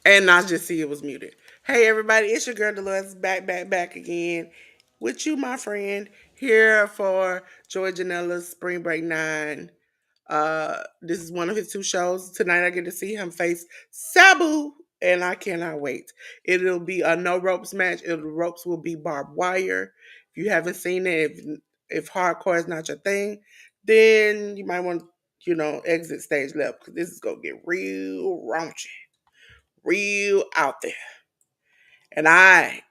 And I just see it was muted. Hey everybody, it's your girl Delores back again with you, my friend, here for Joy Janela's Spring Break 9. This is one of his two shows. Tonight I get to see him face Sabu, and I cannot wait. It'll be a no ropes match. The ropes will be barbed wire. If you haven't seen it, if hardcore is not your thing, then you might want to, exit stage left because this is gonna get real raunchy, real out there. And I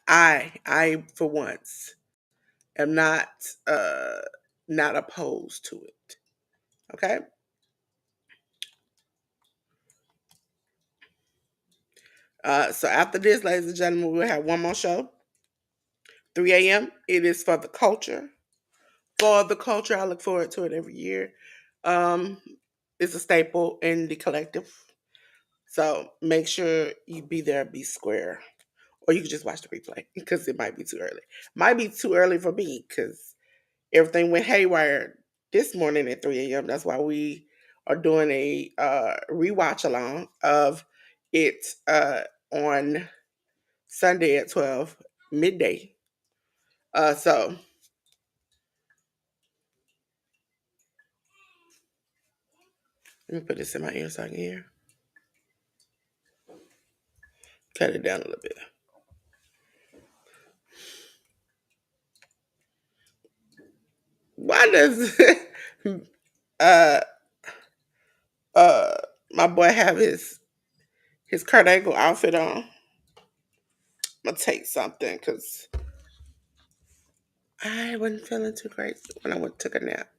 for once am uh not opposed to it. Okay. So after this, ladies and gentlemen, we'll have one more show. 3 a.m. It is for the culture. For the culture, I look forward to it every year. Um, it's a staple in the collective. So make sure you be there, be square. Or you can just watch the replay because it might be too early. Might be too early for me because everything went haywire this morning at 3 a.m. That's why we are doing a rewatch along of it on Sunday at 12 midday. So let me put this in my ear so I can hear. Cut it down a little bit. Why does uh uh my boy have his Kurt Angle outfit on? I'm gonna take something because I wasn't feeling too great when I went took a nap.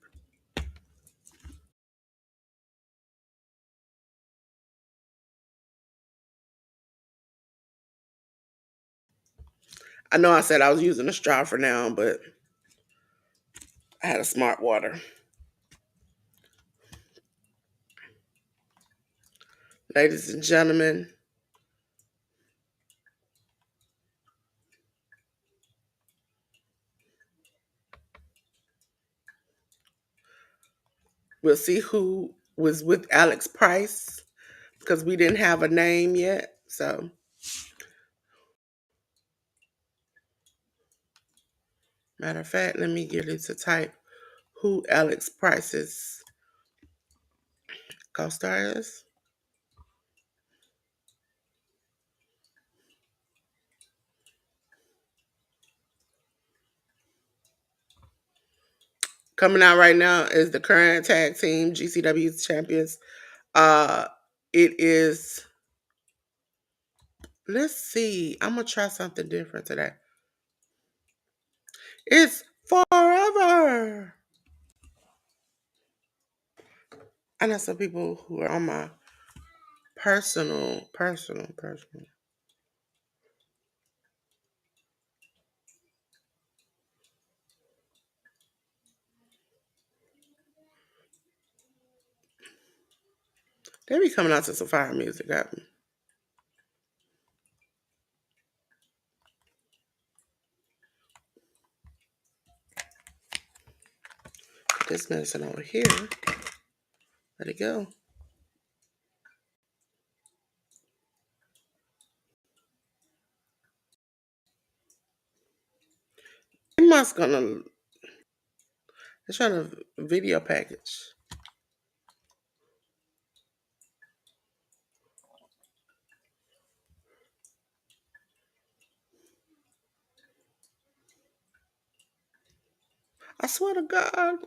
I know I said I was using a straw for now, but I had a smart water. Ladies and gentlemen, we'll see who was with Alex Price because we didn't have a name yet. So, matter of fact, let me get it to type who Alex Price's co-star is. Coming out right now is the current tag team GCW champions. Uh, it is. Let's see. I'm gonna try something different today. It's forever. I know some people who are on my personal. They be coming out to some fire music. Put this medicine over here. Let it go. They must gonna. They're trying to video package. I swear to God.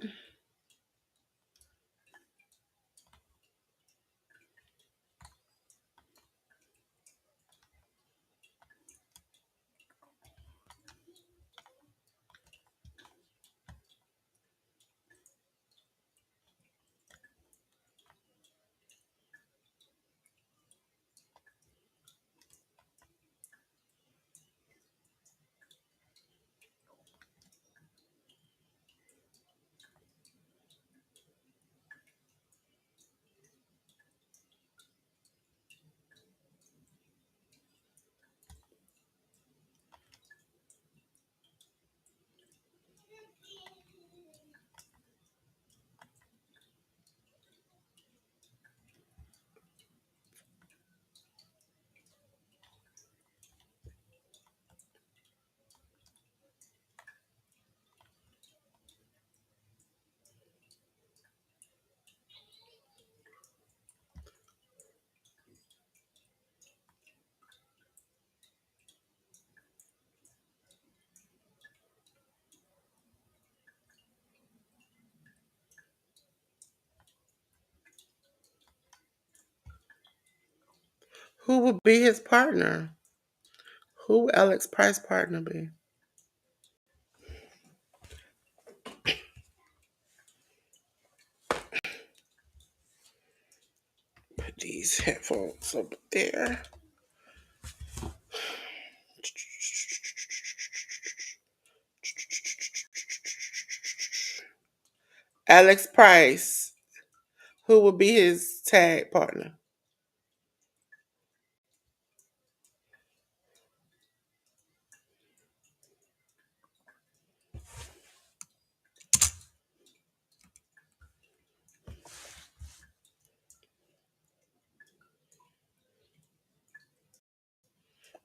Who would be his partner? Who Alex Price partner be? Put these headphones up there. Alex Price. Who would be his tag partner?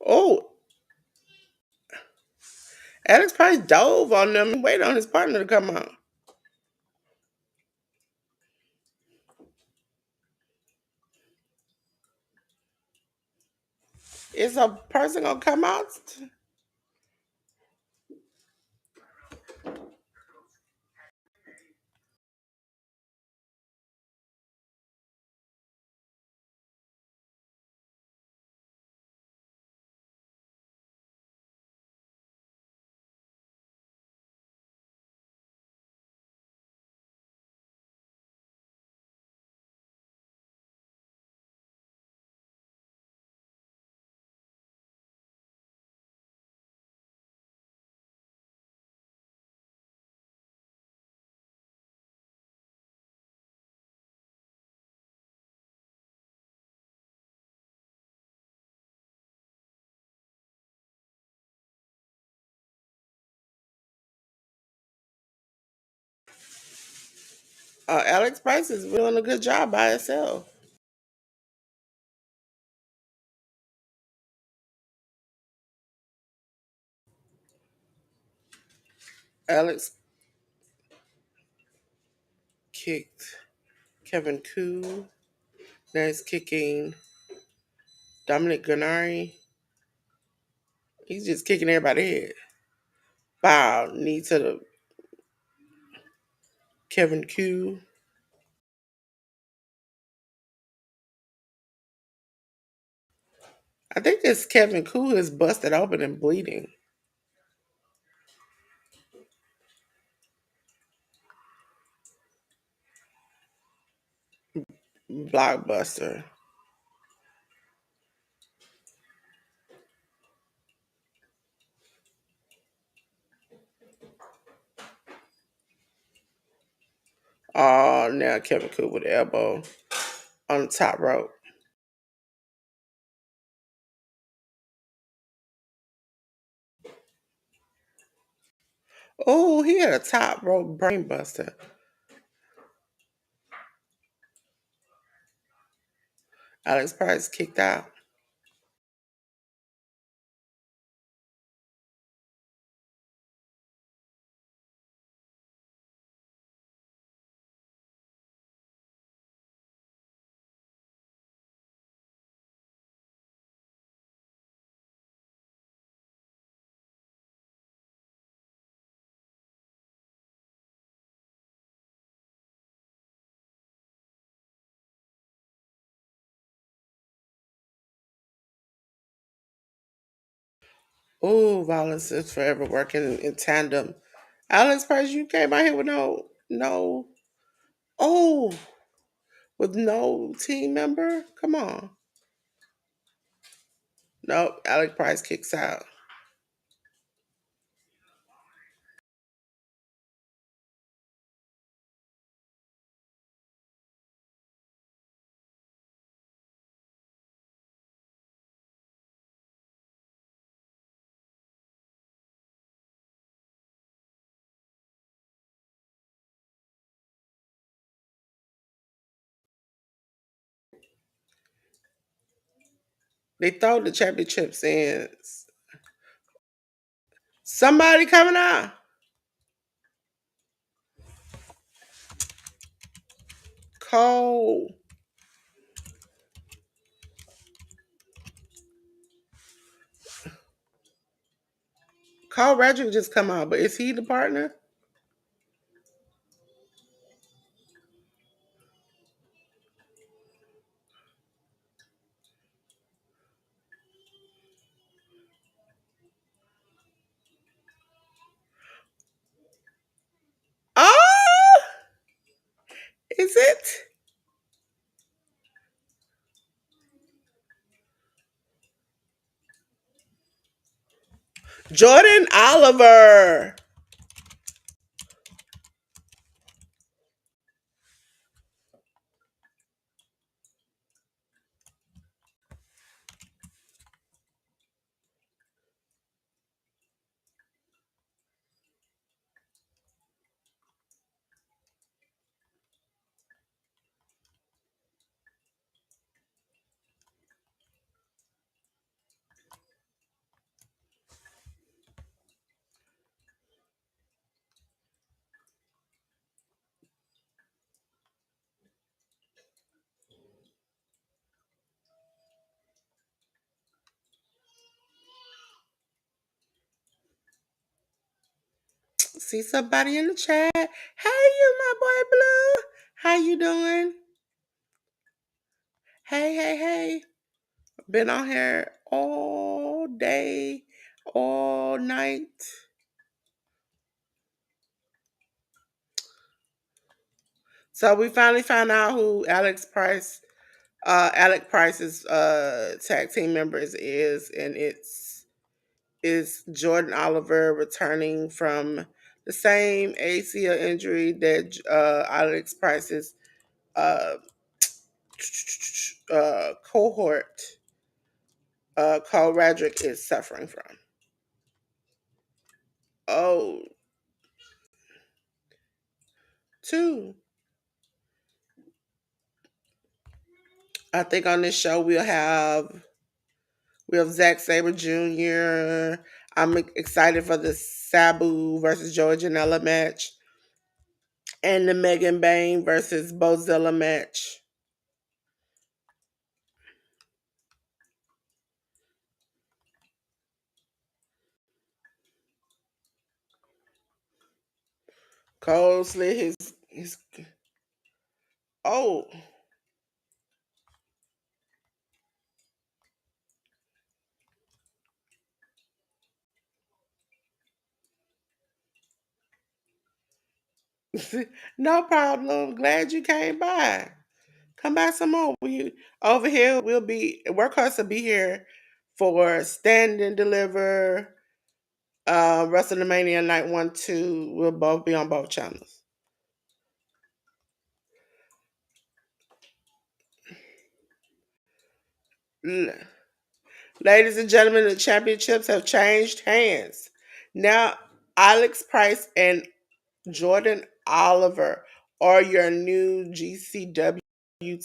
Oh, Alex Price dove on them and waited on his partner to come out. Is a person gonna come out? Alex Price is doing a good job by herself. Alex kicked Kevin Koo. Now he's kicking Dominic Gennari. He's just kicking everybody head. Bow, knee to the Kevin Koo. I think this Kevin Koo is busted open and bleeding. Blockbuster. Oh, now Kevin Koo with the elbow on the top rope. Oh, he had a top rope brainbuster. Alex Price kicked out. Oh, violence is forever working in tandem. Alex Price, you came out here with no, oh, with no team member? Come on. Nope, Alex Price kicks out. They throw the championships in. Somebody coming out. Cole. Cole Radrick just come out, but is he the partner? Is it? Jordan Oliver. See somebody in the chat. Hey, you, my boy Blue. How you doing? Hey, hey, hey. Been on here all day, all night. So we finally found out who Alec Price's tag team members is, and it's Jordan Oliver returning from the same ACL injury that Alex Price's uh, cohort Cole Radrick is suffering from. Oh, two. I think on this show we have Zack Sabre Jr. I'm excited for the Sabu versus Joey Janela match and the Megan Bain versus Bozilla match. Cole slid his oh. No problem. Glad you came by. Come by some more. We over here. We'll be workhorse will be here for Stand and Deliver. WrestleMania Night 1, 2. We'll both be on both channels. L- Ladies and gentlemen, the championships have changed hands. Now, Alex Price and Jordan Oliver are your new GCW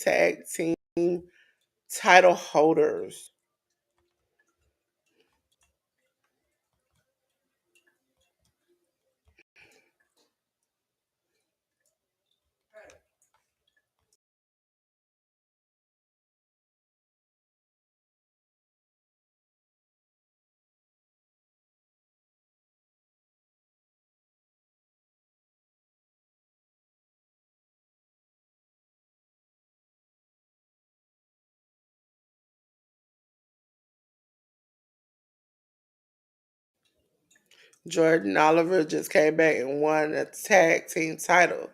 tag team title holders. Jordan Oliver just came back and won a tag team title.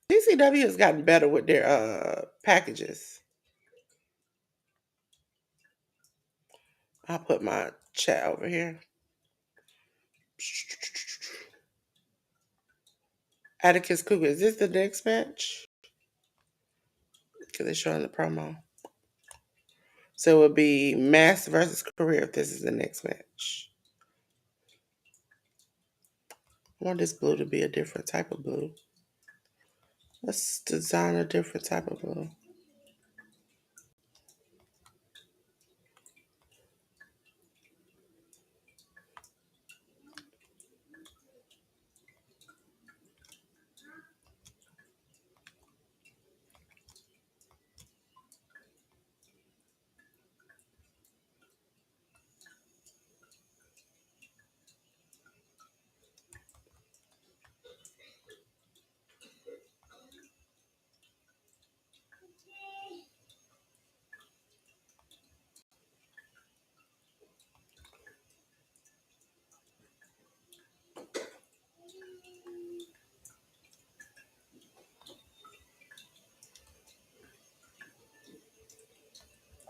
DCW has gotten better with their packages. I'll put my chat over here. Atticus Cougar, is this the next match? Because they're showing the promo. So it would be Mass versus Career if this is the next match. I want this blue to be a different type of blue. Let's design a different type of blue.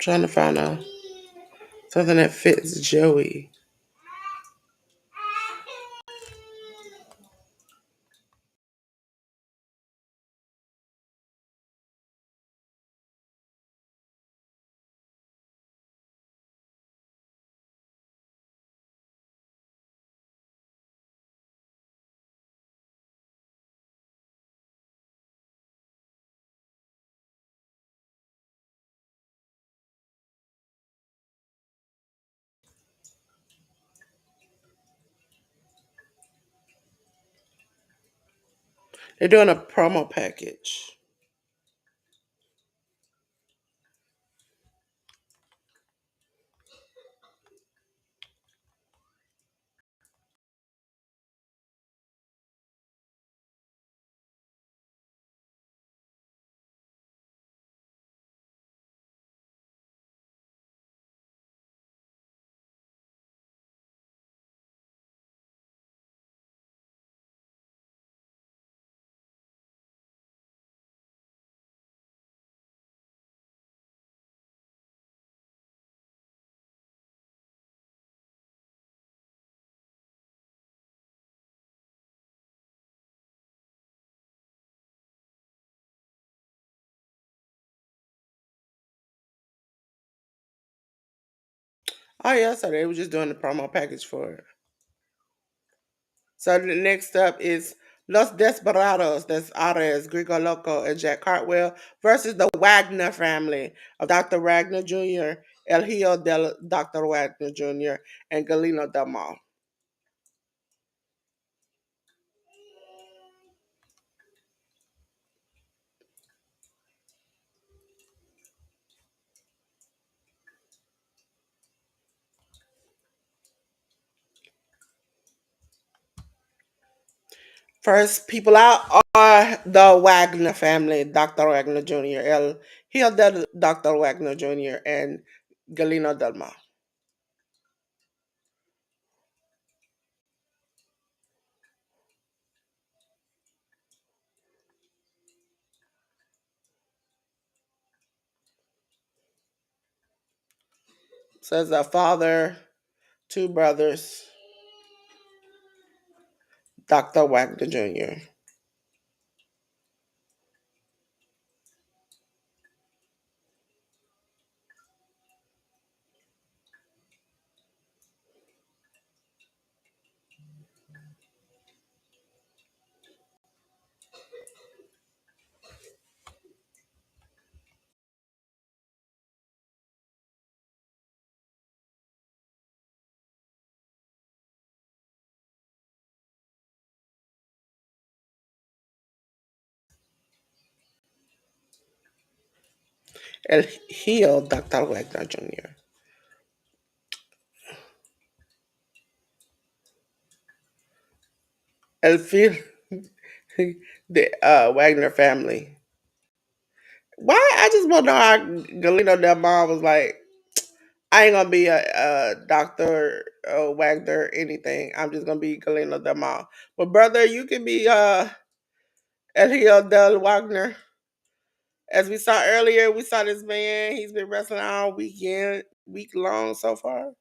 Trying to find something that fits Joey. They're doing a promo package. Oh yeah, so they were just doing the promo package for it. So the next up is Los Desperados. That's Ares, Grigo Loco, and Jack Cartwell versus the Wagner family of Dr. Wagner Jr., El Hijo del Dr. Wagner Jr., and Galeno Del Mal. First people out are the Wagner family, Dr. Wagner Jr., El Hijo del Dr. Wagner Jr., and Galeno Del Mal. Says a father, two brothers, Dr. Wagner Jr. El Hijo Dr. Wagner Jr. El Fil, the Wagner family. Why? I just want to know how Galeno Del Mar was like, I ain't gonna be a Doctor Wagner anything. I'm just gonna be Galeno Del Mar. But brother, you can be El Hijo del Wagner. As we saw earlier, we saw this man. He's been wrestling all weekend, week long so far.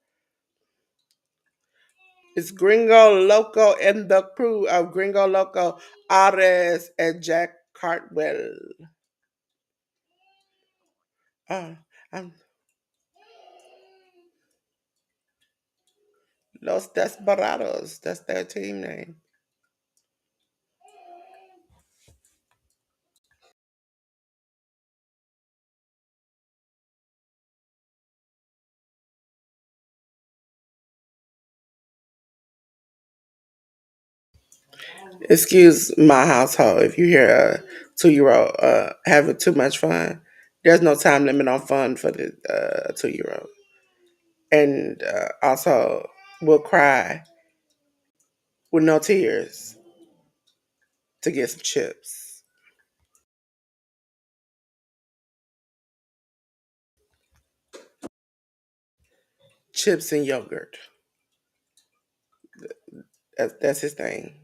It's Gringo Loco and the crew of Gringo Loco, Ares, and Jack Cartwell. I'm Los Desperados. That's their team name. Excuse my household if you hear a 2 year old having too much fun. There's no time limit on fun for the 2 year old. And also, will cry with no tears to get some chips. Chips and yogurt. That's his thing.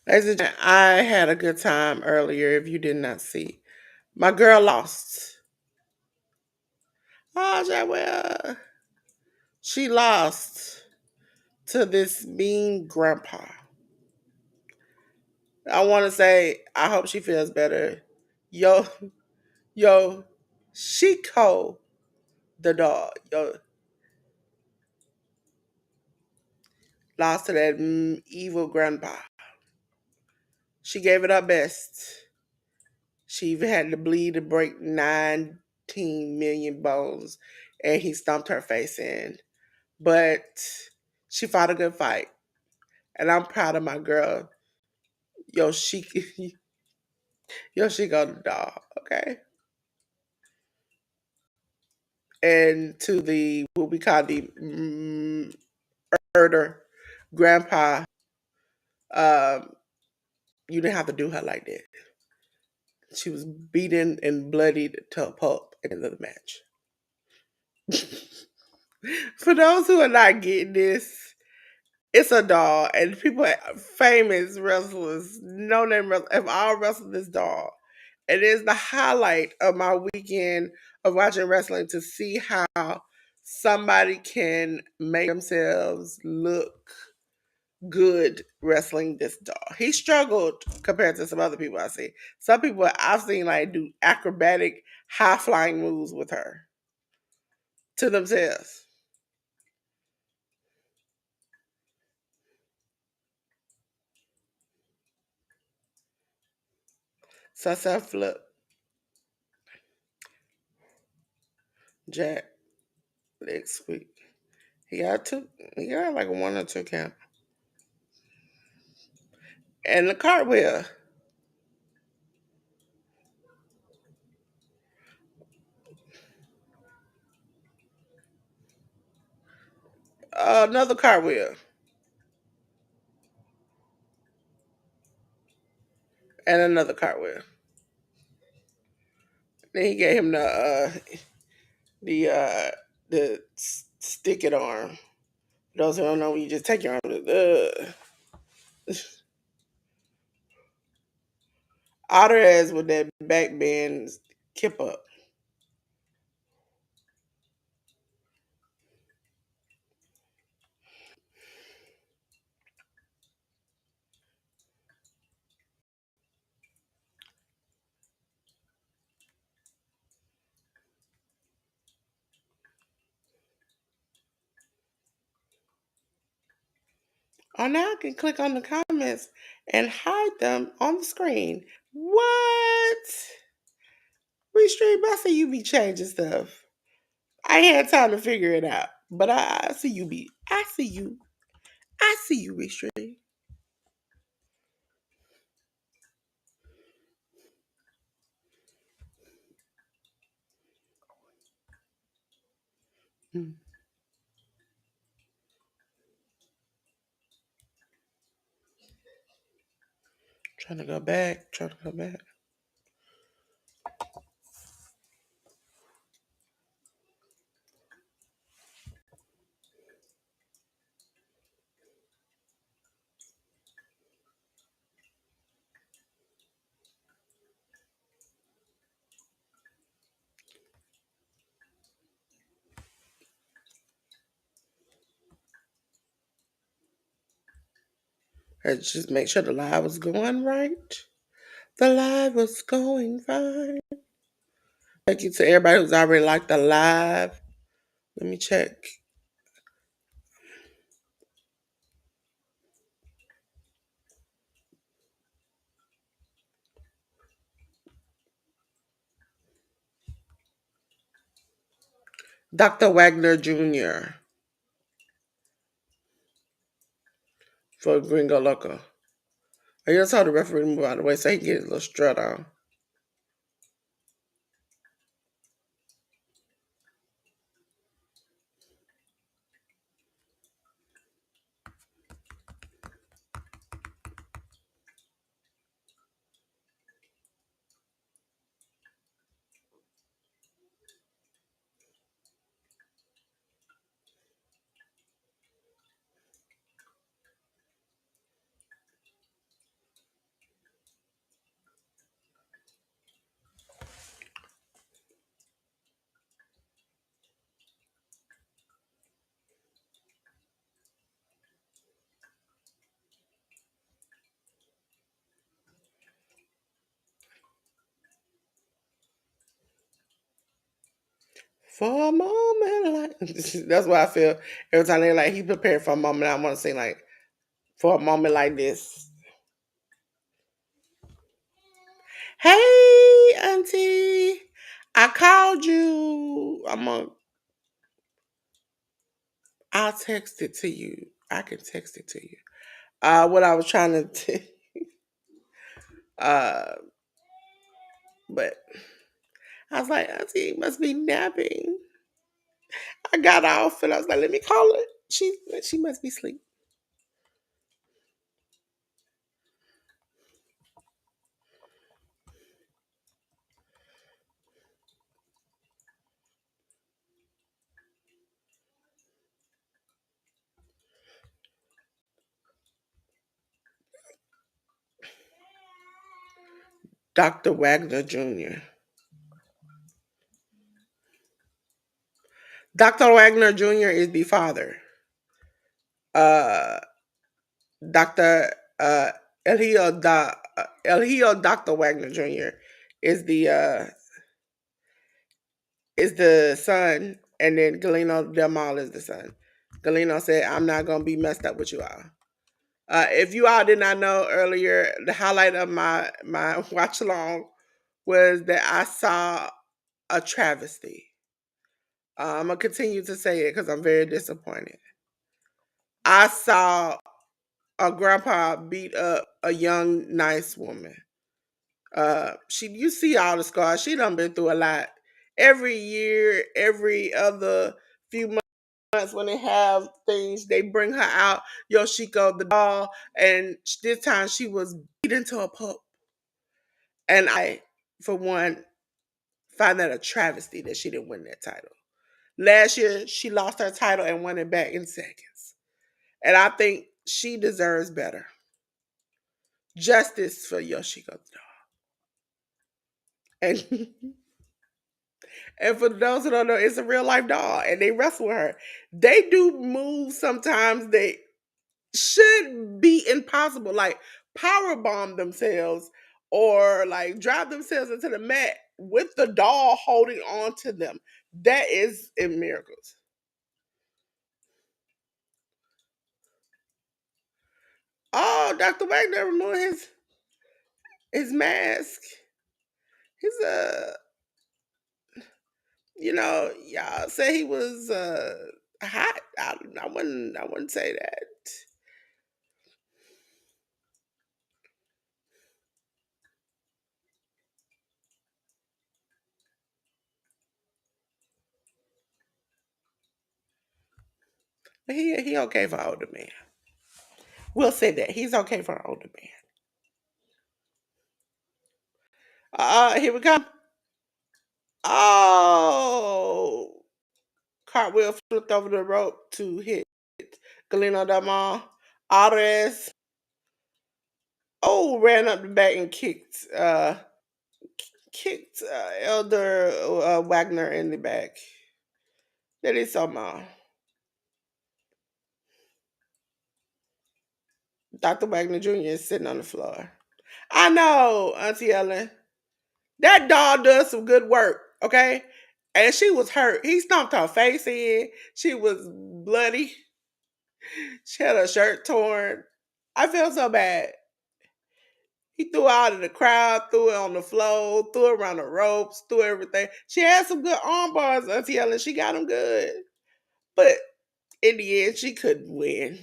Ladies and gentlemen, I had a good time earlier if you did not see. My girl lost. Oh, Janela. She lost to this mean grandpa. I want to say, I hope she feels better. Yo, yo, she cold the dog. Yo, lost to that evil grandpa. She gave it her best. She even had to bleed to break 19 million bones, and he stomped her face in. But she fought a good fight, and I'm proud of my girl. Yo, she, yo, she got the dog. Okay, and to the what we call the murder grandpa, um, you didn't have to do her like that. She was beaten and bloodied to a pulp at the end of the match. For those who are not getting this, it's a doll, and people, famous wrestlers, no name wrestlers, have all wrestled this doll. It is the highlight of my weekend of watching wrestling to see how somebody can make themselves look good wrestling this doll. He struggled compared to some other people I see. Some people I've seen like do acrobatic high flying moves with her to themselves. Sunset flip, jack, leg sweep. He got two. He got like one or two count. And the cartwheel. Another cartwheel. And another cartwheel. Then he gave him the stick it arm. For those who don't know, when you just take your arm. Otter as with that back bend kip up. Oh, now I can click on the comments and hide them on the screen. What? Restream, I see you be changing stuff. I ain't had time to figure it out, but I see you be. I see you. I see you, Restream. Mm. Trying to go back. Trying to go back. Let's just make sure the live was going right. The live was going fine. Thank you to everybody who's already liked the live. Let me check. Dr. Wagner Jr. for Gringo Loco. I just told the referee to move out of the way so he can get his little strut on. For a moment, like that's what I feel every time they like he prepared for a moment. I want to sing like for a moment like this. Hey, Auntie, I called you. I'll text it to you. I can text it to you. What I was trying to, uh, but I was like, Auntie must be napping. I got off and I was like, let me call her. She must be asleep. Dr. Wagner Jr. Dr. Wagner Jr. is the father. Uh, Dr. Elhio Dr. Wagner Jr. is the son, and then Galeno Del Mal is the son. Galeno said, "I'm not gonna be messed up with you all." If you all did not know earlier, the highlight of my watch along was that I saw a travesty. I'm gonna continue to say it because I'm very disappointed. I saw a grandpa beat up a young, nice woman. You see all the scars. She done been through a lot. Every year, every other few months when they have things, they bring her out, Yoshiko the doll, and this time she was beat into a pup. And I, for one, find that a travesty that she didn't win that title. Last year, she lost her title and won it back in seconds. And I think she deserves better. Justice for Yoshiko the doll. And and for those who don't know, it's a real life doll, and they wrestle with her. They do moves sometimes they should be impossible, like power bomb themselves or like drive themselves into the mat with the doll holding on to them. That is in miracles. Oh, Dr. Wagner removed his mask. His y'all say he was hot. I wouldn't say that. But he okay for an older man. We'll say that. He's okay for an older man. Here we come. Oh, cartwheel flipped over the rope to hit Galeno Damal. Alvarez, ran up the back and kicked Elder Wagner in the back. That is somehow. Dr. Wagner Jr. is sitting on the floor. I know, Auntie Ellen. That dog does some good work, okay? And she was hurt. He stomped her face in. She was bloody. She had her shirt torn. I felt so bad. He threw out of the crowd, threw it on the floor, threw it around the ropes, threw everything. She had some good arm bars, Auntie Ellen. She got them good. But in the end, she couldn't win.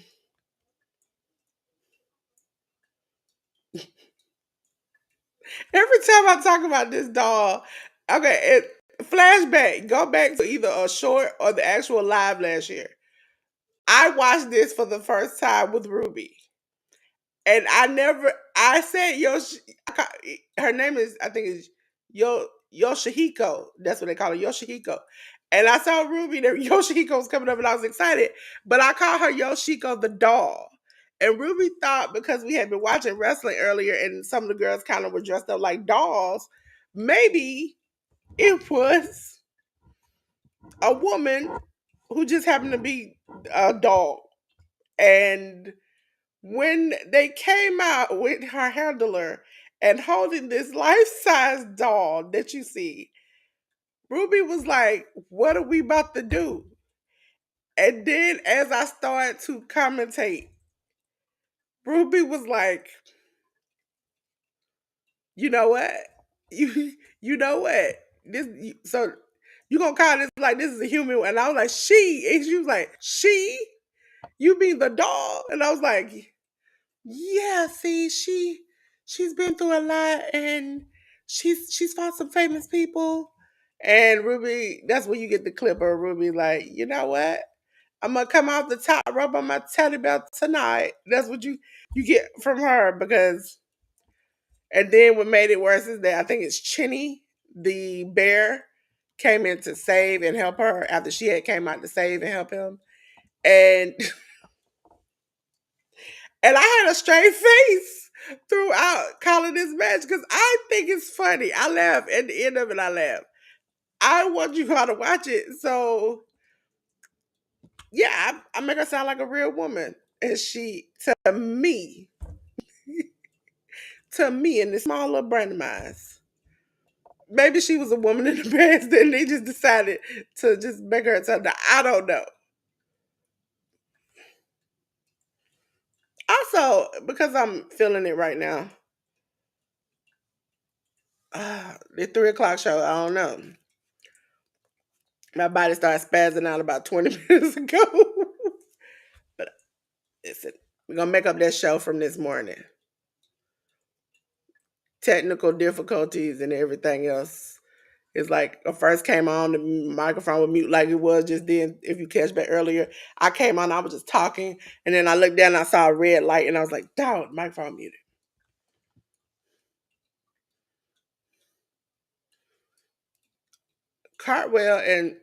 Every time I talk about this dog, okay, flashback, go back to either a short or the actual live last year. I watched this for the first time with Ruby. And I said her name is, I think is Yoshihiko. That's what they call her, Yoshihiko. And I saw Ruby that Yoshihiko was coming up and I was excited. But I called her Yoshiko the doll. And Ruby thought because we had been watching wrestling earlier and some of the girls kind of were dressed up like dolls, maybe it was a woman who just happened to be a doll. And when they came out with her handler and holding this life-size doll that you see, Ruby was like, "What are we about to do?" And then as I started to commentate, Ruby was like, "You know what? You you know what? So you gonna call this like this is a human?" And I was like, "She," and she was like, "She? You mean the dog?" And I was like, "Yeah. See, she's been through a lot, and she's fought some famous people." And Ruby, that's when you get the clip of Ruby like, "You know what? I'm gonna come off the top rope on my teddy bear tonight." That's what you get from her because. And then what made it worse is that I think it's Chinny, the bear, came in to save and help her after she had came out to save and help him. And and I had a straight face throughout calling this match because I think it's funny. I laugh at the end of it. I laugh. I want you all to watch it. So yeah, I make her sound like a real woman, and she to me in this small little brain of mine. Maybe she was a woman in the past, and they just decided to just make her something. I don't know. Also, because I'm feeling it right now, the 3 o'clock show. I don't know. My body started spazzing out about 20 minutes ago. But listen, we're gonna make up that show from this morning. Technical difficulties and everything else. It's like I first came on, the microphone would mute like it was just then. If you catch back earlier, I came on, I was just talking, and then I looked down and I saw a red light, and I was like, "Dog, microphone muted." Cartwell and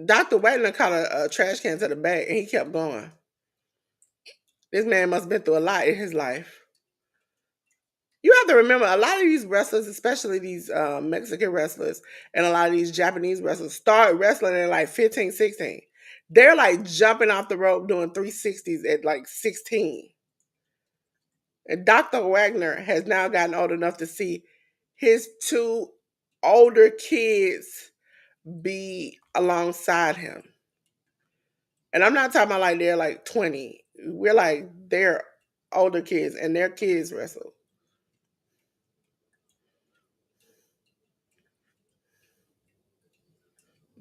Dr. Wagner caught a trash can to the back, and he kept going. This man must have been through a lot in his life. You have to remember, a lot of these wrestlers, especially these Mexican wrestlers and a lot of these Japanese wrestlers, start wrestling at like 15, 16. They're like jumping off the rope doing 360s at like 16. And Dr. Wagner has now gotten old enough to see his two older kids be alongside him. And I'm not talking about like they're like 20. We're like they're older kids and their kids wrestle.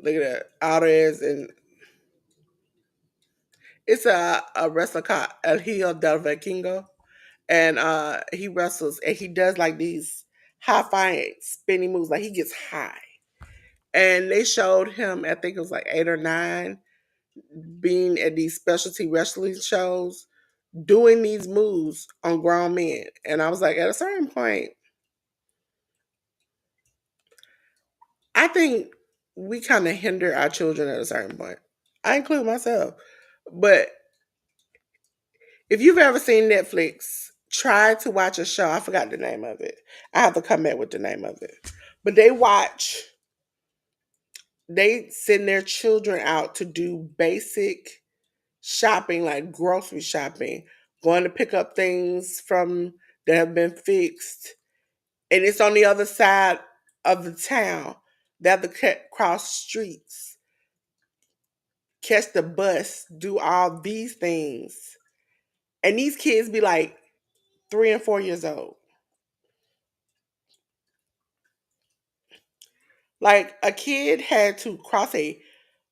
Look at that. Alvarez, and it's a wrestler called El Hijo del Vikingo. And he wrestles and he does like these high flying spinning moves. Like he gets high. And they showed him, I think it was like 8 or 9, being at these specialty wrestling shows, doing these moves on grown men. And I was like, at a certain point, I think we kind of hinder our children at a certain point. I include myself. But if you've ever seen Netflix, try to watch a show. I forgot the name of it. I have to come back with the name of it. But they send their children out to do basic shopping, like grocery shopping, going to pick up things from that have been fixed. And it's on the other side of the town. They have to cross streets, catch the bus, do all these things. And these kids be like 3 and 4 years old. Like a kid had to cross a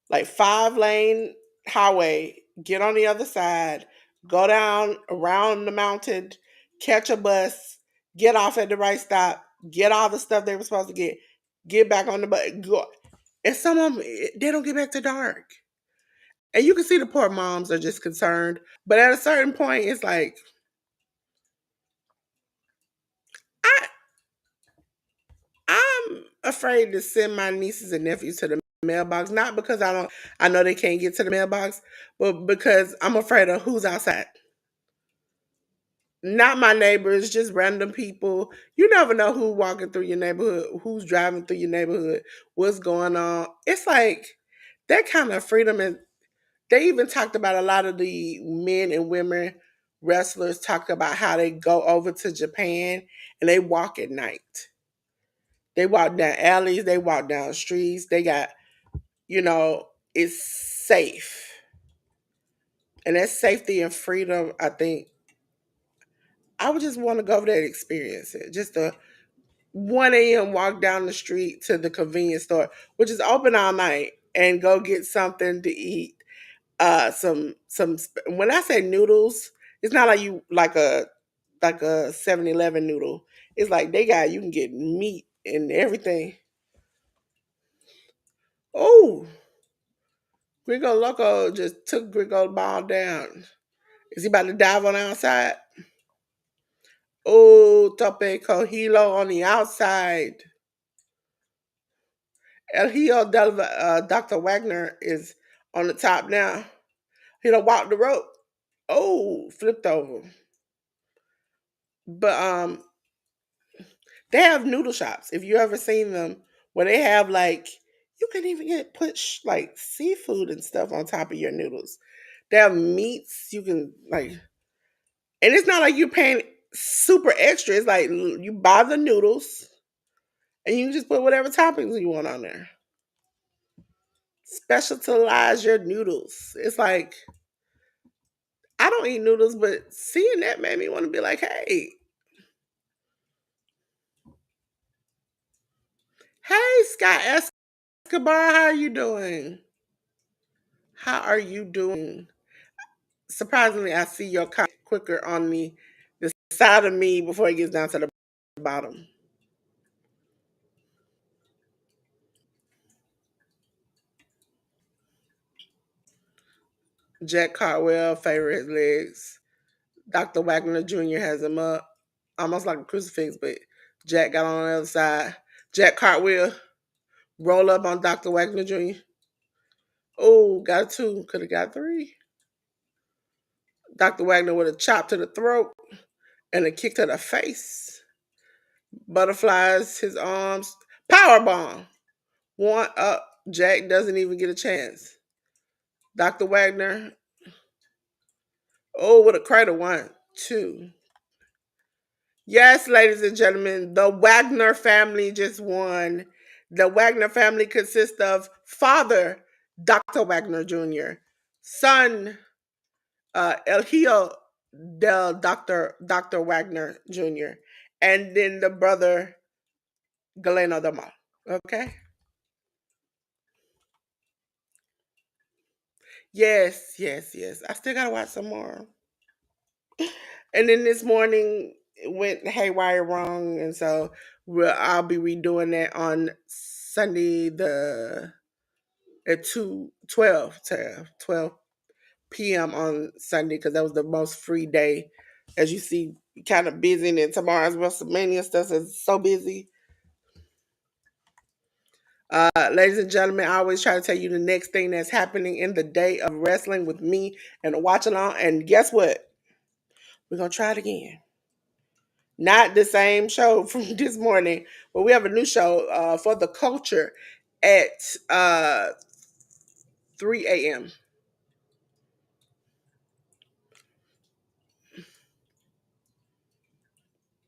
like 5 lane highway, get on the other side, go down around the mountain, catch a bus, get off at the right stop, get all the stuff they were supposed to get back on the bus. Go. And some of them, they don't get back to dark. And you can see the poor moms are just concerned. But at a certain point, it's like, I, I'm afraid to send my nieces and nephews to the mailbox, not because I know they can't get to the mailbox, but because I'm afraid of who's outside. Not my neighbors, just random people. You never know who walking through your neighborhood, who's driving through your neighborhood, what's going on. It's like that kind of freedom. And they even talked about a lot of the men and women wrestlers talked about how they go over to Japan and they walk at night. They walk down alleys, they walk down streets. They got, it's safe. And that safety and freedom, I think I would just want to go over there and experience it. Just a 1 a.m. walk down the street to the convenience store, which is open all night, and go get something to eat. When I say noodles, it's not like you like a 7-Eleven noodle. It's like you can get meat and everything. Oh, Grigo Loco just took Grigo ball down. Is he about to dive on the outside? Oh, Tope Cojilo on the outside. Dr. Wagner is on the top now. He don't walk the rope. Oh, flipped over. But they have noodle shops. If you ever seen them, where they have you can even get like seafood and stuff on top of your noodles. They have meats you can and it's not like you're paying super extra. It's like you buy the noodles and you can just put whatever toppings you want on there. Specialize your noodles. It's like I don't eat noodles, but seeing that made me want to be like, hey, Scott Escobar, how are you doing? How are you doing? Surprisingly, I see your comment quicker on the side of me before it gets down to the bottom. Jack Cartwell favor his legs. Dr. Wagner Jr. has him up, almost like a crucifix, but Jack got on the other side. Jack Cartwheel roll up on Dr. Wagner Jr. Oh, got a two. Could have got three. Dr. Wagner with a chop to the throat and a kick to the face. Butterflies his arms. Power bomb. One up. Jack doesn't even get a chance. Dr. Wagner. Oh, with a cradle. One, two. Yes, ladies and gentlemen, the Wagner family just won. The Wagner family consists of father, Dr. Wagner Jr., son, Elgio del Dr. Wagner Jr., and then the brother, Galeno Dama. Okay? Yes, yes, yes. I still gotta watch some more. And then this morning it went haywire wrong, and so I'll be redoing that on Sunday the at 12 p.m. on Sunday because that was the most free day. As you see, kind of busy, and then tomorrow's WrestleMania stuff is so busy. Ladies and gentlemen, I always try to tell you the next thing that's happening in the day of wrestling with me and Watchalong. And guess what? We're gonna try it again. Not the same show from this morning, but we have a new show for the culture at 3 a.m.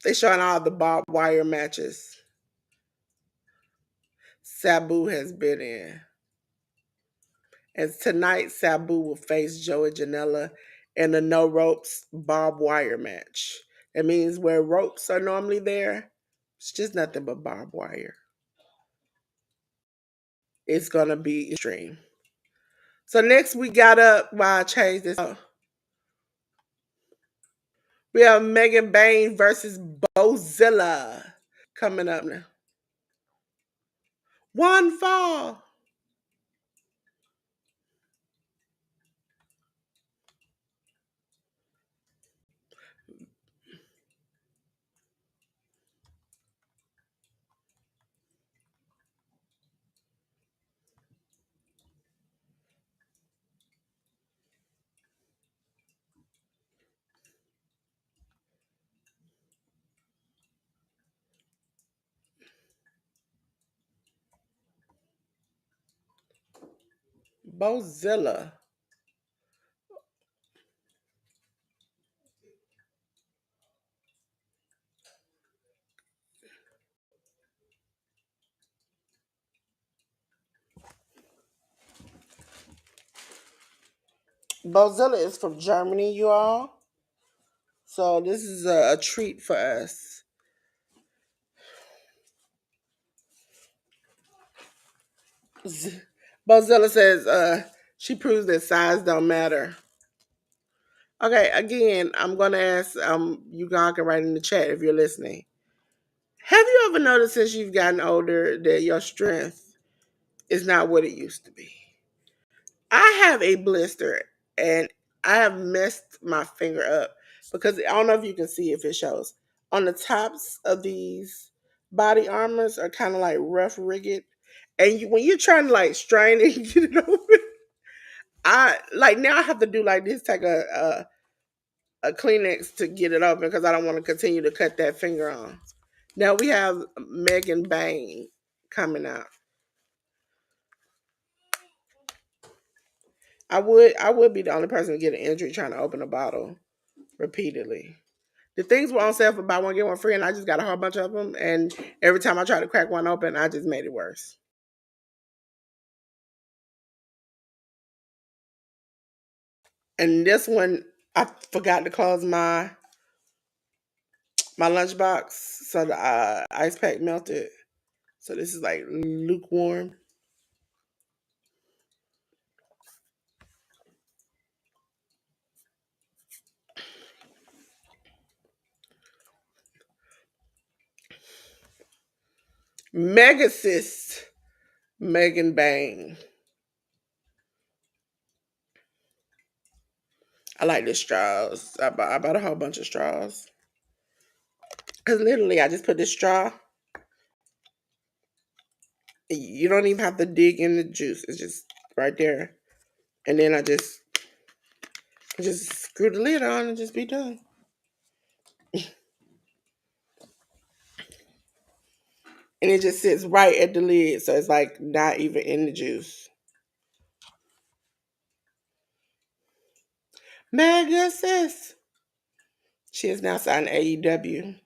They showing all the barbed wire matches Sabu has been in. And tonight, Sabu will face Joey Janela in a no ropes barbed wire match. That means where ropes are normally there, it's just nothing but barbed wire. It's gonna be extreme. So next we got up while I changed this. We have Megan Bain versus Bozilla coming up now. One fall. Bozilla. Bozilla is from Germany, you all. So this is a treat for us. Bozilla says she proves that size don't matter. Okay, again, I'm gonna ask you guys can write in the chat if you're listening. Have you ever noticed since you've gotten older that your strength is not what it used to be? I have a blister and I have messed my finger up because I don't know if you can see if it shows. On the tops of these body armors are kind of like rough rigged. And when you're trying to like strain it and get it open, I like now I have to do like this, take a Kleenex to get it open because I don't want to continue to cut that finger on. Now we have Megan Bain coming out. I would be the only person to get an injury trying to open a bottle repeatedly. The things were on sale for buy one get one free, and I just got a whole bunch of them. And every time I try to crack one open, I just made it worse. And this one, I forgot to close my lunchbox, so the ice pack melted. So this is like lukewarm. Megacyst Megan Bang. I like the straws. I bought a whole bunch of straws. Because literally, I just put the straw. You don't even have to dig in the juice. It's just right there. And then I just screw the lid on and just be done. And it just sits right at the lid. So it's like not even in the juice. Mega sis. She is now signed AEW.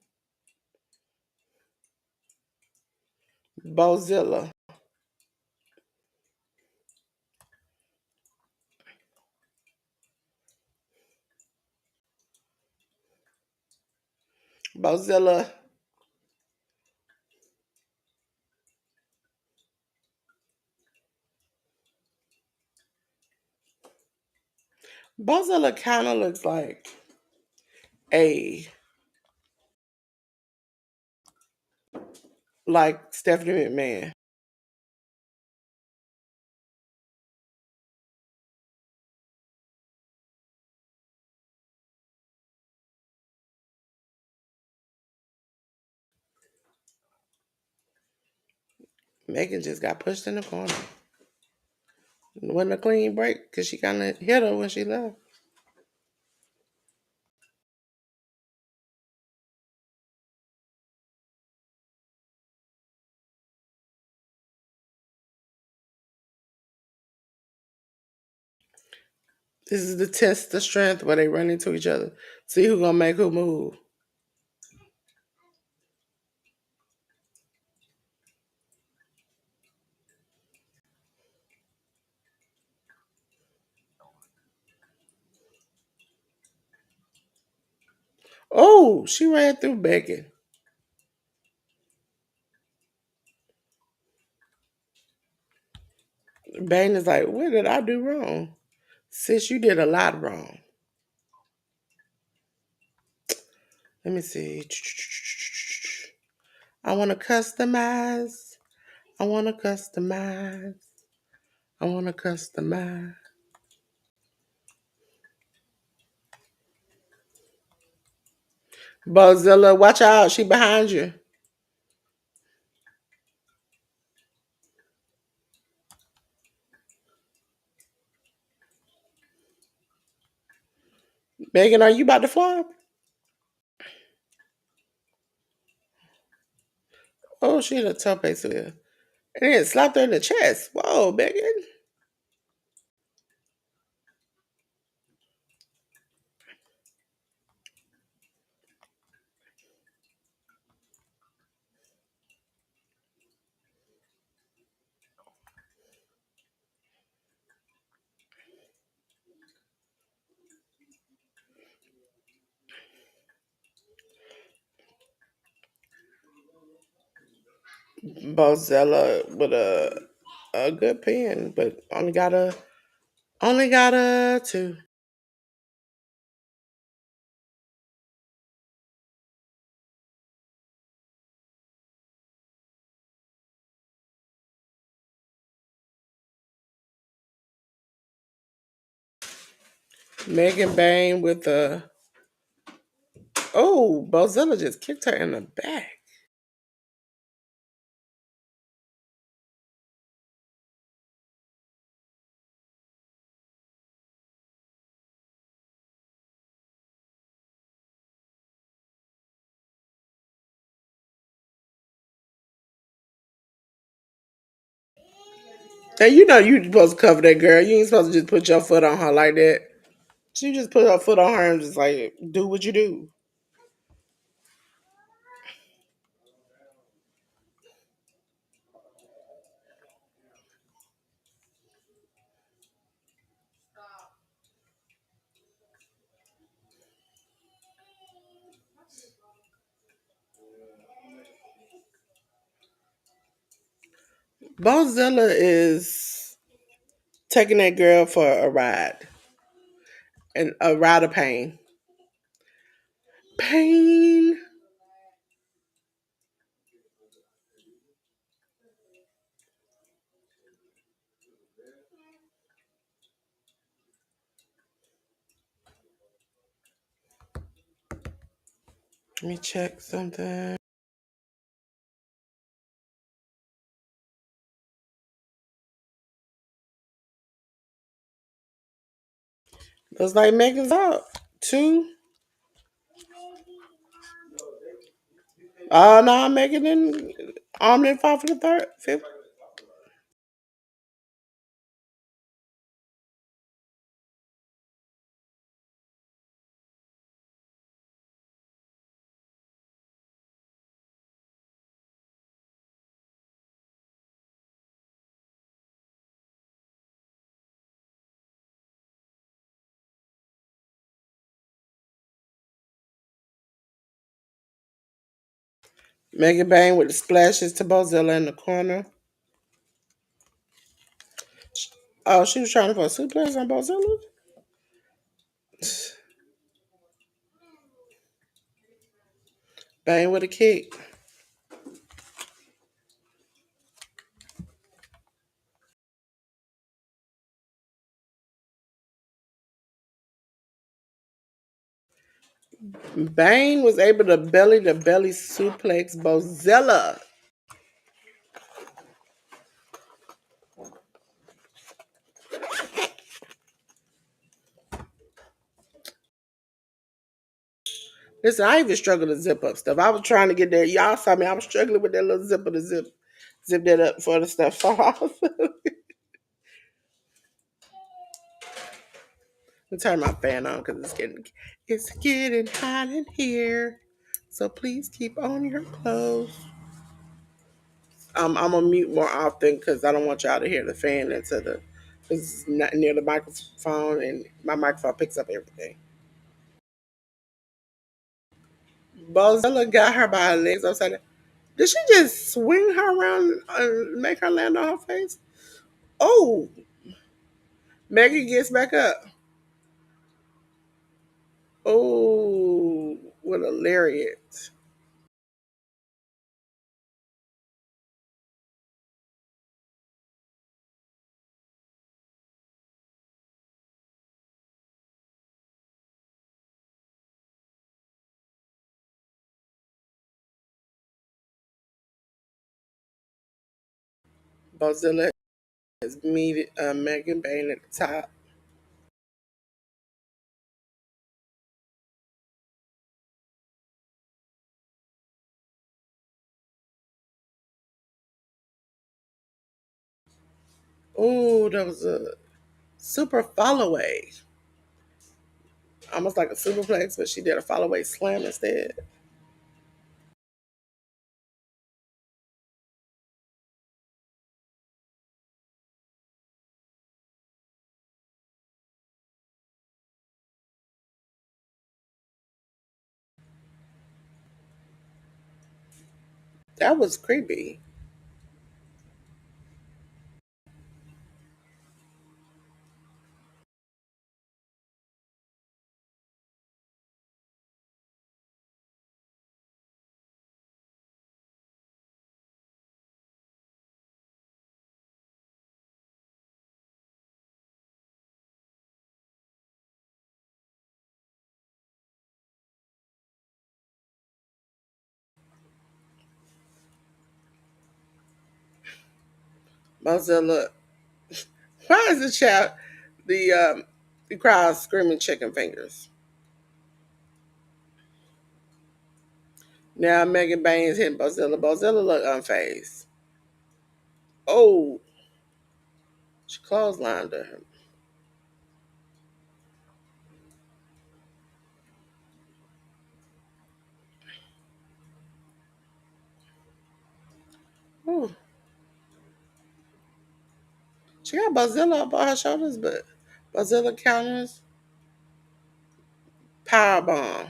Bozilla. Bozilla. Bozilla kind of looks a like Stephanie McMahon. Megan just got pushed in the corner. It wasn't a clean break because she kind of hit her when she left. This is the test of strength where they run into each other. See who gonna make who move. Oh, she ran through Becky. Bane is like, what did I do wrong? Sis, you did a lot wrong. Let me see. I want to customize. I want to customize. I want to customize. Bozilla, watch out. She behind you. Megan, are you about to flop? Oh, she had a tough face here. And then slapped her in the chest. Whoa, Megan. Bozella with a good pen, but only got a two. Megan Bain with a oh, Bozella just kicked her in the back. And you know you supposed to cover that girl. You ain't supposed to just put your foot on her like that. She just put her foot on her and just like do what you do. Bozilla is taking that girl for a ride and a ride of pain. Pain. Let me check something. Looks like Megan's up. Two. Oh no, Megan didn't. Didn't fall for the third, fifth. Megan Bain with the splashes to Bozilla in the corner. Oh, she was trying for a suplex on Bozilla. Bain with a kick. Bain was able to belly suplex Bozilla. Listen, I even struggle to zip up stuff. I was trying to get there. Y'all saw me. I was struggling with that little zipper to zip that up before the stuff fall off. I'm turn my fan on because it's getting hot in here. So please keep on your clothes. I'm gonna mute more often because I don't want y'all to hear the fan into the because it's not near the microphone and my microphone picks up everything. Bozella got her by her legs upside down. Did she just swing her around and make her land on her face? Oh, Maggie gets back up. Oh, with a lariat. Bozilla has meted Megan Bain at the top. Oh, that was a super follow away. Almost like a superplex, but she did a follow away slam instead. That was creepy. Mozilla. Why is the child the crowd screaming chicken fingers? Now Megan Baines hitting Bozilla. Bozilla look unfazed. Oh, she clotheslined her. Ooh. She got Bozilla up on her shoulders, but Bozilla counters power bomb.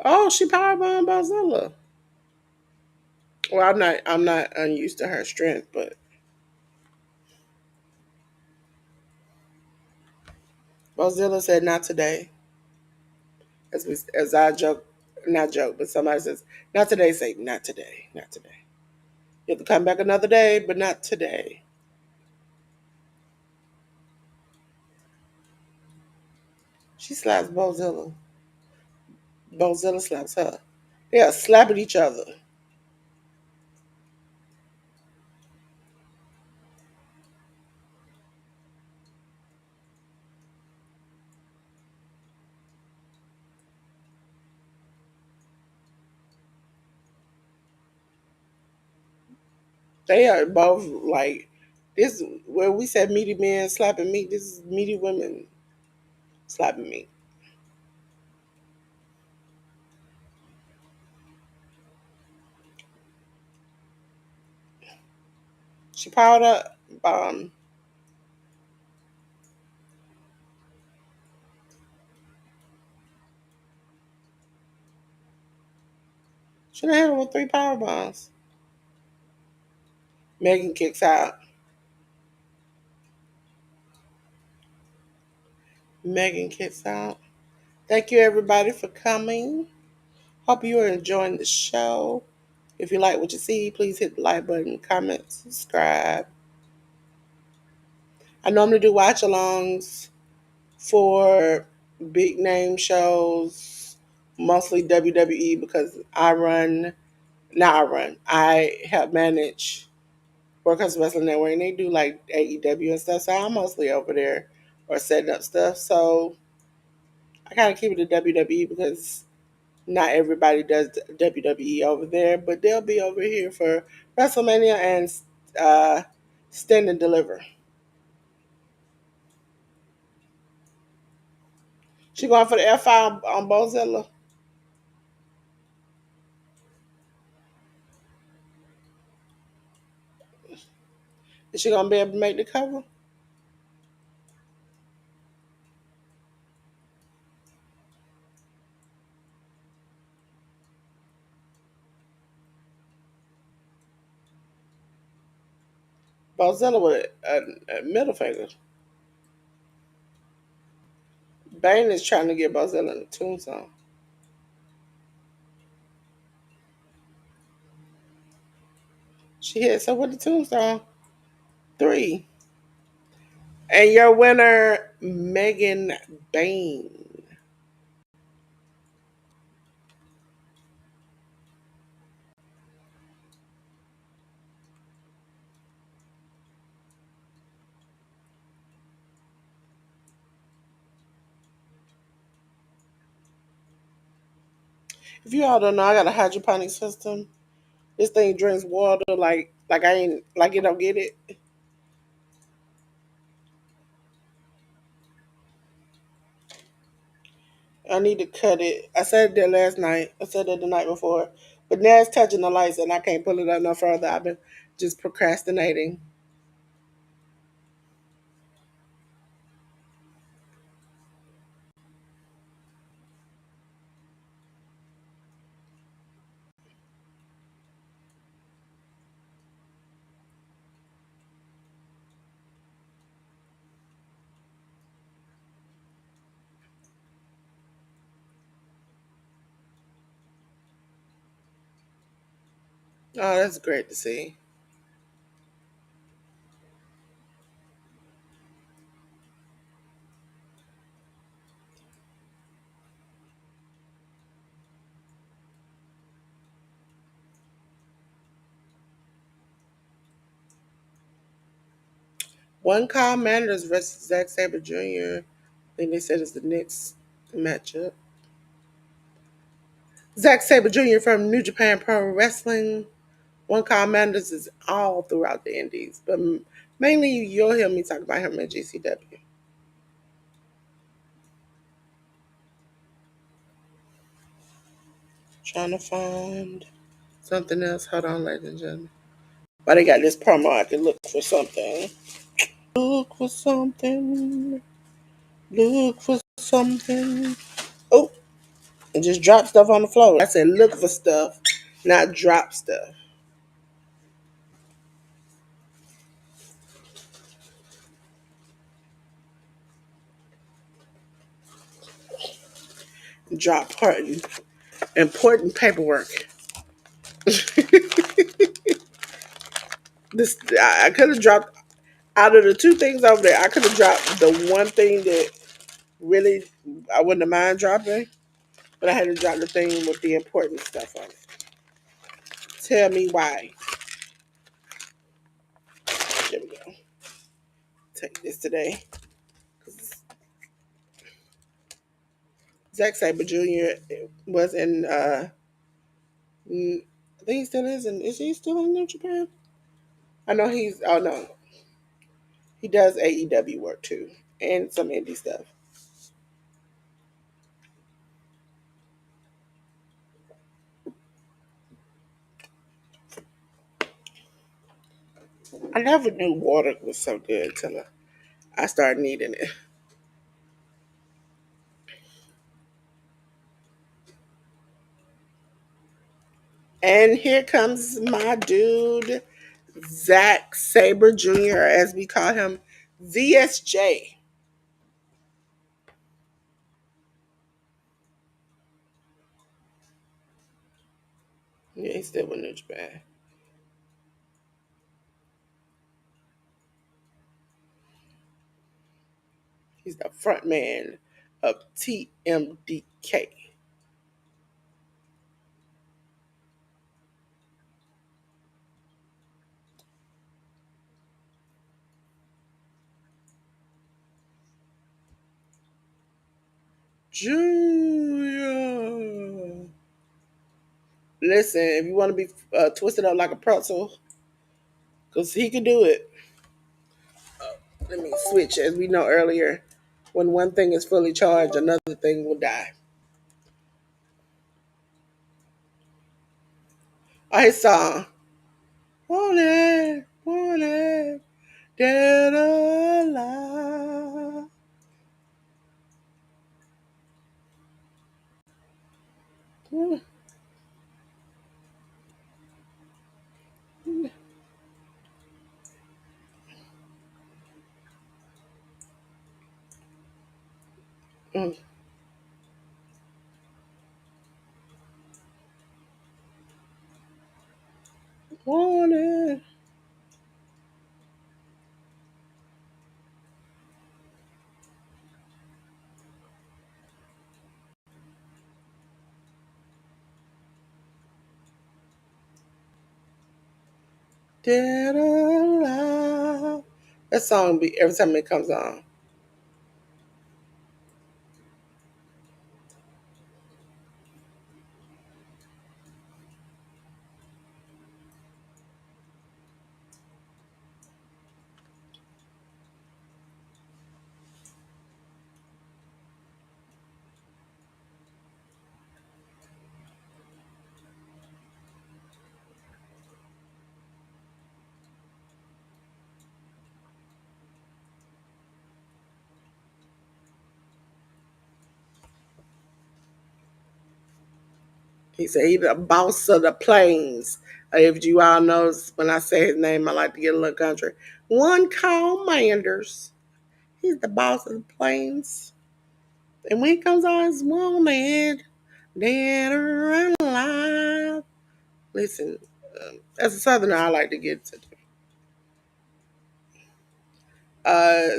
Oh, she power bomb Bozilla. Well, I'm not unused to her strength, but Bozilla said not today. As I joke, not joke, but somebody says not today. Say not today, not today. You have to come back another day, but not today. She slaps Bozilla. Bozilla slaps her. They are slapping each other. They are both like this. Where we said meaty men slapping meat, this is meaty women slapping meat. She powered up. She done hit her with three power bombs. Megan kicks out. Megan kicks out. Thank you everybody for coming. Hope you are enjoying the show. If you like what you see, please hit the like button, comment, subscribe. I normally do watch-alongs for big name shows, mostly WWE because I help manage Workhouse Wrestling Network and they do like AEW and stuff. So I'm mostly over there or setting up stuff. So I kind of keep it to WWE because not everybody does WWE over there, but they'll be over here for WrestleMania and uh, Stand and Deliver. She going for the F5 on Bozilla. Is she gonna be able to make the cover? Bozilla with a middle finger. Bane is trying to get Bozilla in the tombstone. She hits her with the tombstone. Three. And your winner, Megan Bain. If you all don't know, I got a hydroponic system. This thing drinks water like I ain't like it don't get it. I need to cut it. I said that last night. I said that the night before. But now it's touching the lights and I can't pull it up no further. I've been just procrastinating. Oh, that's great to see. One Kyle Manders versus Zack Sabre Jr. I think they said it's the next matchup. Zack Sabre Jr. from New Japan Pro Wrestling. One Kyle Manders is all throughout the Indies, but mainly you'll hear me talk about him at GCW. Trying to find something else. Hold on, ladies and gentlemen. But they got this promo. I can look for something. Look for something. Look for something. Oh, and just drop stuff on the floor. I said look for stuff, not drop stuff. Drop important paperwork. This I could have dropped out of the two things over there. I could have dropped the one thing that really I wouldn't have mind dropping, but I had to drop the thing with the important stuff on it. Tell me why. There we go. Take this today. Zack Sabre Jr. was in. I think he still is. And is he still in New Japan? I know he's. Oh no, he does AEW work too, and some indie stuff. I never knew water was so good till I started needing it. And here comes my dude, Zack Sabre Jr., as we call him, ZSJ. Yeah, he's still with New Japan. He's the front man of TMDK. Junior. Listen, if you want to be twisted up like a pretzel, because he can do it. Let me switch. As we know earlier, when one thing is fully charged, another thing will die. I saw want it, dead or alive. Mm, mm, want it, dead or alive. That song be every time it comes on. He said he's the boss of the plains. If you all know, when I say his name, I like to get a little country. One call Manders. He's the boss of the plains. And when he comes on his woman, dead or alive. Listen. As a Southerner, I like to get to.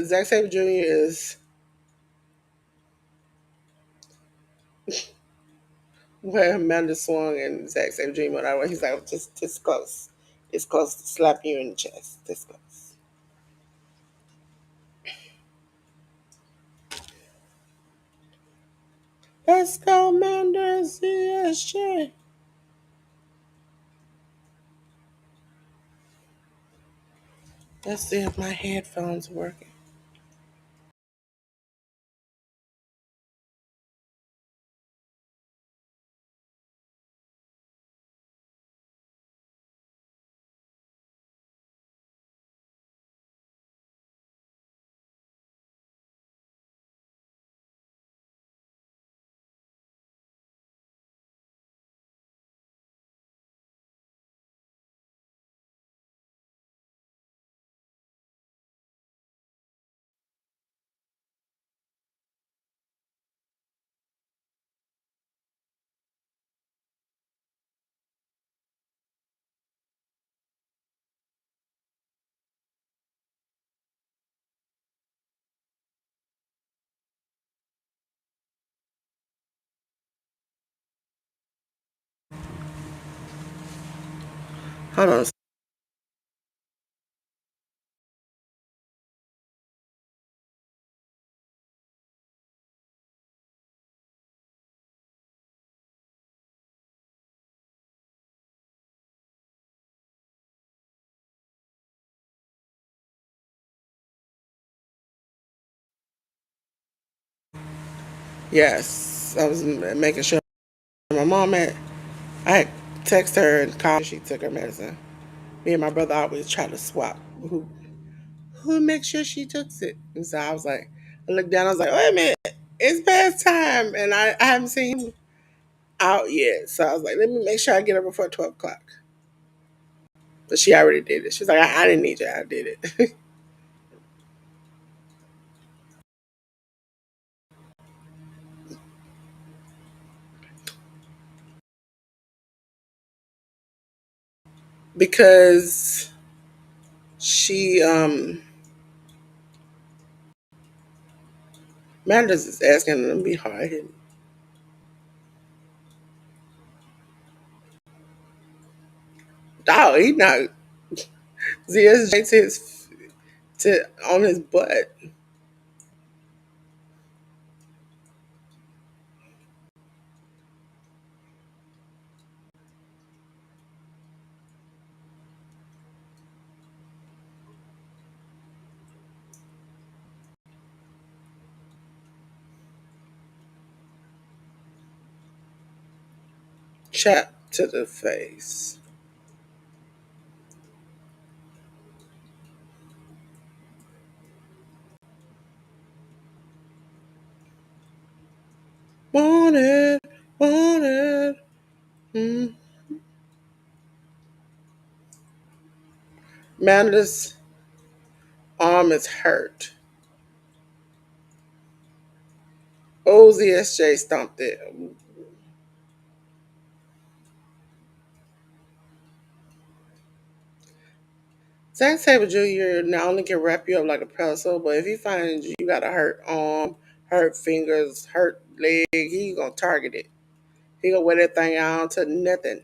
Zack Sabre Jr. is where Amanda swung and Zack Sabre Jr. went out. He's like, just this close. This close to slap you in the chest. This close. Let's go, Amanda CSJ. Let's see if my headphones are working. Hold on. Yes, I was making sure my mom had. I had text her and called. She took her medicine. Me and my brother always try to swap who makes sure she took it. And so I was like, I looked down. I was like, wait a minute, it's past time, and I haven't seen him out yet. So I was like, let me make sure I get her before 12 o'clock. But she already did it. She's like, I didn't need you. I did it because she Manders is asking them to be hard hitting. Dog, he not ZSJ to his to on his butt. Chap to the face. Want it, want it. Mm. Manders' arm is hurt. OZSJ stomped it. Zack Sabre Jr. not only can wrap you up like a pretzel, but if he finds you got a hurt arm, hurt fingers, hurt leg, he gonna target it. He gonna wear that thing out to nothing.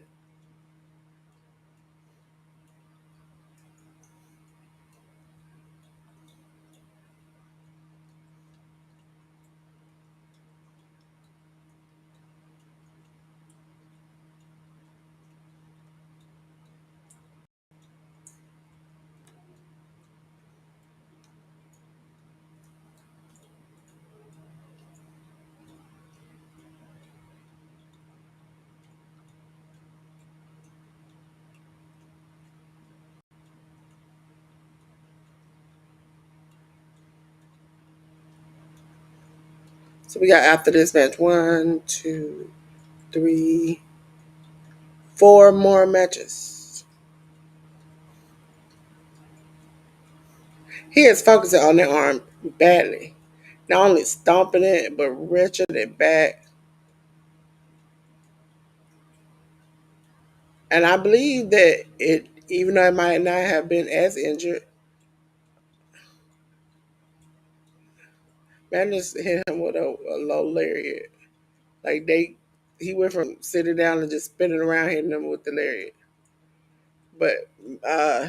So we got after this match one, two, three, four more matches. He is focusing on that arm badly. Not only stomping it, but wrenching it back. And I believe that it, even though it might not have been as injured, man just hit him with a low lariat. Like he went from sitting down and just spinning around hitting him with the lariat. But uh,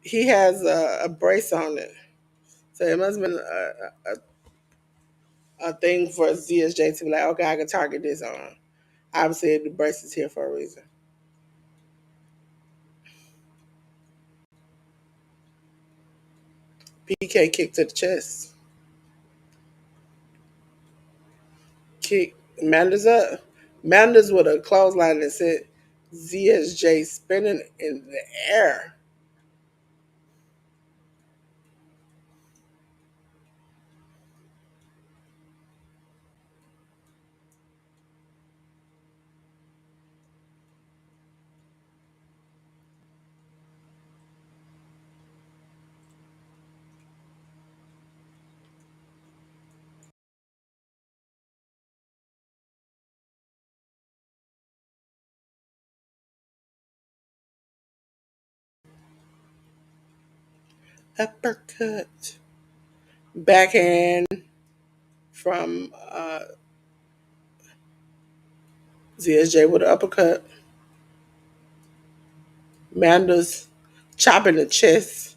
he has a brace on it, so it must have been a thing for ZSJ to be like, okay, I can target this on. Obviously, the brace is here for a reason. PK kick to the chest. Kick Manders up. Manders with a clothesline that said ZSJ spinning in the air. Uppercut. Backhand from ZSJ with an uppercut. Manders chopping the chest.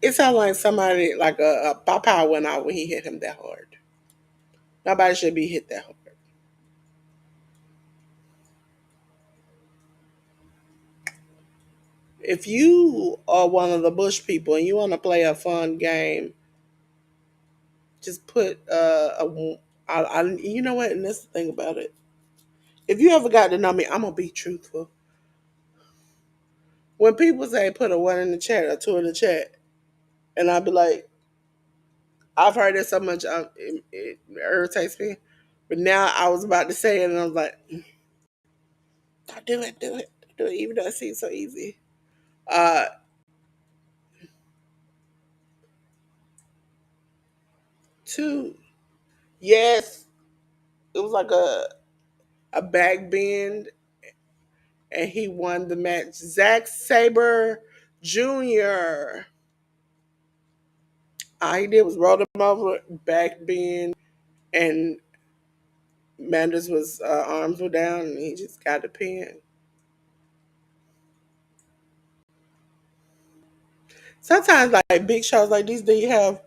It sounds like somebody, like a Papa went out when he hit him that hard. Nobody should be hit that hard. If you are one of the bush people and you want to play a fun game, just put you know what? And that's the thing about it. If you ever got to know me, I'm gonna be truthful. When people say put a one in the chat or two in the chat, and I'll be like, I've heard it so much, it irritates me. But now I was about to say it, and I was like, "Don't do it, do it, do it," even though it seems so easy. Uh, Two, yes, it was like a back bend, and he won the match. Zack Saber Jr. All he did was roll him over, back bend, and Manders was arms were down, and he just got the pin. Sometimes, like big shows like these, do you have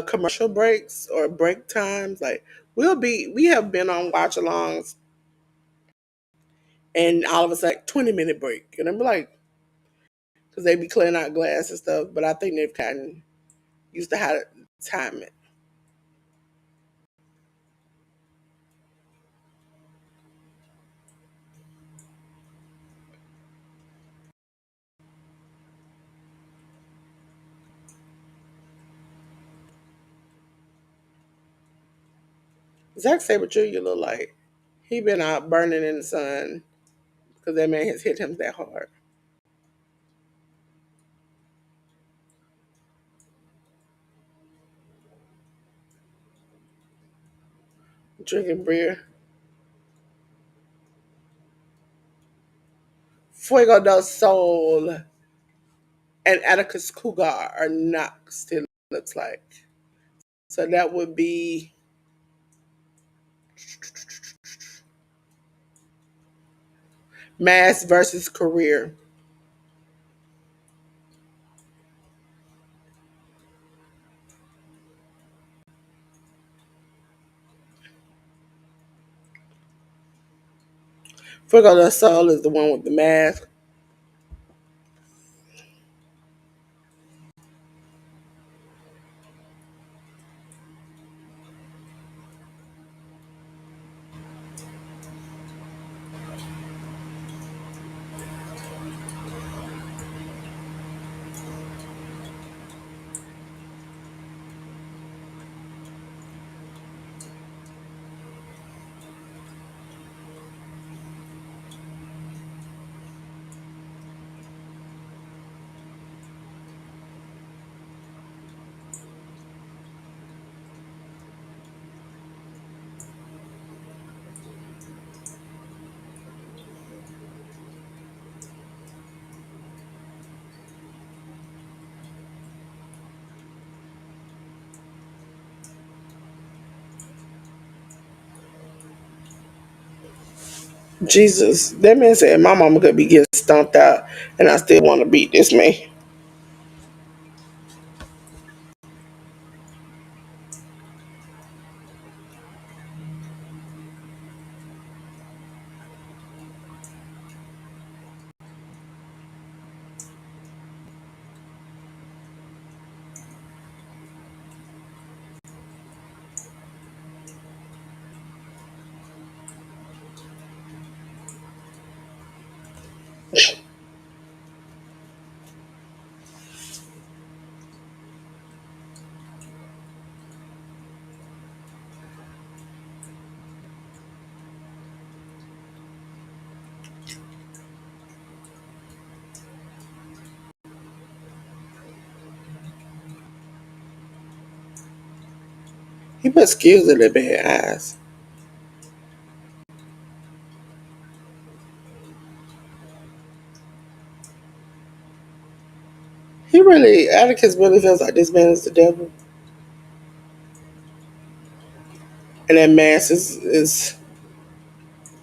commercial breaks or break times? Like we have been on watch-alongs, and all of a sudden, 20-minute break, and I'm like, because they be clearing out glass and stuff. But I think they've kind of used to how to time it. Zack Sabre Jr. look like he been out burning in the sun because that man has hit him that hard. Drinking beer. Fuego del Sol and Atticus Cougar are next, it looks like. So that would be Mass versus Career. Fuego del Sol is the one with the mask. Jesus, that man said my mama could be getting stomped out, and I still want to beat this man. He put skills in their bad eyes. He really, Atticus really feels like this man is the devil, and that mask is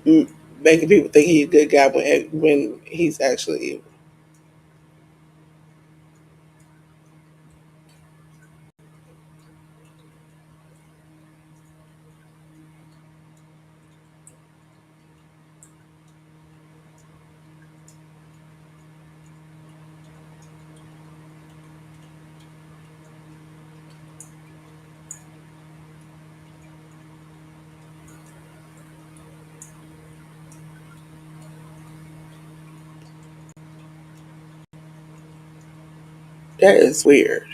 making people think he's a good guy when he's actually evil. That is weird.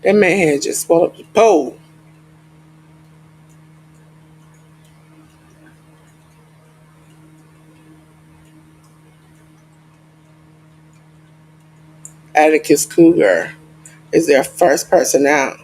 That man had just swallowed up the pole. Atticus Cougar is their first person out.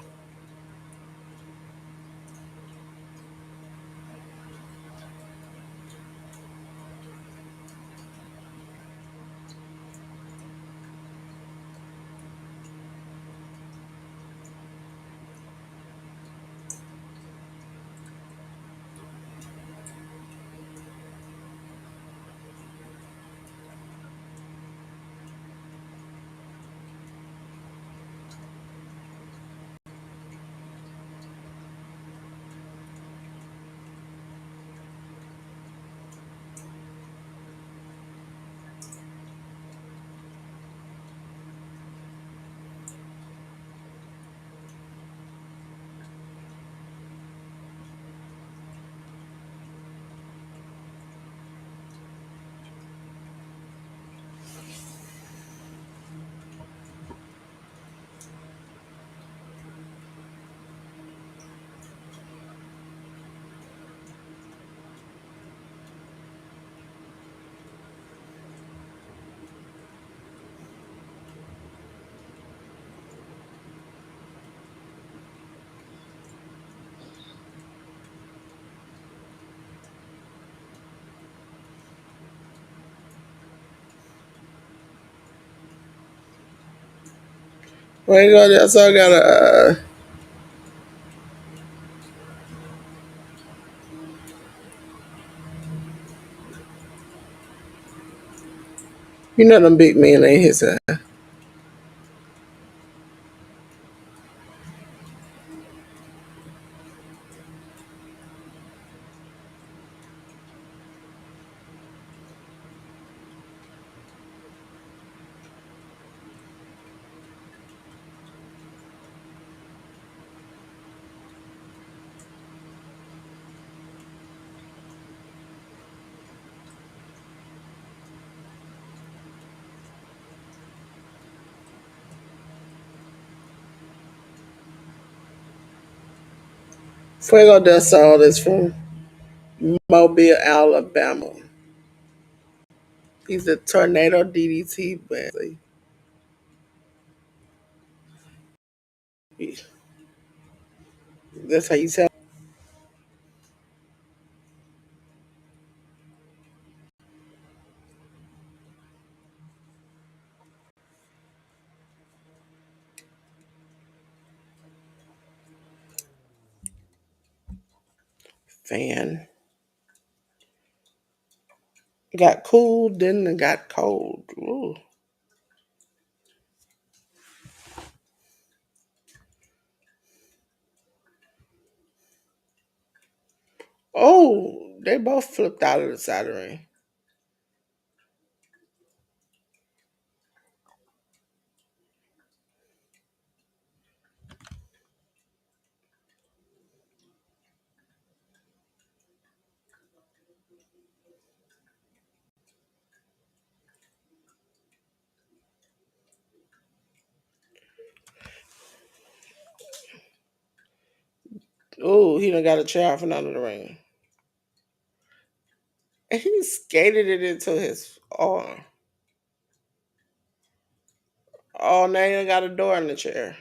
Well, you know, that's all got a. You know, them big men ain't his. Fuego del Sol is from Mobile, Alabama. He's a tornado DDT, but that's how you tell. Fan. Got cool, then it got cold. Ooh. Oh, they both flipped out of the side of the ring. Oh, he done got a chair from under the ring. And he skated it into his arm. Oh, now you done got a door in the chair.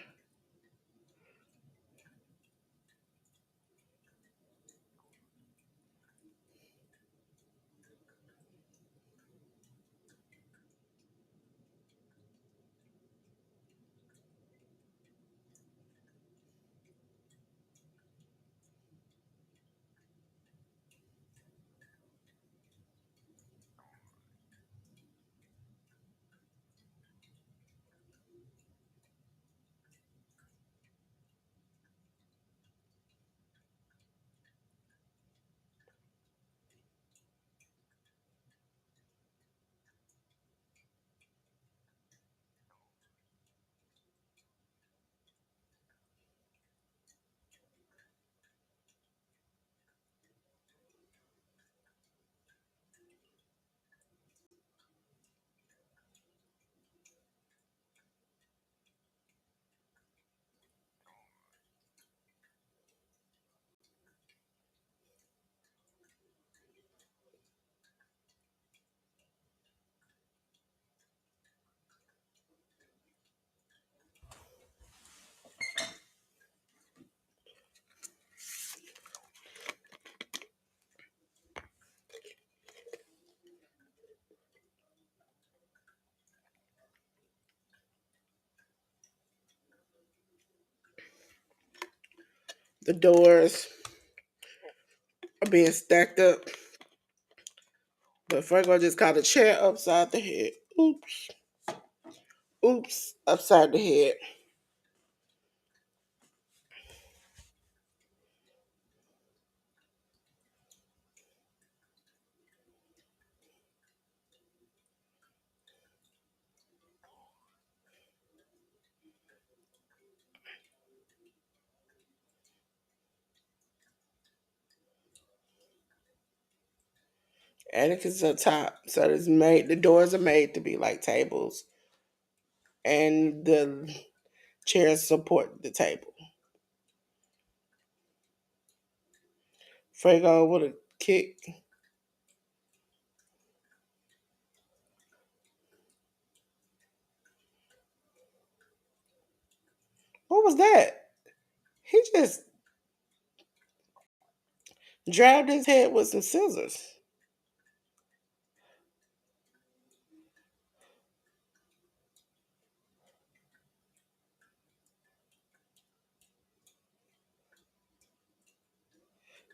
The doors are being stacked up. But Franco just caught a chair upside the head. Oops. Oops. Upside the head. And it's up top. So it's made the doors are made to be like tables. And the chairs support the table. Franco with a kick. What was that? He just jabbed his head with some scissors.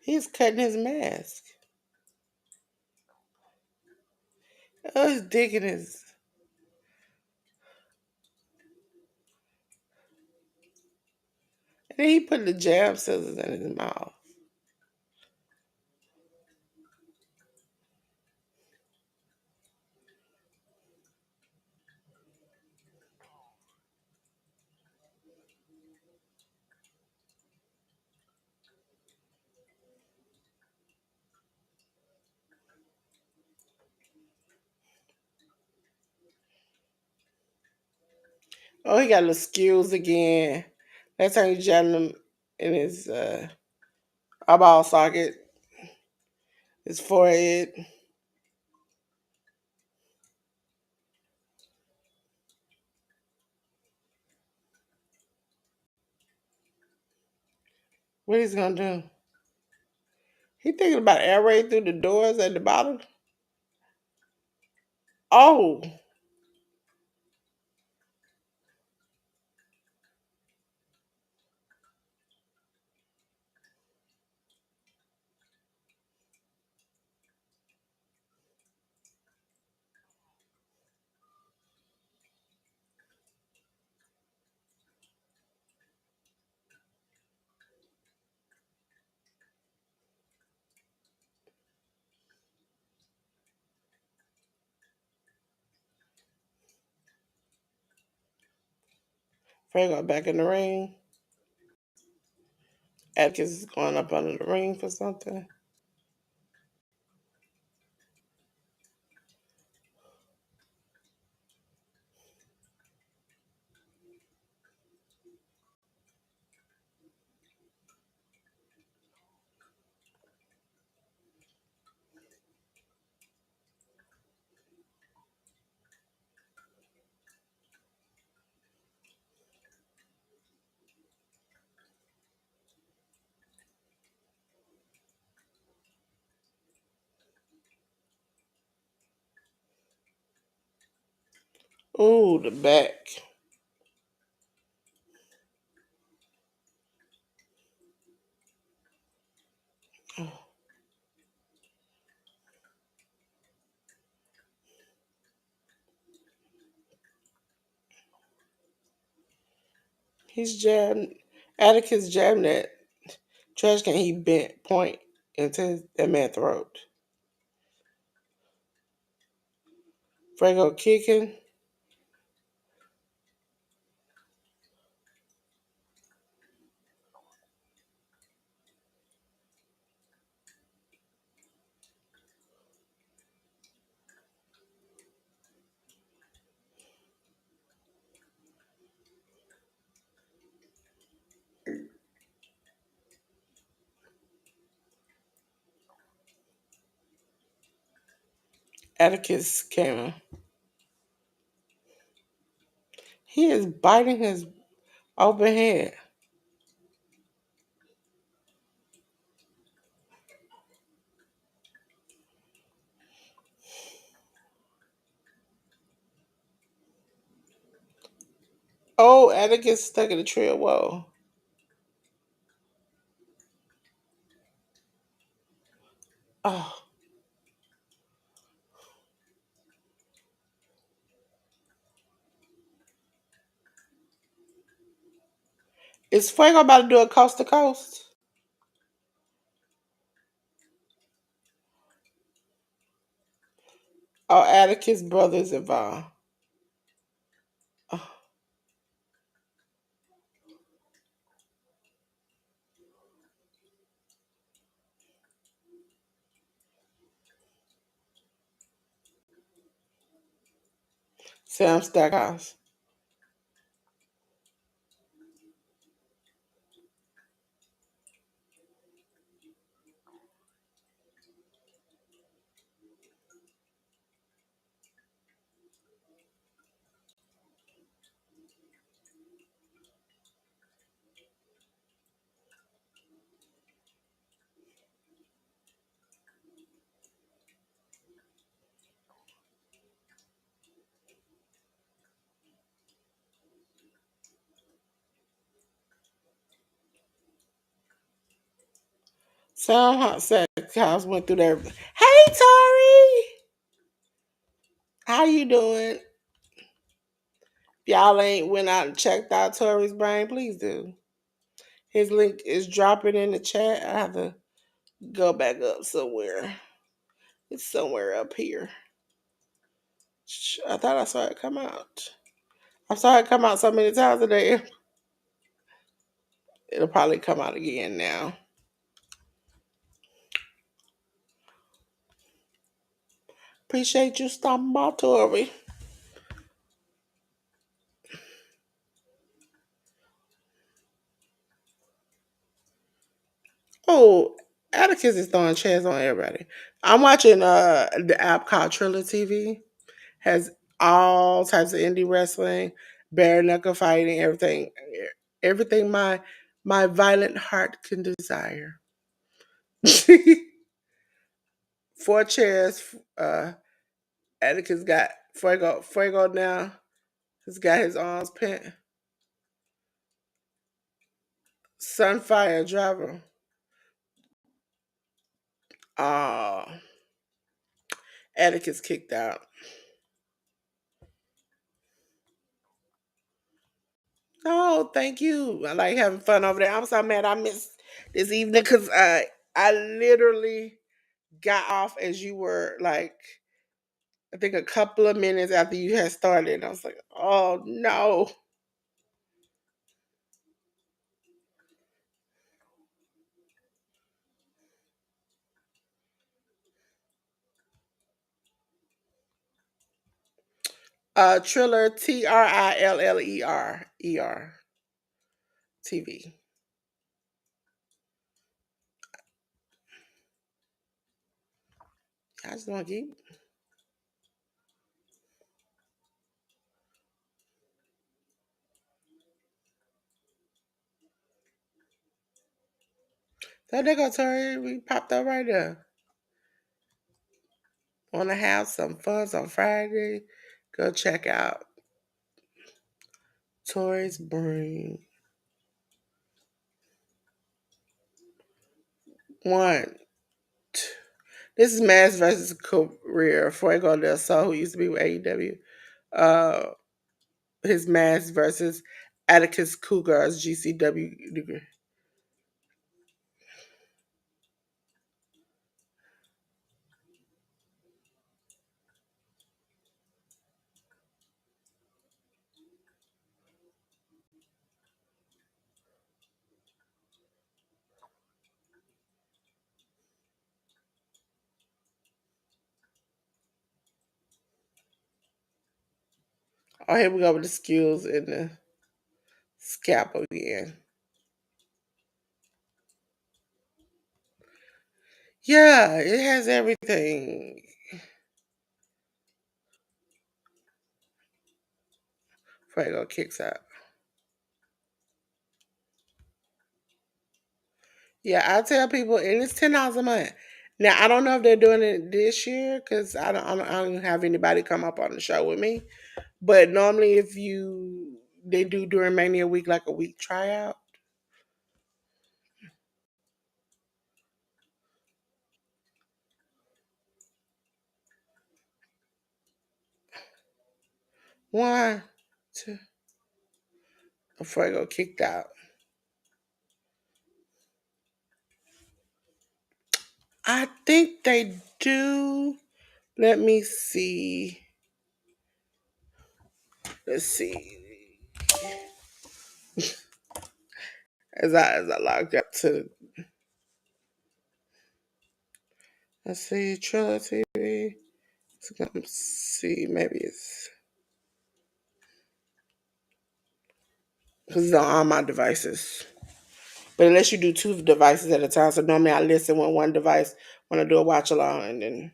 He's cutting his mask. Oh, he's digging his. And then he put the jab scissors in his mouth. Oh, he got the skills again. That time he jabbed him in his eyeball socket, his forehead. What he's gonna do? He thinking about air raid through the doors at the bottom. Oh, Fuego back in the ring. Atticus is going up under the ring for something. Ooh, the back. He's jabbing. Atticus jabbing that trash can. He bent point into that man's throat. Fuego kicking. Atticus came. He is biting his open head. Oh, Atticus stuck in the tree. Whoa. Oh, is Fuego about to do a coast to coast? Oh, Atticus' brother's involved. Oh, Sam Stackhouse. Sam Stackhouse went through there. Hey, Tori! How you doing? Y'all ain't went out and checked out Tori's brain, please do. His link is dropping in the chat. I have to go back up somewhere. It's somewhere up here. I thought I saw it come out. I saw it come out so many times today. It'll probably come out again now. Appreciate you stopping by, Tori. Oh, Atticus is throwing chairs on everybody. I'm watching the app called Triller TV. Has all types of indie wrestling, bare knuckle fighting, everything, everything my violent heart can desire. Four chairs. Atticus got Fuego now. He's got his arms pent. Sunfire driver. Oh, Atticus kicked out. Oh, thank you. I like having fun over there. I'm so mad I missed this evening because I literally got off as you were like, I think a couple of minutes after you had started. I was like, oh no. Triller, Triller TV. I just want to keep. So they go, Tori. We popped up right there. Want to have some fun on Friday? Go check out Tori's Brain. One. This is Mass versus Career. Fuego del Sol, who used to be with AEW. Uh, his Mass versus Atticus Cougars, GCW degree. Oh, here we go with the skills and the scalp again. Yeah, it has everything. Fuego kicks out. Yeah, I tell people, and it's $10 a month. Now I don't know if they're doing it this year because I don't have anybody come up on the show with me. But normally, if you they do during Mania week like a week tryout. One, two, Fuego kicked out. I think they do. Let me see. Let's see. As I logged up to, let's see, Triller TV. Let's see, maybe it's because it's on all my devices. But unless you do two devices at a time, so normally I listen on one device when I do a watch along, and then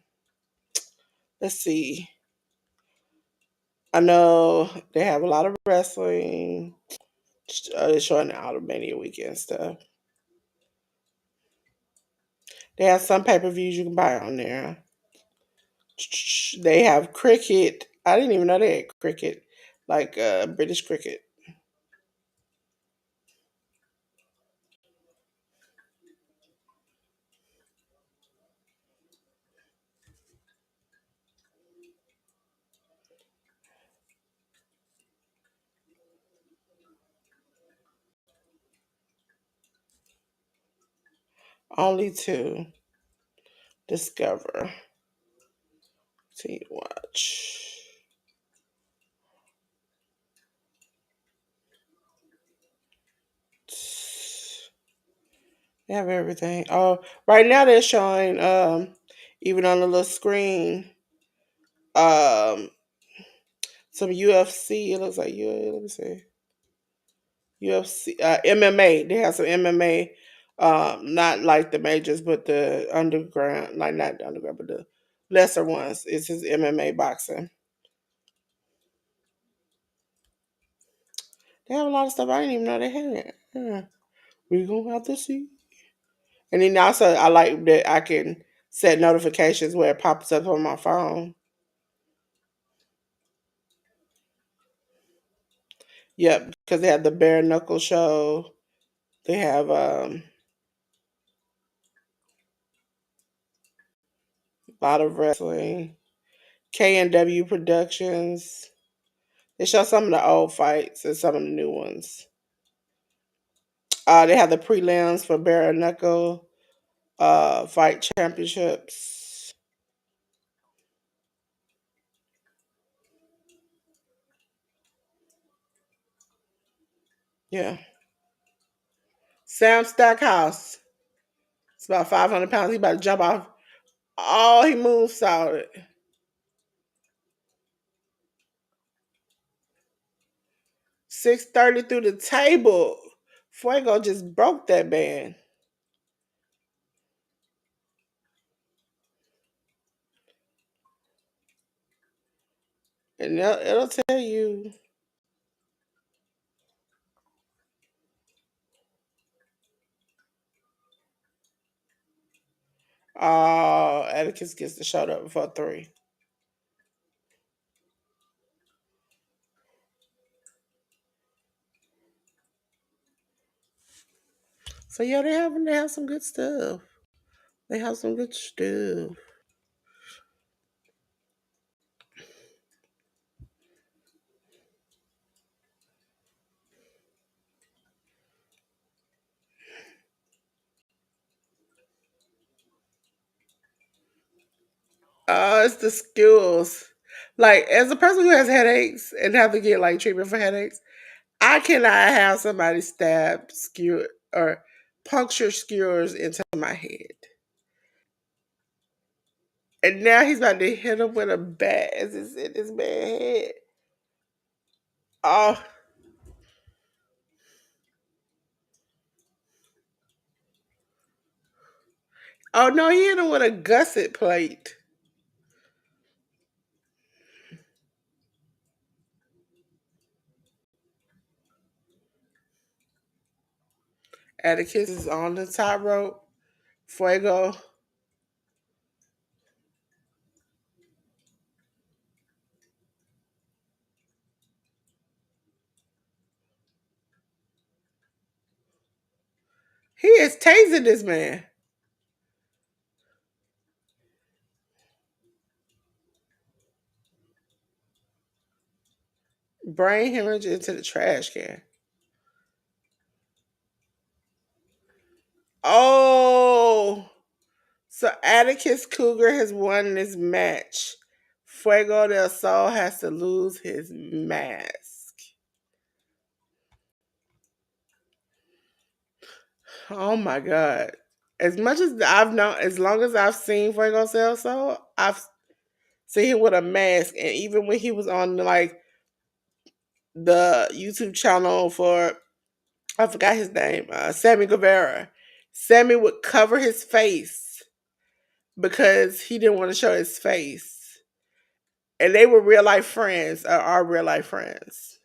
let's see. I know they have a lot of wrestling. They're showing all the Mania weekend stuff. They have some pay per views you can buy on there. They have cricket. I didn't even know they had cricket, like British cricket. Only to discover. See, watch. They have everything. Oh, right now they're showing even on the little screen um some UFC. It looks like let me see. UFC MMA. They have some MMA not like the majors but the underground, like not the underground but the lesser ones. It's his MMA boxing. They have a lot of stuff I didn't even know they had. Yeah. We gonna have to see. And then also I like that I can set notifications where it pops up on my phone. Yep, because they have the bare knuckle show. They have a lot of wrestling. K&W Productions. They show some of the old fights and some of the new ones. They have the prelims for bare knuckle fight championships. Yeah. Sam Stackhouse. It's about 500 pounds. He about to jump off. Oh, he moves solid. 630 through the table. Fuego just broke that band. And it'll tell you. Oh, Atticus gets the shot up before three. So yeah, they have some good stuff. They have some good stuff. It's the skills. Like as a person who has headaches and have to get like treatment for headaches, I cannot have somebody stab skewer or puncture skewers into my head. And now he's about to hit him with a bat as it's in his man's head. Oh, oh no, he hit him with a gusset plate. Atticus is on the top rope. Fuego. He is tasing this man. Brain hemorrhage into the trash can. Oh, so Atticus Cougar has won this match. Fuego del Sol has to lose his mask. Oh my god. As much as I've known, as long as I've seen Fuego del Sol, I've seen him with a mask. And even when he was on like the YouTube channel for, I forgot his name, Sammy Guevara, Sammy would cover his face because he didn't want to show his face. And they were real life friends, or are real life friends.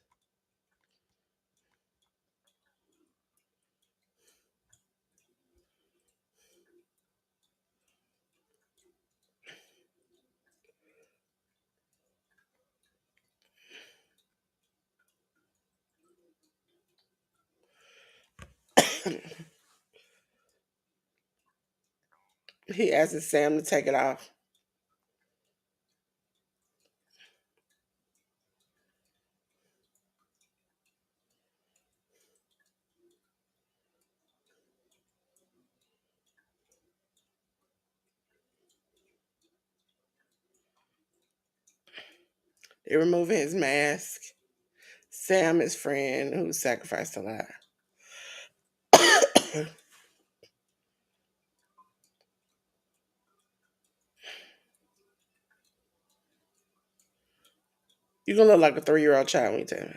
He asked Sam to take it off. They removing his mask. Sam, his friend, who sacrificed a lot. You're gonna look like a 3-year-old child when you tell me.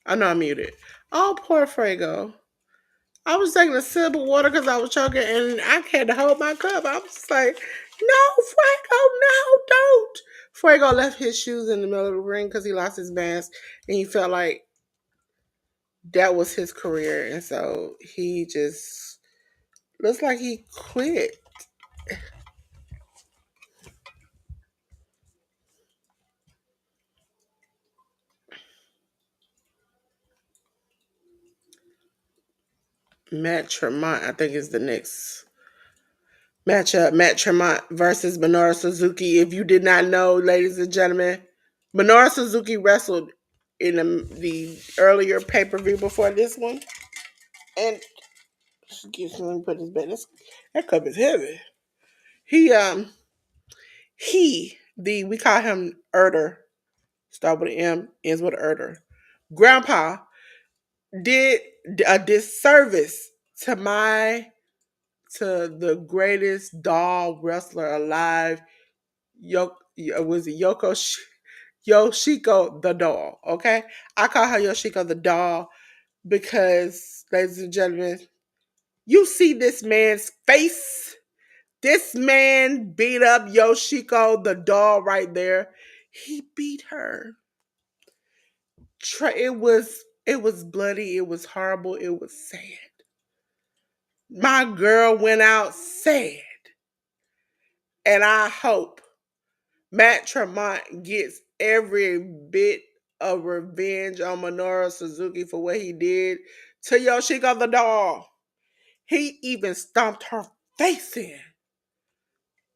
I know I'm muted. Oh, poor Fuego. I was taking a sip of water because I was choking and I had to hold my cup. I was just like, no, Fuego, no, don't. Fuego left his shoes in the middle of the ring because he lost his mask and he felt like that was his career. And so he just looks like he quit. Matt Tremont, I think, is the next matchup. Matt Tremont versus Minoru Suzuki. If you did not know, ladies and gentlemen, Minoru Suzuki wrestled in the earlier pay per view before this one, and let me put this back. That cup is heavy. He we call him Erder. Start with an M, ends with an Erder. Grandpa did a disservice to the greatest doll wrestler alive. Was it Yoshiko the doll? Okay, I call her Yoshiko the doll because, ladies and gentlemen, you see this man's face. This man beat up Yoshiko the doll right there. He beat her. It was bloody. It was horrible. It was sad. My girl went out sad, and I hope Matt Tremont gets every bit of revenge on Minoru Suzuki for what he did to Yoshiko the doll. He even stomped her face in.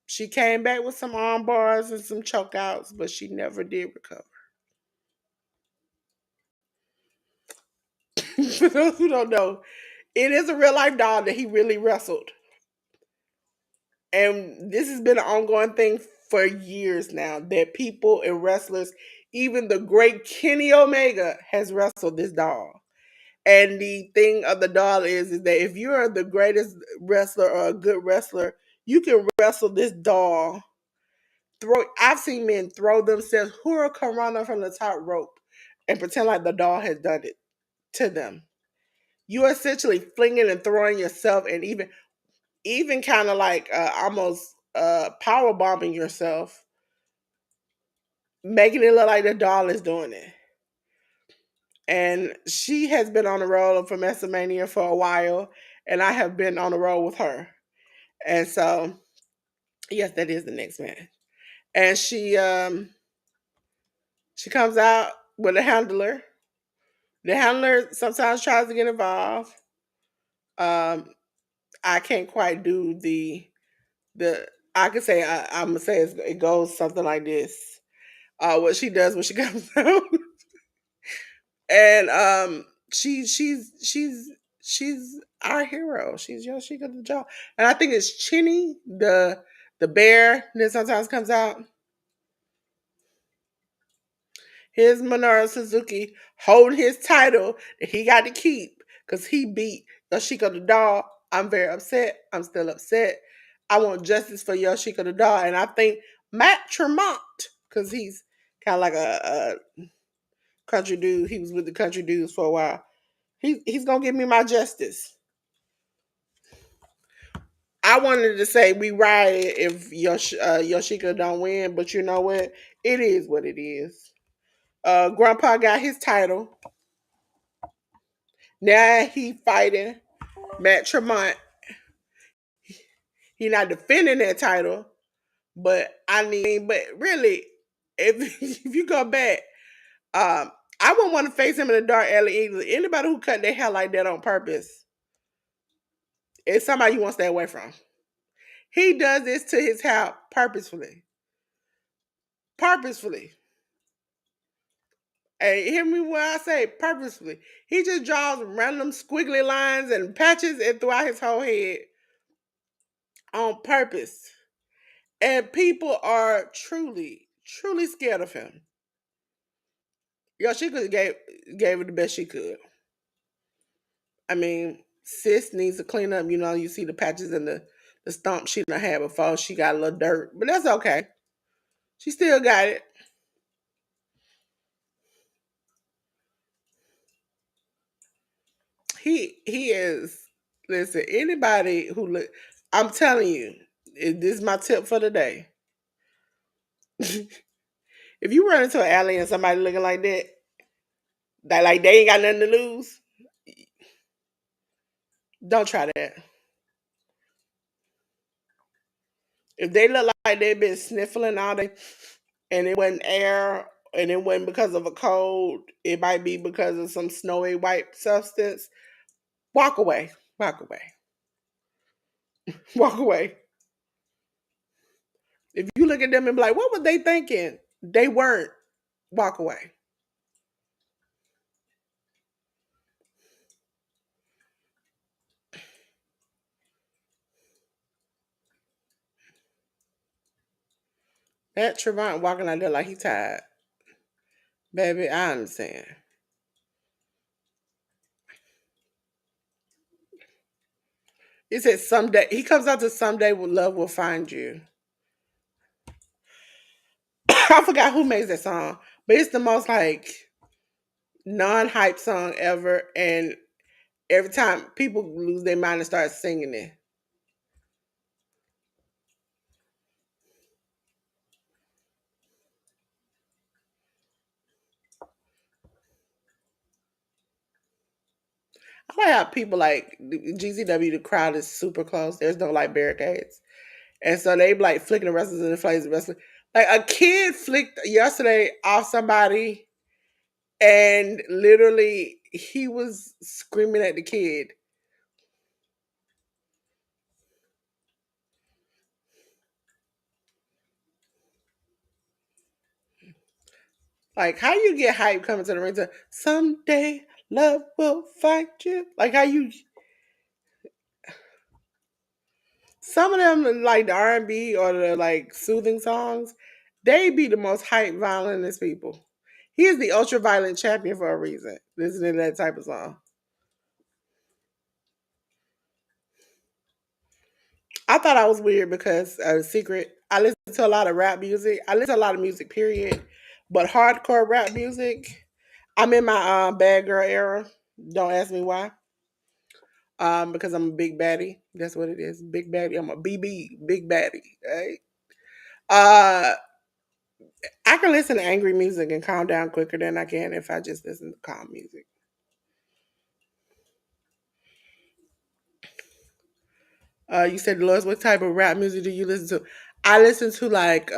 She came back with some arm bars and some chokeouts, but she never did recover. For those who don't know, it is a real life doll that he really wrestled. And this has been an ongoing thing for years now that people and wrestlers, even the great Kenny Omega, has wrestled this doll. And the thing of the doll is that if you are the greatest wrestler or a good wrestler, you can wrestle this doll. I've seen men throw themselves hurricane from the top rope and pretend like the doll has done it to them. You're essentially flinging and throwing yourself, and even kind of like almost power bombing yourself, making it look like the doll is doing it. And she has been on the roll from WrestleMania for a while, and I have been on the roll with her. And so, yes, that is the next match. And she comes out with a handler. The handler sometimes tries to get involved. Um, I can't quite do the. I could say I'm gonna say it goes something like this. What she does when she comes out, and she's our hero. She's Yoshika the Jaw, and I think it's Chinny the bear that sometimes comes out. Here's Minoru Suzuki holding his title that he got to keep because he beat Yoshiko the doll. I'm very upset. I'm still upset. I want justice for Yoshiko the doll, and I think Matt Tremont, because he's kind of like a country dude. He was with the country dudes for a while. He's gonna give me my justice. I wanted to say we ride if Yoshika don't win, but you know what? It is what it is. Grandpa got his title. Now he fighting Matt Tremont. He not defending that title, but but really, if if you go back, I wouldn't want to face him in a dark alley either. Anybody who cut their hair like that on purpose is somebody you want to stay away from. He does this to his hair purposefully. Purposefully. Hey, hear me when I say purposefully. He just draws random squiggly lines and patches it throughout his whole head on purpose. And people are truly, truly scared of him. Yo, she could gave it the best she could. I mean, sis needs to clean up. You know, you see the patches and the stump she done had before. She got a little dirt, but that's okay. She still got it. He is. Listen, anybody who look, I'm telling you, this is my tip for the day. If you run into an alley and somebody looking like that like they ain't got nothing to lose, don't try that. If they look like they've been sniffling all day and it wasn't air and it wasn't because of a cold, it might be because of some snowy white substance. Walk away. Walk away. Walk away. If you look at them and be like, what were they thinking? They weren't. Walk away. That Trevant walking out there like he tired. Baby, I understand. He said someday he comes out to someday love will find you. I forgot who makes that song, but it's the most like non-hype song ever. And every time people lose their mind and start singing it. I like how people like GCW, the crowd is super close. There's no like barricades. And so they like flicking the wrestlers in the face, wrestling. Like a kid flicked yesterday off somebody and literally he was screaming at the kid. Like how you get hype coming to the ring to someday love will find you. Like how you some of them like the R&B or the like soothing songs, they be the most hype violentest people. He is the ultra violent champion for a reason. Listening to that type of song. I thought I was weird because secret. I listen to a lot of rap music. I listen to a lot of music, period. But hardcore rap music, I'm in my bad girl era. Don't ask me why. Because I'm a big baddie. That's what it is. Big baddie. I'm a BB, big baddie. Right? Uh, I can listen to angry music and calm down quicker than I can if I just listen to calm music. You said, Dolores, what type of rap music do you listen to? I listen to like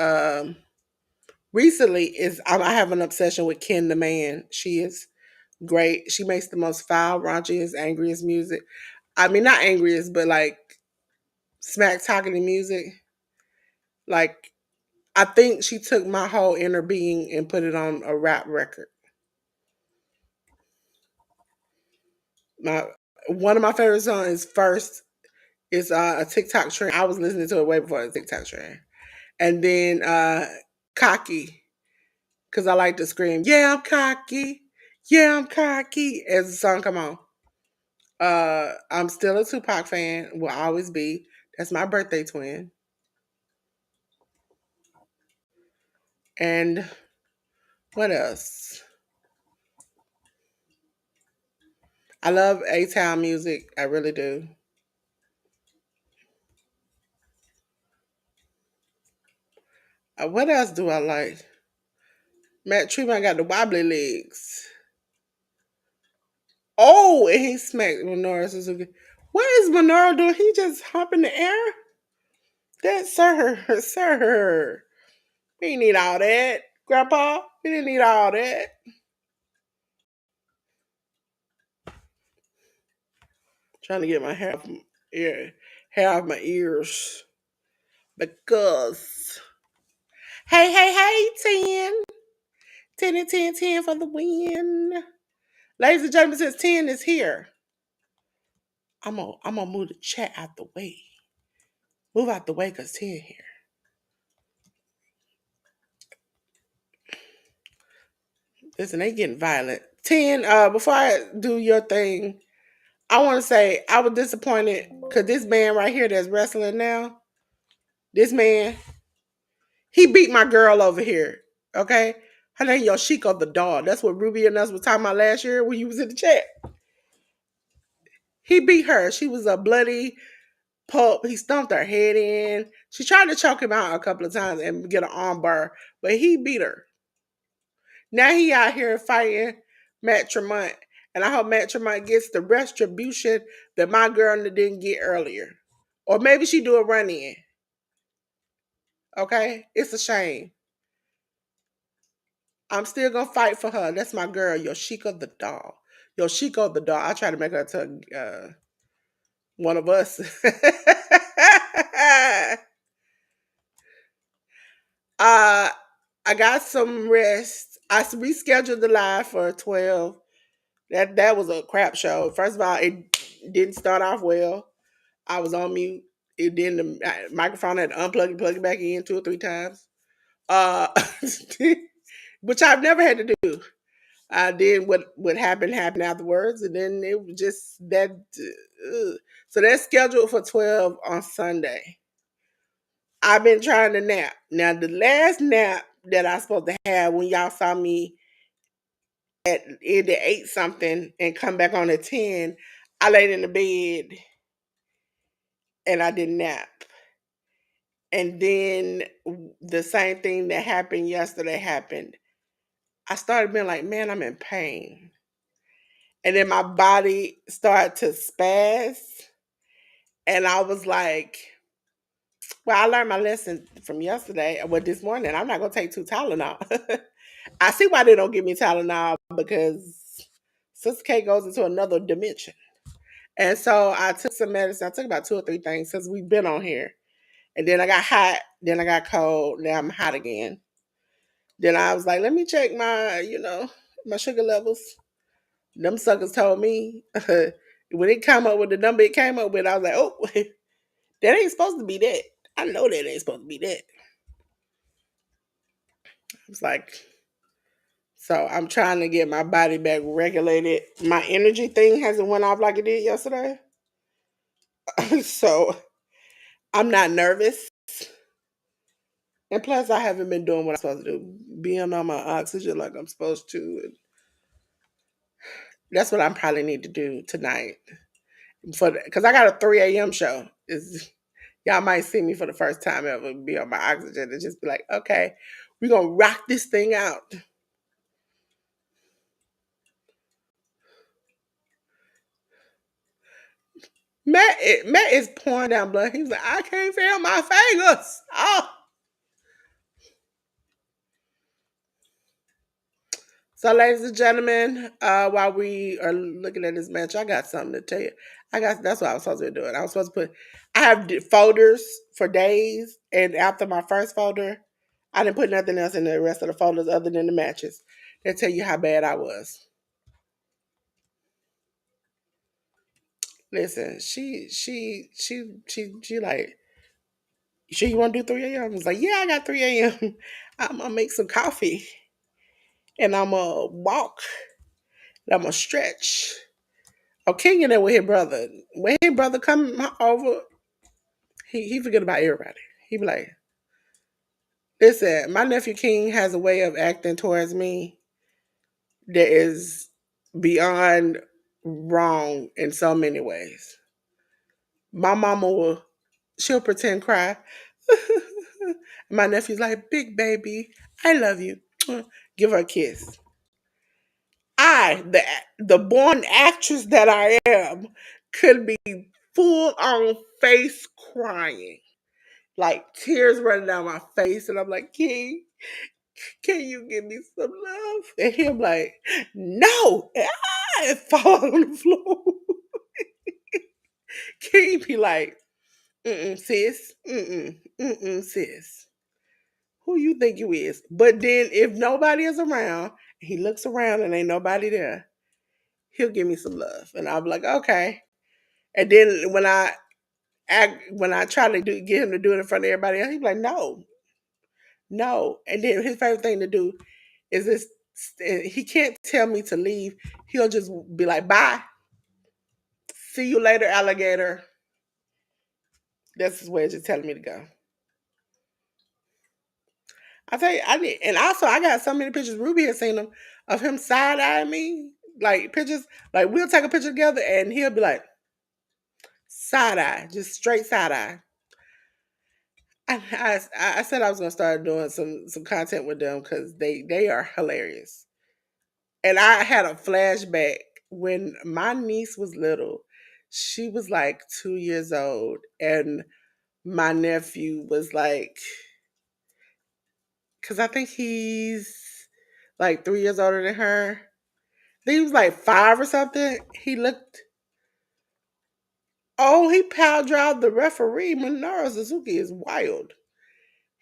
recently is I have an obsession with Ken the Man. She is great. She makes the most foul, raunchiest, angriest music. I mean, not angriest, but like smack talking music. Like I think she took my whole inner being and put it on a rap record. My one of my favorite songs is first is a TikTok trend. I was listening to it way before the TikTok trend. And then Cocky, because I like to scream, yeah, I'm cocky. Yeah, I'm cocky as the song come on. I'm still a Tupac fan, will always be. That's my birthday twin. And what else? I love A Town music. I really do. What else do I like? Matt Tremont got the wobbly legs. Oh, and he smacked Minoru Suzuki. What is Minoru doing? He just hop in the air? That sir. We didn't need all that. Grandpa, we didn't need all that. Trying to get my hair off my ears. Because hey, 10. 10 and 10, 10 for the win. Ladies and gentlemen, since 10 is here, I'm gonna move the chat out the way. Move out the way because 10 here. Listen, they getting violent. 10, before I do your thing, I want to say I was disappointed because this man right here that's wrestling now, this man, he beat my girl over here. Okay? Her name Yoshiko the dog. That's what Ruby and us was talking about last year when you was in the chat. He beat her. She was a bloody pulp. He stomped her head in. She tried to choke him out a couple of times and get an arm bar, but he beat her. Now he out here fighting Matt Tremont. And I hope Matt Tremont gets the retribution that my girl didn't get earlier. Or maybe she do a run in. Okay? It's a shame. I'm still gonna fight for her. That's my girl, Yoshiko the doll. Yoshiko the doll. I try to make her to one of us. I got some rest. I rescheduled the live for 12. That was a crap show. First of all, it didn't start off well. I was on mute. It didn't. The microphone had to unplug and plug it back in 2 or 3 times. Uh, which I've never had to do. I did what happened afterwards, and then it was just that. So that's scheduled for 12 on Sunday. I've been trying to nap. Now the last nap that I was supposed to have when y'all saw me at 8 something and come back on at 10, I laid in the bed and I didn't nap. And then the same thing that happened yesterday happened. I started being like, man, I'm in pain. And then my body started to spaz. And I was like, well, I learned my lesson from yesterday. Well, this morning, I'm not going to take 2 Tylenol. I see why they don't give me Tylenol because Sister K goes into another dimension. And so I took some medicine. I took about 2 or 3 things since we've been on here. And then I got hot. Then I got cold. Now I'm hot again. Then I was like, let me check my sugar levels. Them suckers told me when it came up with the number it came up with, I was like, oh, that ain't supposed to be that. I know that ain't supposed to be that. I was like, so I'm trying to get my body back regulated. My energy thing hasn't went off like it did yesterday. So I'm not nervous. And plus I haven't been doing what I'm supposed to do. Being on my oxygen like I'm supposed to. That's what I probably need to do tonight. Because I got a 3 a.m. show. Y'all might see me for the first time ever be on my oxygen and just be like, okay, we're going to rock this thing out. Matt is pouring down blood. He was like, I can't feel my fingers. Oh. So, ladies and gentlemen, while we are looking at this match, I got something to tell you. That's what I was supposed to be doing. I was supposed to I have folders for days, and after my first folder, I didn't put nothing else in the rest of the folders other than the matches. They tell you how bad I was. Listen, she like, you sure you want to do 3 a.m.? I was like, yeah, I got 3 a.m. I'm gonna make some coffee and I'm gonna walk and I'm gonna stretch. Oh, King in there with his brother. When his brother come over, he forget about everybody. He be like, listen, my nephew King has a way of acting towards me that is beyond wrong in so many ways. My mama she'll pretend cry. My nephew's like, big baby, I love you. Give her a kiss. The born actress that I am, could be full on face crying, like tears running down my face, and I'm like, King, can you give me some love? And him like, no, and fall on the floor. King be like, sis, sis. Who you think you is? But then if nobody is around, he looks around and ain't nobody there, he'll give me some love, and I'll be like, okay. And then when I try to get him to do it in front of everybody else, he's like, no, no. And then his favorite thing to do is this. He can't tell me to leave. He'll just be like, bye. See you later, alligator. That's his way of just telling me to go. I tell you, I need, and also I got so many pictures. Ruby has seen them of him side eyeing me, like pictures. Like we'll take a picture together, and he'll be like, side eye, just straight side eye. I said I was gonna start doing some content with them because they are hilarious. And I had a flashback when my niece was little. She was like 2 years old, and my nephew was like, because I think he's like 3 years older than her. I think he was like five or something. He looked. Oh, he power drove the referee. Minoru Suzuki is wild.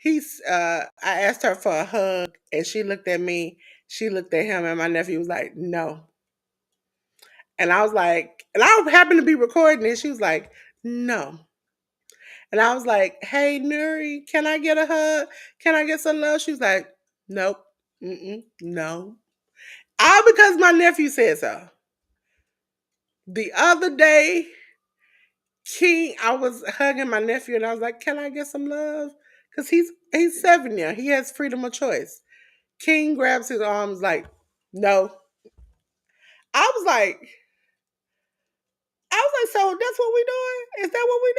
I asked her for a hug and she looked at me, she looked at him, and my nephew was like, no. And I was like, and I happened to be recording it. She was like, no. And I was like, hey Nuri, can I get a hug? Can I get some love? She was like, nope. No. All because my nephew said so. The other day, I was hugging my nephew and I was like, can I get some love? Because he's 7 now. He has freedom of choice. King grabs his arms like, no. I was like, so that's what we doing? Is that what we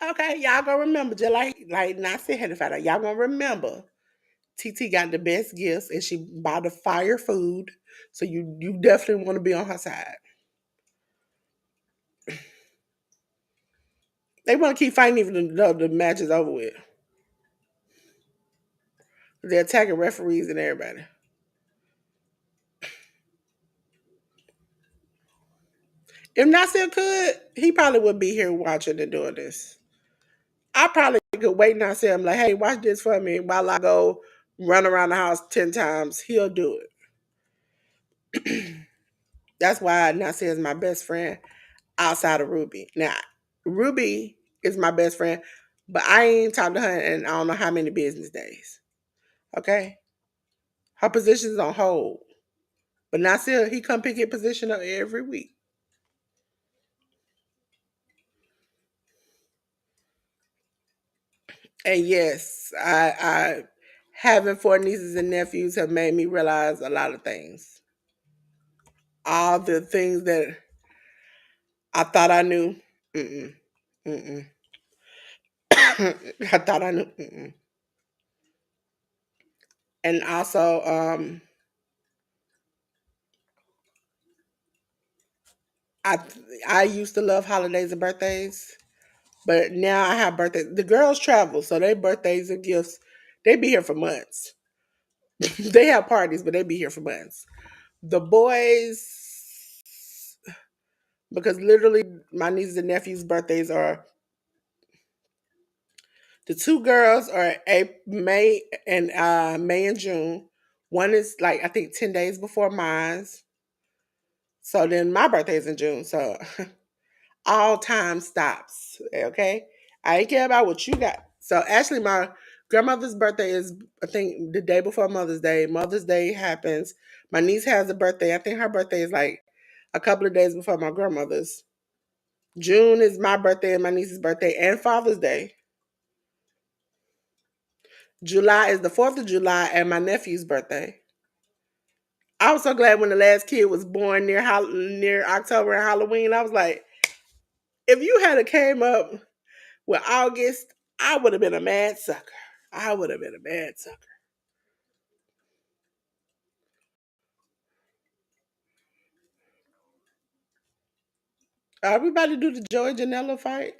doing? Okay. Y'all gonna remember, just like not sit here to find out. Y'all gonna remember. TT got the best gifts and she bought the fire food. So you definitely want to be on her side. They want to keep fighting even though the match is over with. They're attacking referees and everybody. If Nasir could, he probably would be here watching and doing this. I probably could wait and I say, I'm like, hey, watch this for me while I go run around the house 10 times. He'll do it. That's why Nasir is my best friend outside of Ruby. Now, Ruby is my best friend, but I ain't talked to her in I don't know how many business days. Okay? Her position is on hold. But Nasir, he come pick his position up every week. And yes, I having four nieces and nephews have made me realize a lot of things. All the things that I thought I knew. Mm-mm, mm-mm. I thought I knew. Mm-mm. And also, I I used to love holidays and birthdays, but now I have birthdays. The girls travel, so their birthdays and gifts, they be here for months. They have parties, but they be here for months. The boys, because literally my nieces and nephews' birthdays are the two girls are May and June. One is like I think 10 days before mine. So then my birthday is in June. So all time stops. Okay. I ain't care about what you got. So actually my grandmother's birthday is I think the day before Mother's Day. Mother's Day happens. My niece has a birthday. I think her birthday is like a couple of days before my grandmother's. June is my birthday and my niece's birthday and Father's Day. July is the 4th of July and my nephew's birthday. I was so glad when the last kid was born near October and Halloween. I was like, if you had came up with August, I would have been a mad sucker. I would have been a mad sucker. Are we about to do the Joy Janela fight?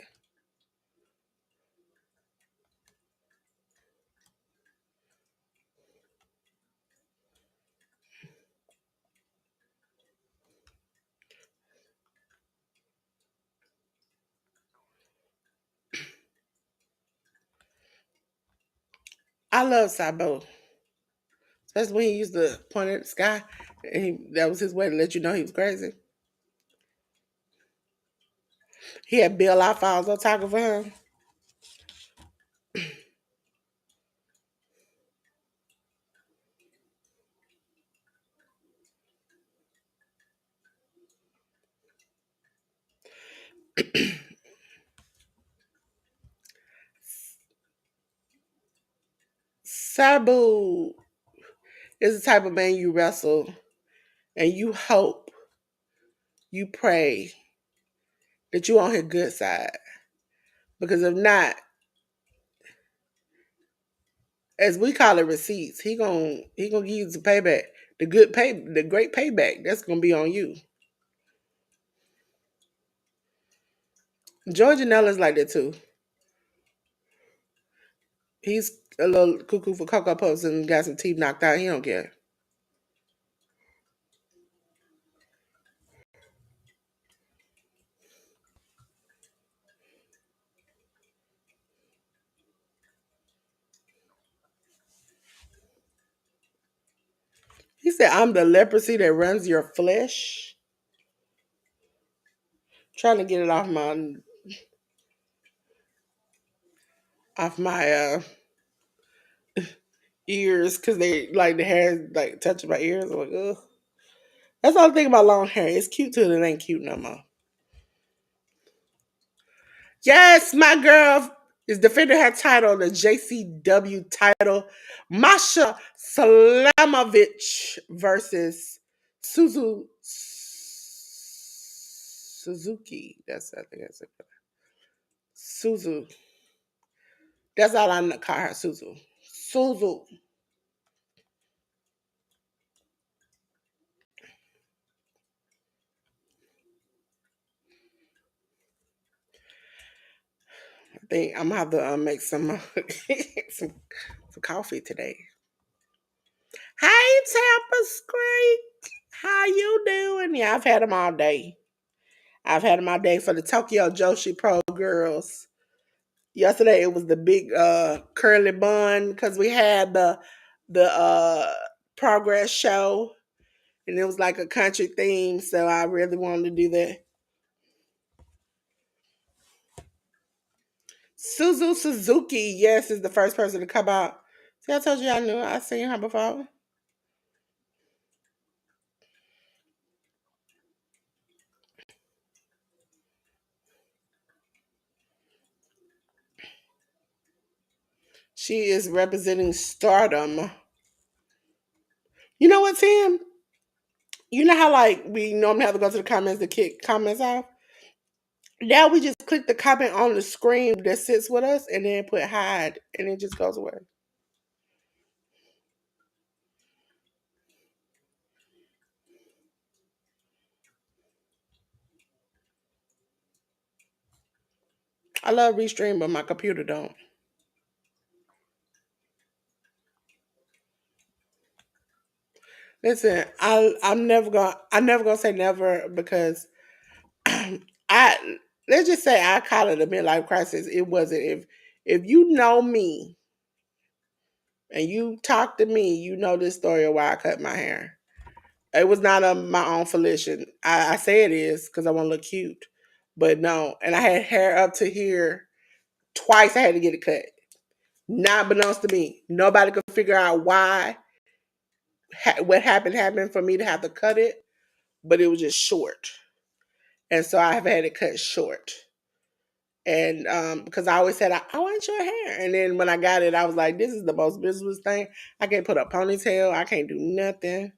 I love Sabo. Especially when he used to point at the sky. And that was his way to let you know he was crazy. He had Bill Alfonso talking for him. Sabu is the type of man you wrestle and you hope you pray that you on his good side. Because if not, as we call it receipts, he gonna give you the payback. The great payback, that's gonna be on you. George Janela's like that too. He's a little cuckoo for Cocoa Puffs and got some teeth knocked out. He don't care. He said, I'm the leprosy that runs your flesh. Trying to get it off my ears because they like the hair like touching my ears. I'm like, ugh. That's all I think about long hair. It's cute till it ain't cute no more. Yes, my girl is defending her title, the JCW title. Masha Slamovich versus Suzuki. I think that's it. Suzu. That's all I call her, Suzu. Suzu. I think I'm gonna have to make some, some coffee today. Hey, Tampa Screek. How you doing? Yeah, I've had them all day. I've had them all day for the Tokyo Joshi Pro girls. Yesterday it was the big curly bun because we had the progress show and it was like a country theme, so I really wanted to do that. Suzu Suzuki, yes, is the first person to come out. See, I told you I knew her. I seen her before. She is representing Stardom. You know what, Tim? You know how like we normally have to go to the comments to kick comments off? Now we just click the comment on the screen that sits with us and then put hide and it just goes away. I love Restream, but my computer don't. Listen, I'm never gonna say never because I let's just say I call it a midlife crisis. It wasn't. If you know me and you talk to me, you know this story of why I cut my hair. It was not my own volition. I say it is because I want to look cute, but no. And I had hair up to here twice. I had to get it cut. Not belongs to me. Nobody could figure out why. What happened for me to have to cut it, but it was just short, and so I have had it cut short. And because I always said I want your hair, and then when I got it, I was like, this is the most business thing. I can't put a ponytail. I can't do nothing.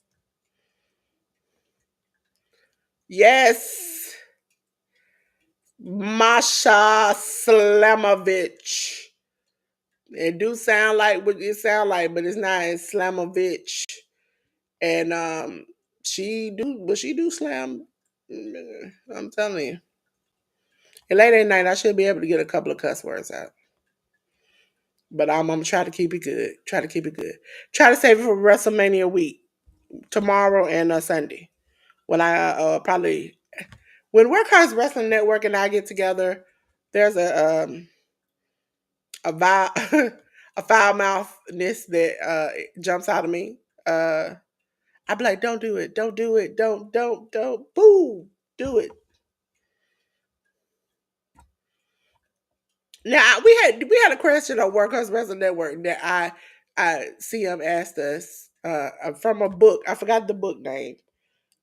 Yes, Masha Slamovich. It do sound like what it sound like, but it's not. It's Slamovich, and she do slam. I'm telling you. And late at night, I should be able to get a couple of cuss words out. But I'm gonna try to keep it good. Try to keep it good. Try to save it for WrestleMania week, tomorrow and Sunday. When I probably when Workhorse Wrestling Network and I get together, there's a vile a foul mouthness that jumps out of me. I be like, don't do it, don't do it, don't, boo, do it. Now we had a question on Workers Wrestling Network that I CM asked us from a book. I forgot the book name.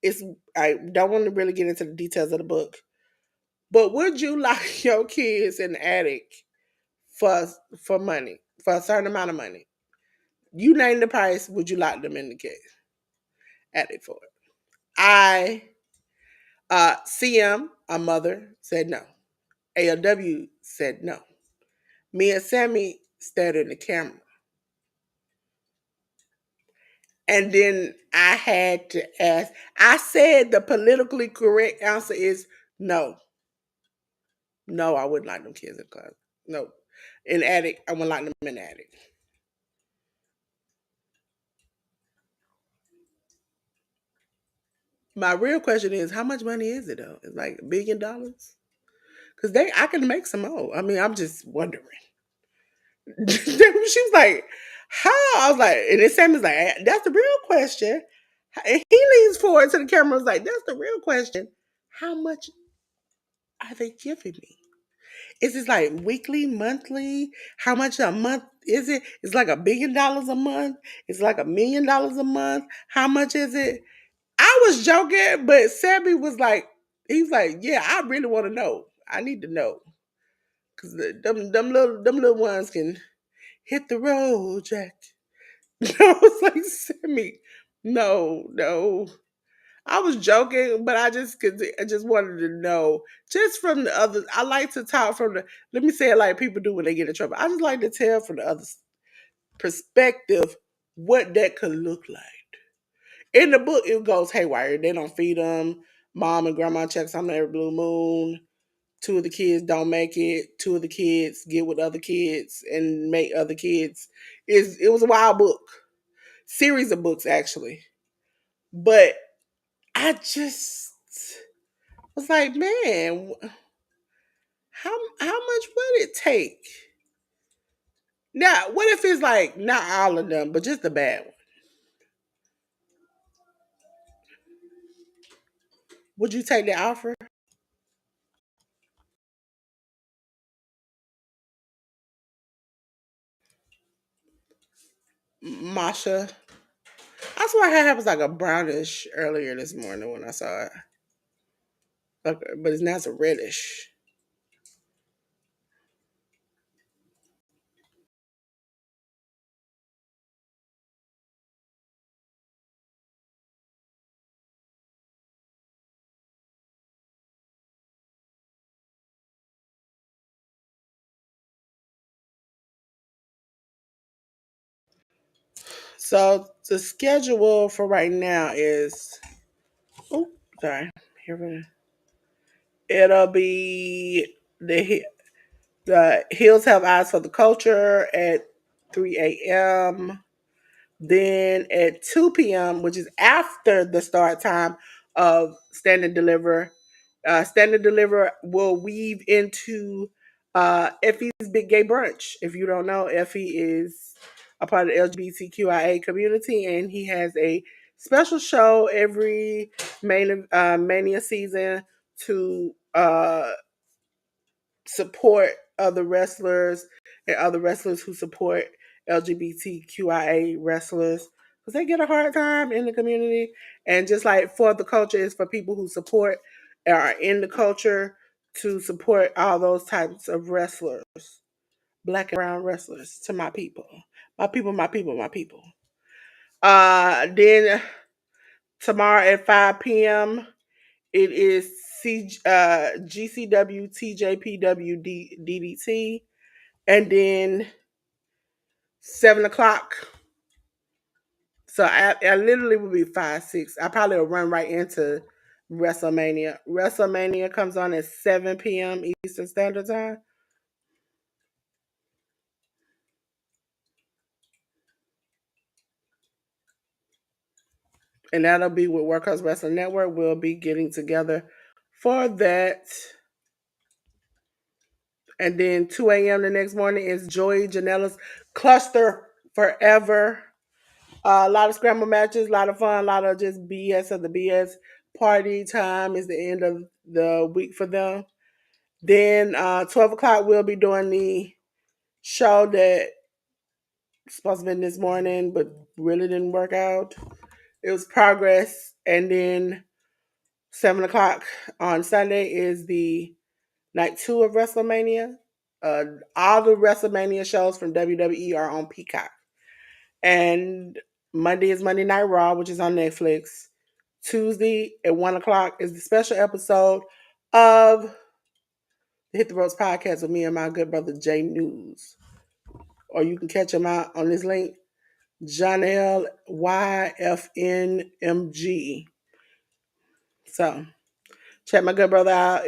It's I don't want to really get into the details of the book. But would you lock your kids in the attic for for money for a certain amount of money? You name the price. Would you lock them in the attic for it? I CM, our mother, said no. ALW said no. Me and Sammy stared in the camera. And then I had to ask. I said the politically correct answer is no. No, I wouldn't like them kids in class. No. In attic, I wouldn't like them in the attic. My real question is, how much money is it though? It's like $1 billion? Because I can make some more. I mean, I'm just wondering. She was like, how? I was like, and then Sam was like, that's the real question. And he leans forward to the camera and was like, that's the real question. How much are they giving me? Is this like weekly, monthly? How much a month is it? It's like $1 billion a month. It's like $1 million a month. How much is it? I was joking, but Sammy was like, he was like, yeah, I really want to know. I need to know. Cause them little ones can hit the road, Jack. I was like, Sammy, no, no. I was joking, but I just wanted to know just from the others. I like to talk from the. Let me say it like people do when they get in trouble. I just like to tell from the other perspective what that could look like. In the book, it goes haywire. They don't feed them. Mom and grandma checks on every blue moon. Two of the kids don't make it. Two of the kids get with other kids and make other kids. It was a wild book, series of books actually. But I just was like, man, how much would it take? Now, what if it's like not all of them, but just the bad one? Would you take the offer, Masha? I swear her hair was like a brownish earlier this morning when I saw it. Okay, but it's now it's a reddish. So the schedule for right now is oh sorry. Here we It'll be the Hills Have Eyes for the Culture at 3 a.m. Then at 2 p.m., which is after the start time of Stand and Deliver, Stand and Deliver will weave into Effie's Big Gay Brunch. If you don't know, Effie is a part of the LGBTQIA community, and he has a special show every Mania season to support other wrestlers and other wrestlers who support LGBTQIA wrestlers because they get a hard time in the community. And just like for the culture is for people who support are in the culture to support all those types of wrestlers, black and brown wrestlers to my people. My people, my people, my people. Then tomorrow at 5 p.m. it is GCW TJPW DDT. And then 7 o'clock. So I literally will be 5, 6. I probably will run right into WrestleMania. WrestleMania comes on at 7 p.m. Eastern Standard Time. And that'll be with Workhouse Wrestling Network. We'll be getting together for that. And then 2 a.m. the next morning is Joy Janela's Cluster Forever. A lot of scramble matches, a lot of fun, a lot of just BS of the BS. Party time is the end of the week for them. Then 12 o'clock, we'll be doing the show that was supposed to be this morning, but really didn't work out. It was Progress. And then 7 o'clock on Sunday is the night two of WrestleMania. Uh, all the WrestleMania shows from WWE are on Peacock. And Monday is Monday Night Raw, which is on Netflix. Tuesday at 1 o'clock is the special episode of the Hit the Ropes podcast with me and my good brother Jay News. Or you can catch him out on this link, Janela YFNMG. So check my good brother out.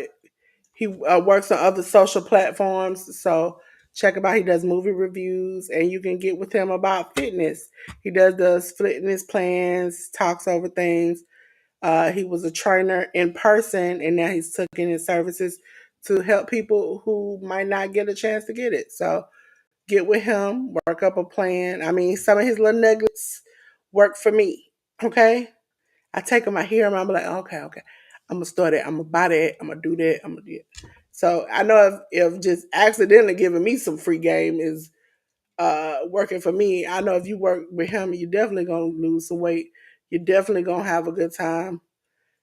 He works on other social platforms, so check him out. He does movie reviews, and you can get with him about fitness. He does fitness plans, talks over things. He was a trainer in person, and now he's taking his services to help people who might not get a chance to get it. So get with him, work up a plan. I mean, some of his little nuggets work for me. Okay, I take them, I hear them, I'm like, okay, I'm gonna start it. I'm gonna buy that. I'm gonna do that. I'm gonna do it. So I know if just accidentally giving me some free game is working for me, I know if you work with him, you're definitely gonna lose some weight. You're definitely gonna have a good time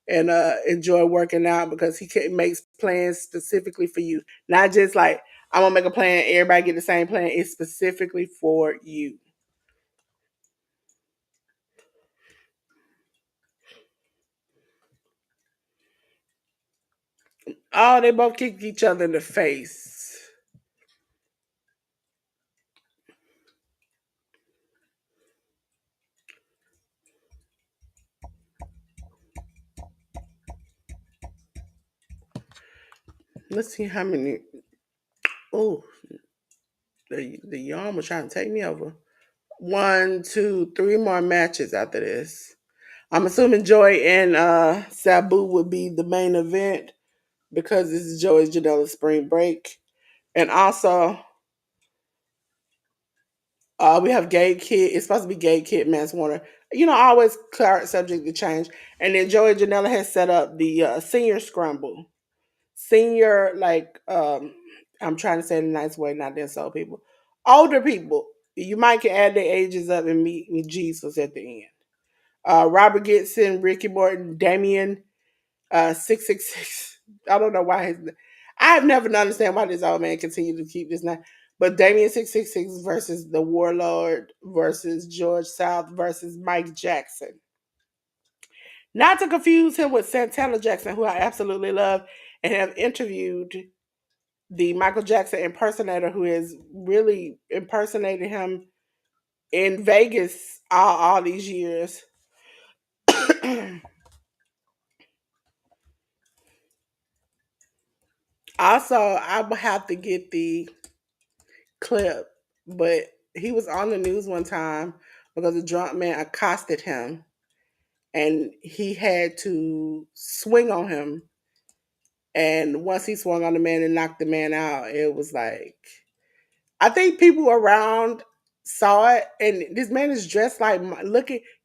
and enjoy working out because makes plans specifically for you. Not just like I'm gonna make a plan, everybody get the same plan. It's specifically for you. Oh, they both kicked each other in the face. Let's see how many. Oh, the yarn was trying to take me over. One, two, three more matches after this. I'm assuming Joy and Sabu would be the main event because this is Joy's Janela spring break. And also, we have Gay Kid. It's supposed to be Gay Kid Mance Warner. You know, always current subject to change. And then Joey Janela has set up the senior scramble. Senior, like, I'm trying to say it in a nice way, not this old people. Older people. You might can add their ages up and meet Jesus at the end. Robert Gibson, Ricky Morton, Damien, 666. I don't know why I have never understand why this old man continued to keep this name. But Damien 666 versus the Warlord versus George South versus Mike Jackson. Not to confuse him with Santana Jackson, who I absolutely love and have interviewed the Michael Jackson impersonator who has really impersonated him in Vegas all these years. Also, I would have to get the clip, but he was on the news one time because a drunk man accosted him and he had to swing on him. And once he swung on the man and knocked the man out, it was like, I think people around saw it. And this man is dressed like,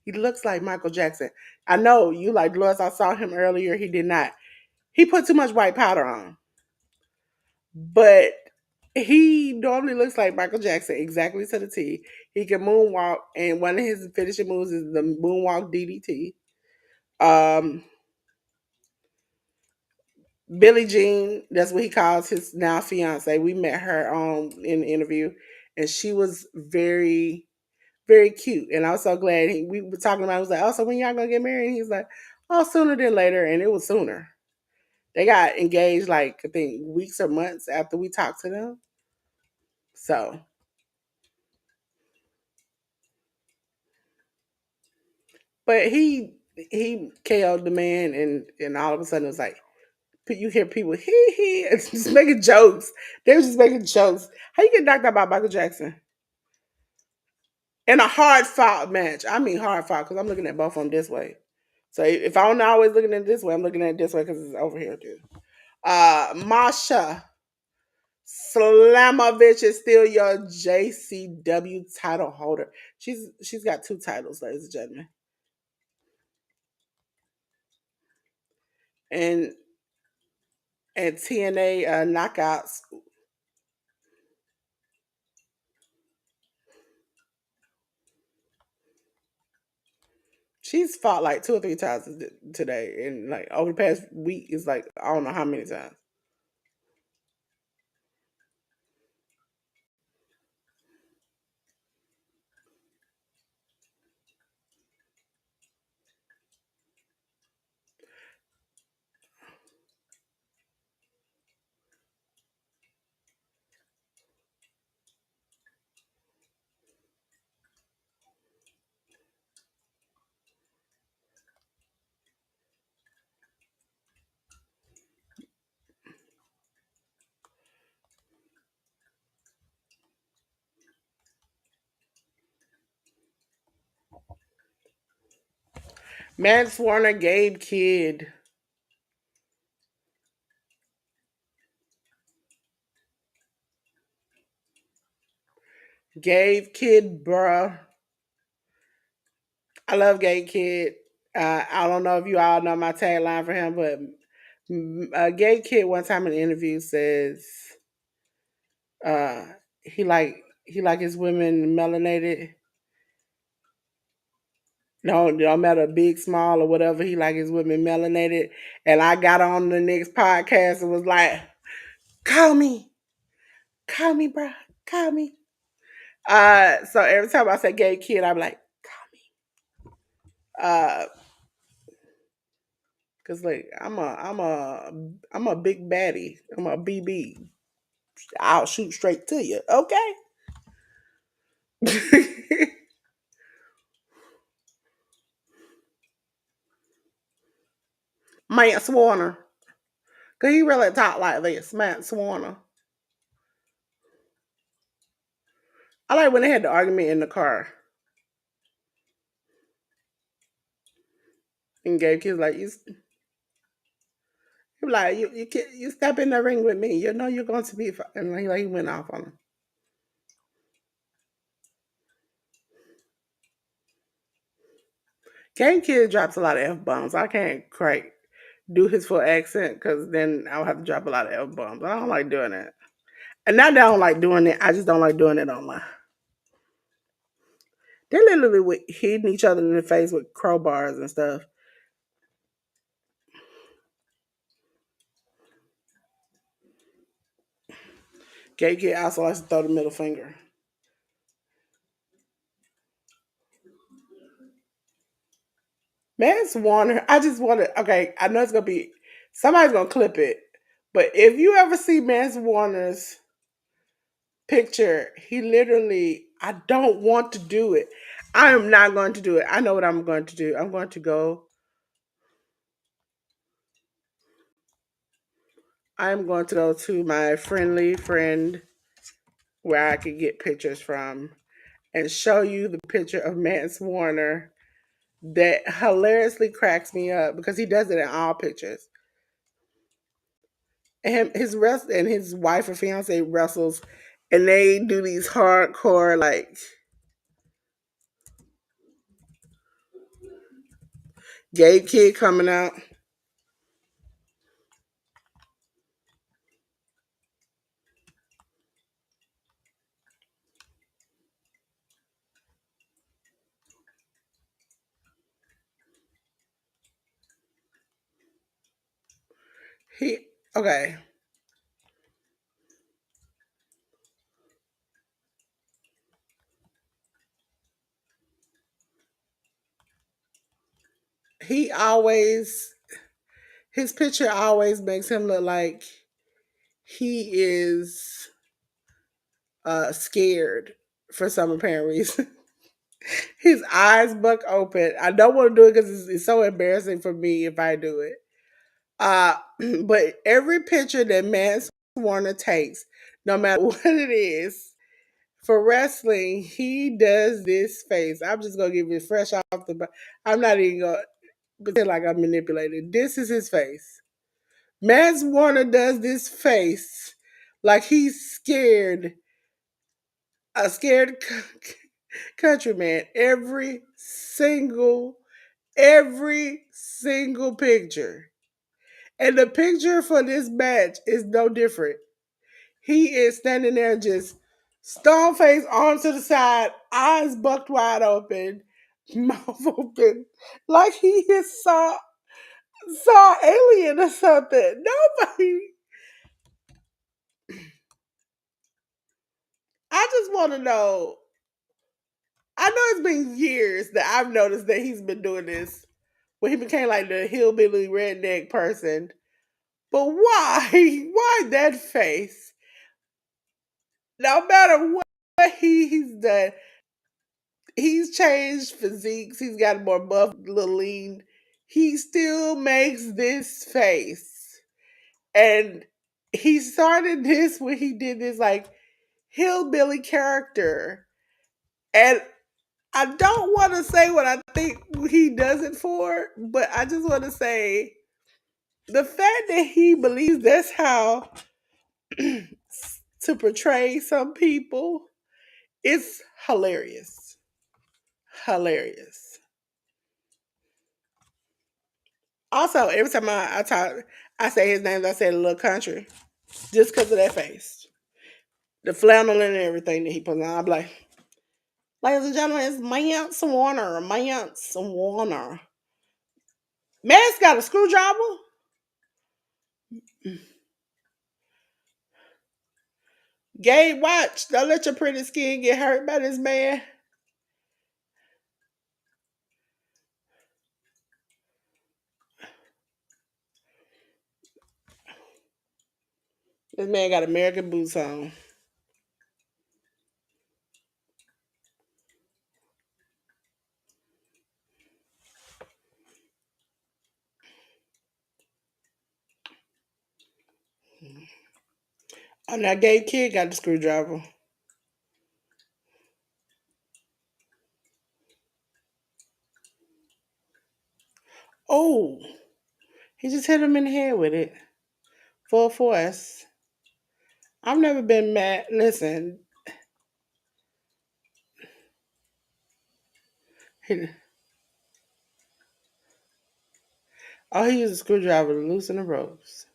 he looks like Michael Jackson. I know you like Dolores. I saw him earlier. He did not. He put too much white powder on. But he normally looks like Michael Jackson, exactly to the T. He can moonwalk, and one of his finishing moves is the moonwalk DDT. Um, Billie Jean, that's what he calls his now fiance. We met her on in the interview, and she was very, very cute. And I was so glad we were talking about. I was like, "Oh, so when y'all gonna get married?" And he's like, "Oh, sooner than later," and it was sooner. They got engaged like I think weeks or months after we talked to them. So, but he KO'd the man, and all of a sudden it was like you hear people he just making jokes. They were just making jokes. How you get knocked out by Michael Jackson in a hard fought match? I mean hard fought because I'm looking at both of them this way. So if I'm not always looking at it this way, I'm looking at it this way because it's over here too. Masha Slamovich is still your JCW title holder. She's got two titles, ladies and gentlemen. And TNA knockouts. She's fought like two or three times today, and like over the past week, is like I don't know how many times. Max Warner, Gabe Kid. Gabe Kid, bruh. I love Gabe Kid. I don't know if you all know my tagline for him, but Gabe Kid one time in an interview says uh, he like his women melanated. No matter big, small, or whatever. He like his women melanated. And I got on the next podcast and was like, "Call me, call me, bro, call me." So every time I say gay kid, I'm like, uh, cause like I'm a big baddie. I'm a BB. I'll shoot straight to you. Okay. Mance Warner. Cause he really talk like this, Mance Warner. I like when they had the argument in the car. And gay kids like he was like you step in the ring with me. You know you're going to be. And he went off on him. Game Kid drops a lot of f bombs. I can't quite do his full accent because then I'll have to drop a lot of f bombs. I don't like doing it. And not that I don't like doing it. I just don't like doing it online. They literally hitting each other in the face with crowbars and stuff. Gay Kid also likes to throw the middle finger. Mance Warner, I just want to. Okay, I know it's gonna be somebody's gonna clip it, but if you ever see Mance Warner's picture, he literally, I don't want to do it. I am not going to do it. I know what I'm going to do. I'm going to go. I'm going to go to my friendly friend where I can get pictures from and show you the picture of Mance Warner that hilariously cracks me up because he does it in all pictures. And his wife or fiance wrestles, and they do these hardcore like gay kid coming out. He okay. He always his picture always makes him look like he is scared for some apparent reason. His eyes buck open. I don't want to do it because it's so embarrassing for me if I do it. Uh, but every picture that Mance Warner takes, no matter what it is, for wrestling, he does this face. I'm just gonna give it fresh off the. I'm not even gonna pretend like I'm manipulated. This is his face. Mance Warner does this face like he's scared, a scared countryman. Every single picture. And the picture for this match is no different. He is standing there just stone face, arms to the side, eyes bucked wide open, mouth open, like he is saw alien or something. Nobody. I just want to know. I know it's been years that I've noticed that he's been doing this when he became like the hillbilly redneck person. But why? Why that face? No matter what he's done, he's changed physiques. He's got more buff, little lean. He still makes this face. And he started this when he did this like hillbilly character. And I don't want to say what I think he does it for, but I just want to say the fact that he believes that's how to portray some people is hilarious. Hilarious. Also, every time I talk, I say his name, I say a little country, just because of that face, the flannel and everything that he puts on. I'm like, ladies and gentlemen, it's Mance Warner, Mance Warner. Man's got a screwdriver. Gabe, watch. Don't let your pretty skin get hurt by this man. This man got American boots on. Oh, now Gabe Kid got the screwdriver. Oh, he just hit him in the head with it. Full force. I've never been mad. Listen, he, all he used a screwdriver to loosen the ropes.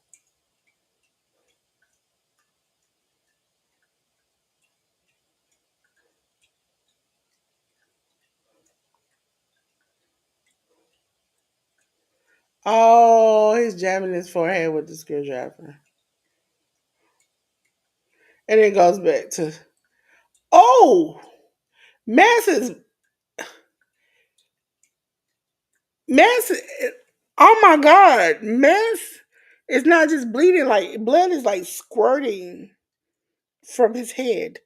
Oh, he's jamming his forehead with the screwdriver. And it goes back to, oh, Mass is, Mass, oh my God, Mass is not just bleeding, like, blood is like squirting from his head.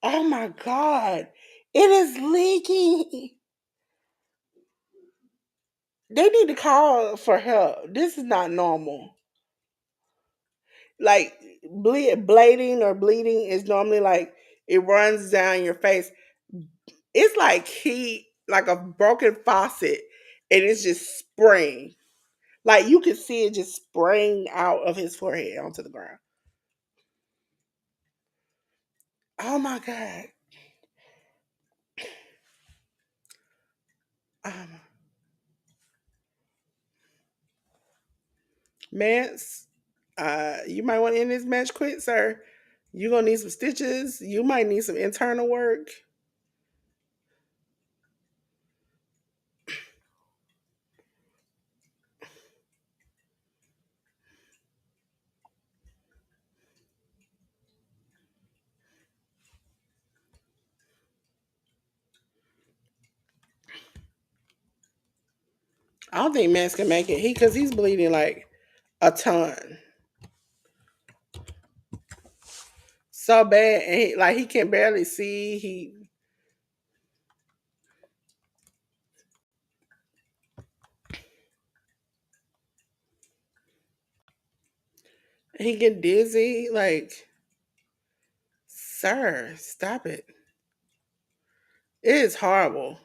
Oh my God, it is leaking. They need to call for help. This is not normal. Like blading or bleeding is normally like it runs down your face. It's like he like a broken faucet and it's just spraying. Like you can see it just spraying out of his forehead onto the ground. Oh my God. Um, Mance, you might want to end this match quick, sir. You're gonna need some stitches. You might need some internal work. I don't think Mance can make it. Because he's bleeding like a ton. So bad, and like he can barely see. He get dizzy. Like, sir, stop it. It is horrible.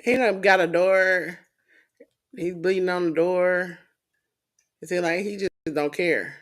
He done got a door. He's bleeding on the door. It's like he just don't care.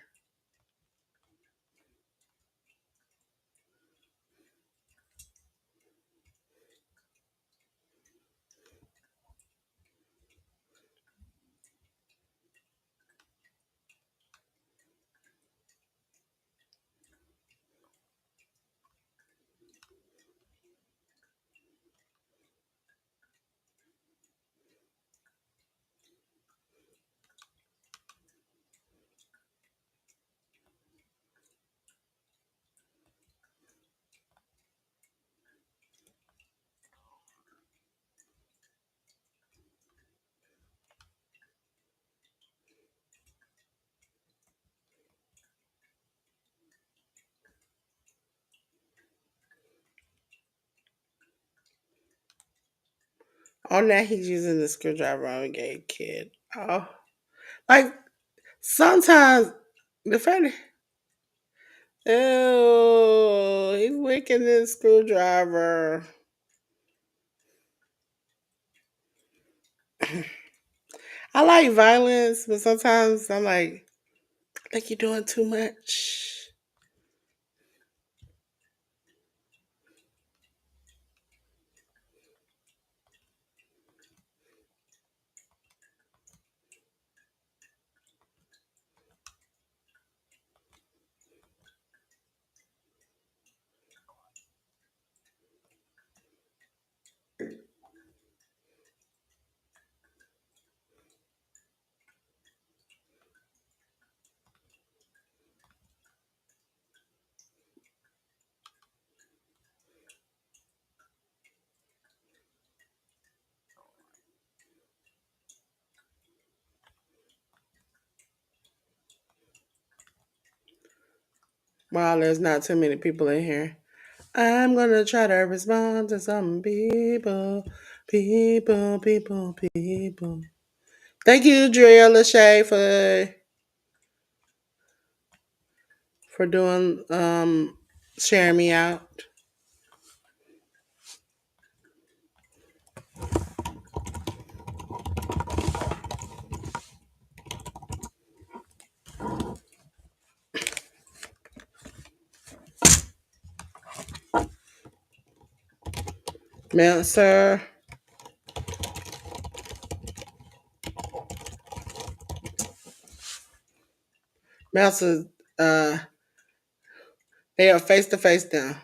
On that, he's using the screwdriver on a gay kid. Oh, like sometimes the fact that, ew, he's wicking this screwdriver. I like violence, but sometimes I'm like you're doing too much. Wow, there's not too many people in here. I'm gonna try to respond to some people, people. Thank you, Drea Lachey, for doing sharing me out. Meltzer, Meltzer, uh, they are face to face now.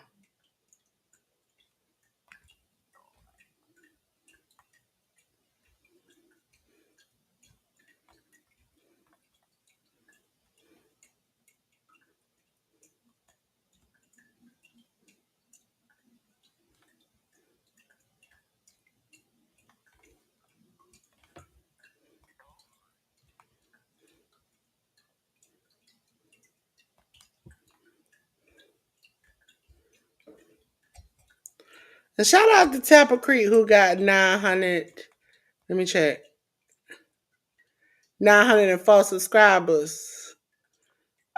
And shout out to Tapper Creek who got 900. Let me check. 904 subscribers.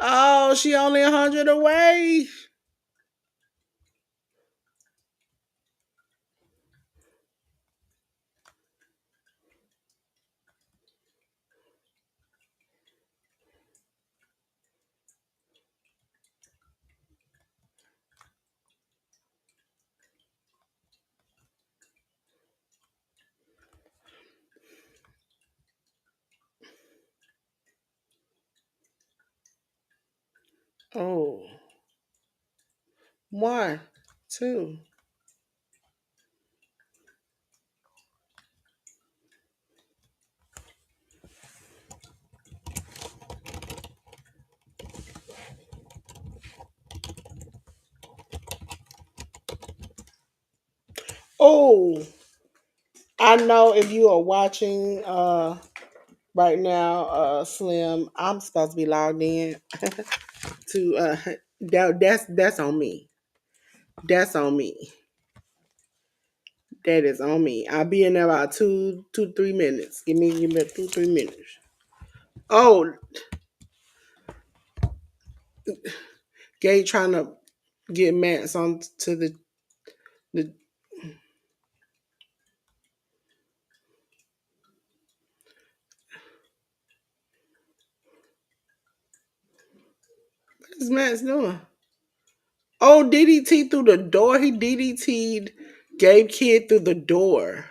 Oh, she only 100 away. Oh, one, two. Oh, I know if you are watching right now, Slim, I'm supposed to be logged in to that's on me. That's on me. That is on me. I'll be in there about 3 minutes. Give me 2 3 minutes. Oh, Gay trying to get Max on to the what is Max doing? Oh, DDT through the door. He DDT'd Gabe Kid through the door.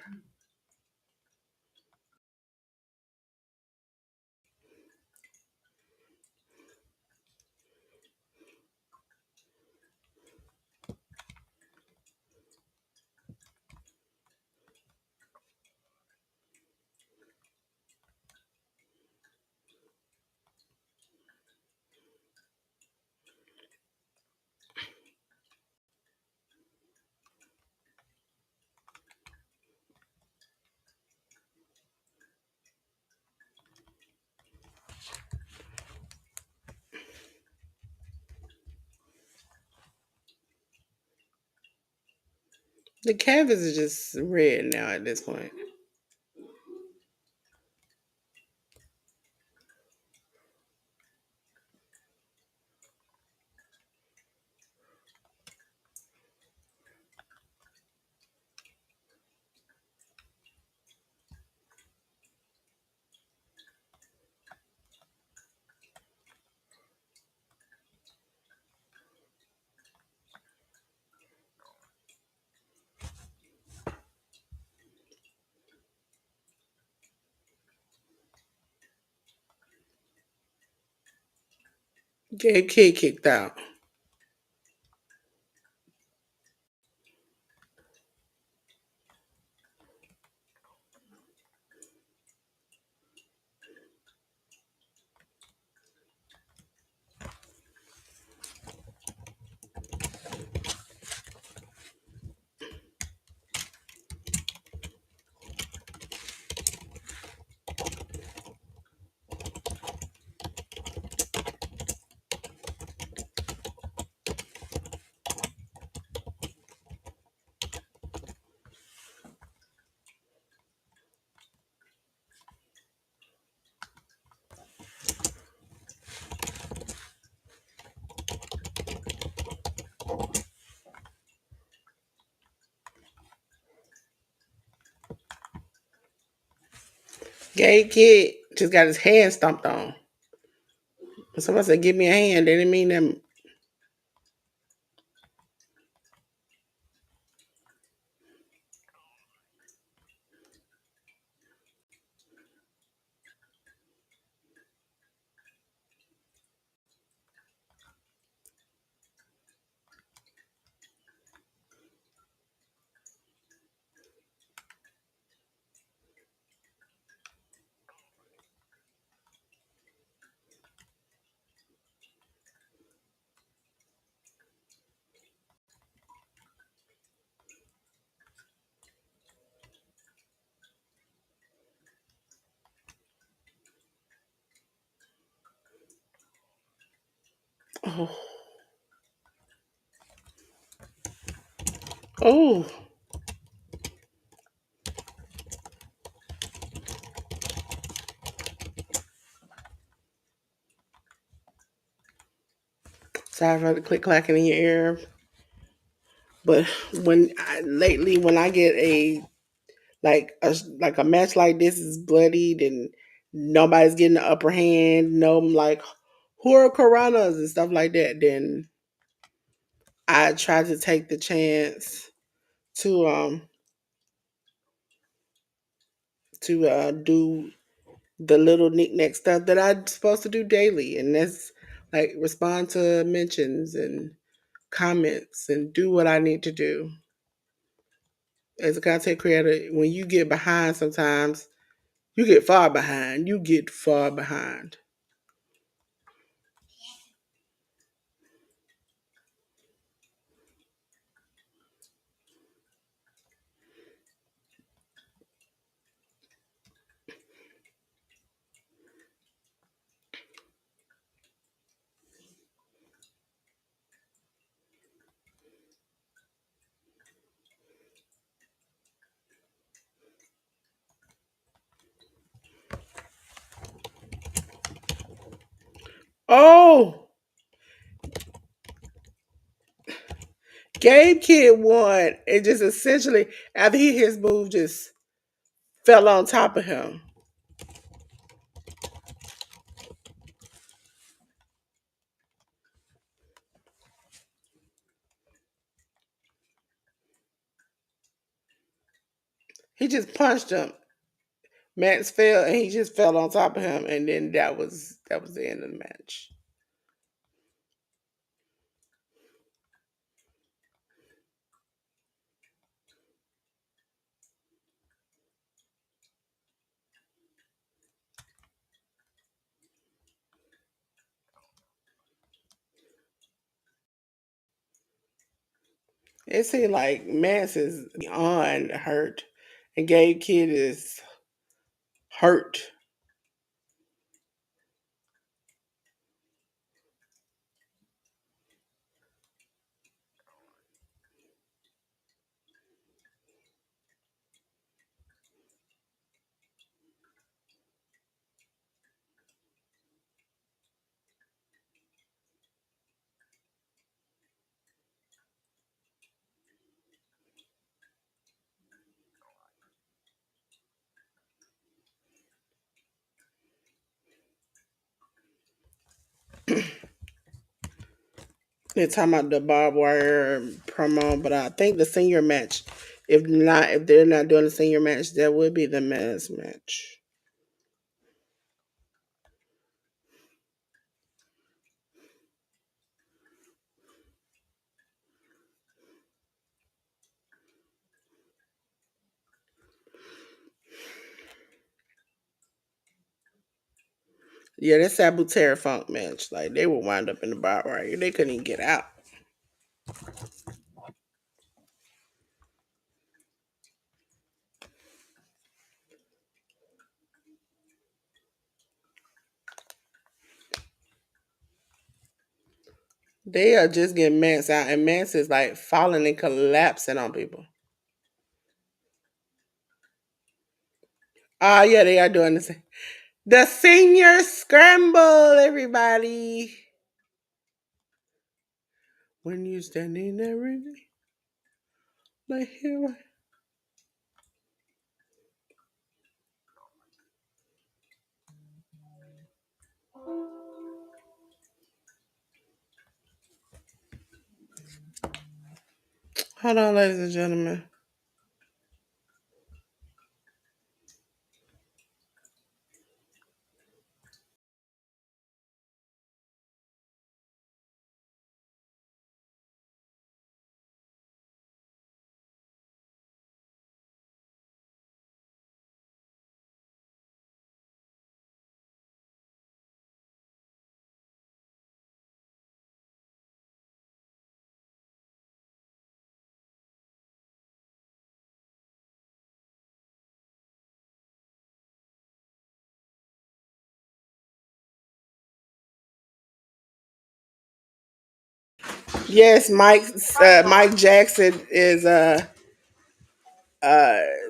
The canvas is just red now at this point. Gabe Kid kicked out. Gabe Kid just got his hand stomped on. When somebody said, "Give me a hand," they didn't mean them. Oh, oh. Sorry for the click clacking in your ear. But lately when I get like a match like this is bloodied and nobody's getting the upper hand, no like hurricanranas and stuff like that, then I try to take the chance to do the little knickknack stuff that I'm supposed to do daily, and that's like respond to mentions and comments and do what I need to do. As a content creator, when you get behind sometimes, you get far behind. You get far behind. Oh, Gabe Kid won. It just essentially after he his move just fell on top of him. He just punched him. Max fell and he just fell on top of him, and then that was the end of the match. It seemed like Max is beyond hurt, and Gabe Kid is hurt. They're talking about the barbed wire promo, but I think the senior match, if they're not doing the senior match, that would be the men's match. Yeah, that Sabu Terra Funk match, like they would wind up in the bar right here. They couldn't even get out. They are just getting Mance out, and Mance is like falling and collapsing on people. Oh yeah, they are doing this. The senior scramble, everybody. When you standing there, really, like here. Hold on, ladies and gentlemen. Yes, Mike Jackson is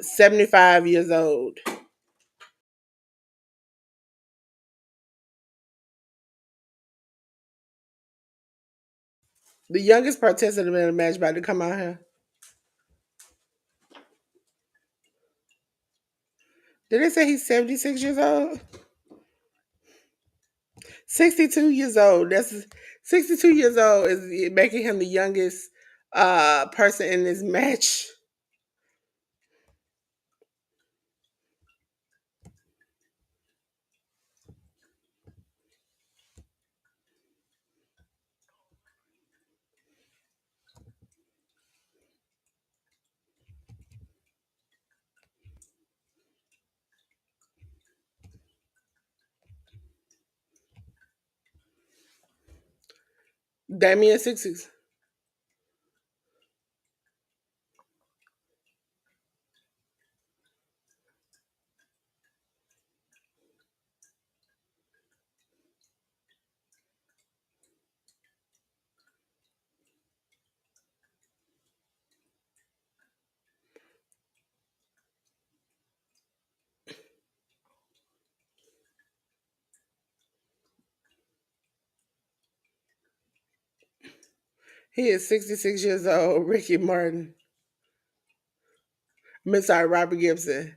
75 years old. The youngest participant in the match about to come out here. Did they say he's 76 years old? 62 years old. That's 62 years old is making him the youngest person in this match. Damian 60s. He is 66 years old. Ricky Martin. Sorry, Robert Gibson.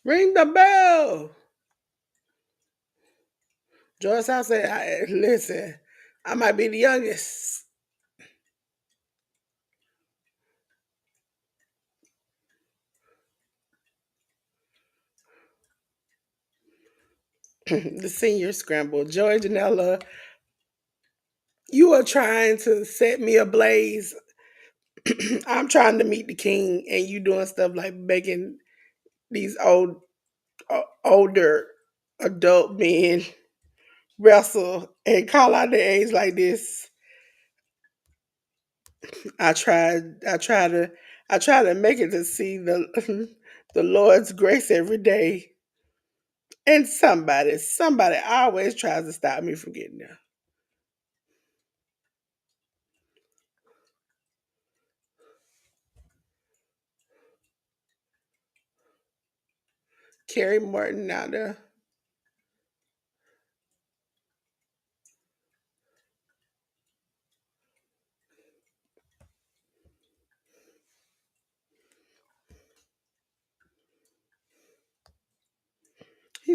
Ring the bell. George House said, listen, I might be the youngest. The senior scramble. Joy Janela, you are trying to set me ablaze. I'm trying to meet the king, and you doing stuff like making these older adult men wrestle and call out their age like this. I try to make it to see the the Lord's grace every day. And somebody always tries to stop me from getting there. Kerry Martin out there.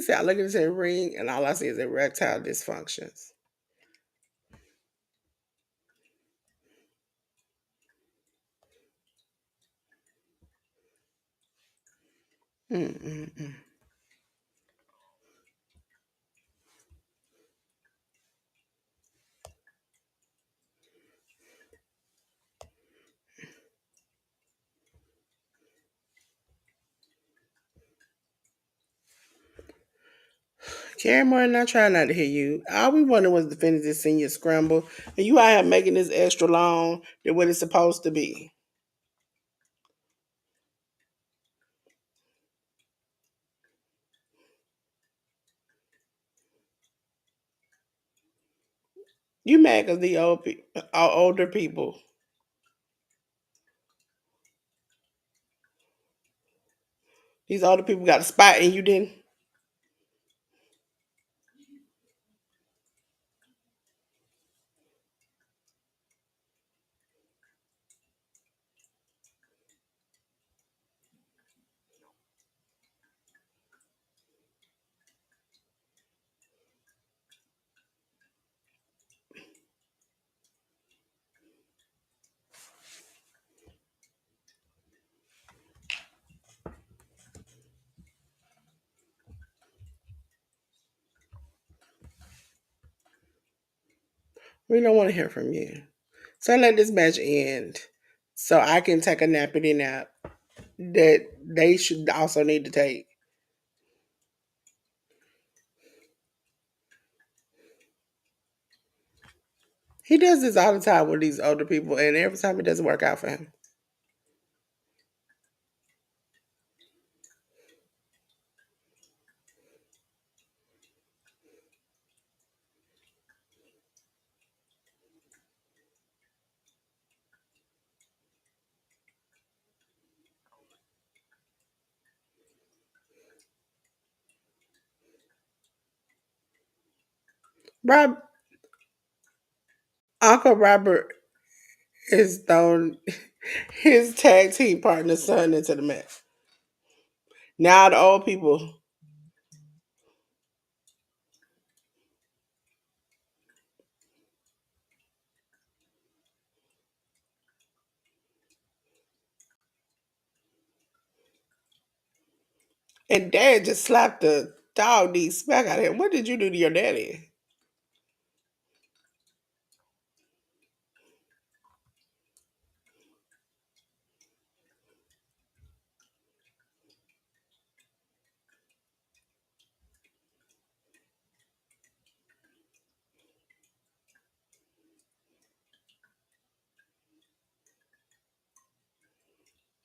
He said, I look at his ring and all I see is erectile dysfunctions. Mm-mm-mm. Carrie Martin, I try not to hear you. All we wanted was to finish this senior scramble, and you out here making this extra long than what it's supposed to be. You mad because the older people, these older people got a spot and you didn't. We don't want to hear from you. So let this match end so I can take a nappity nap that they should also need to take. He does this all the time with these older people, and every time it doesn't work out for him. Rob, Uncle Robert is thrown his tag team partner's son into the mess. Now the old people, and dad just slapped the dog knee smack out of him. What did you do to your daddy?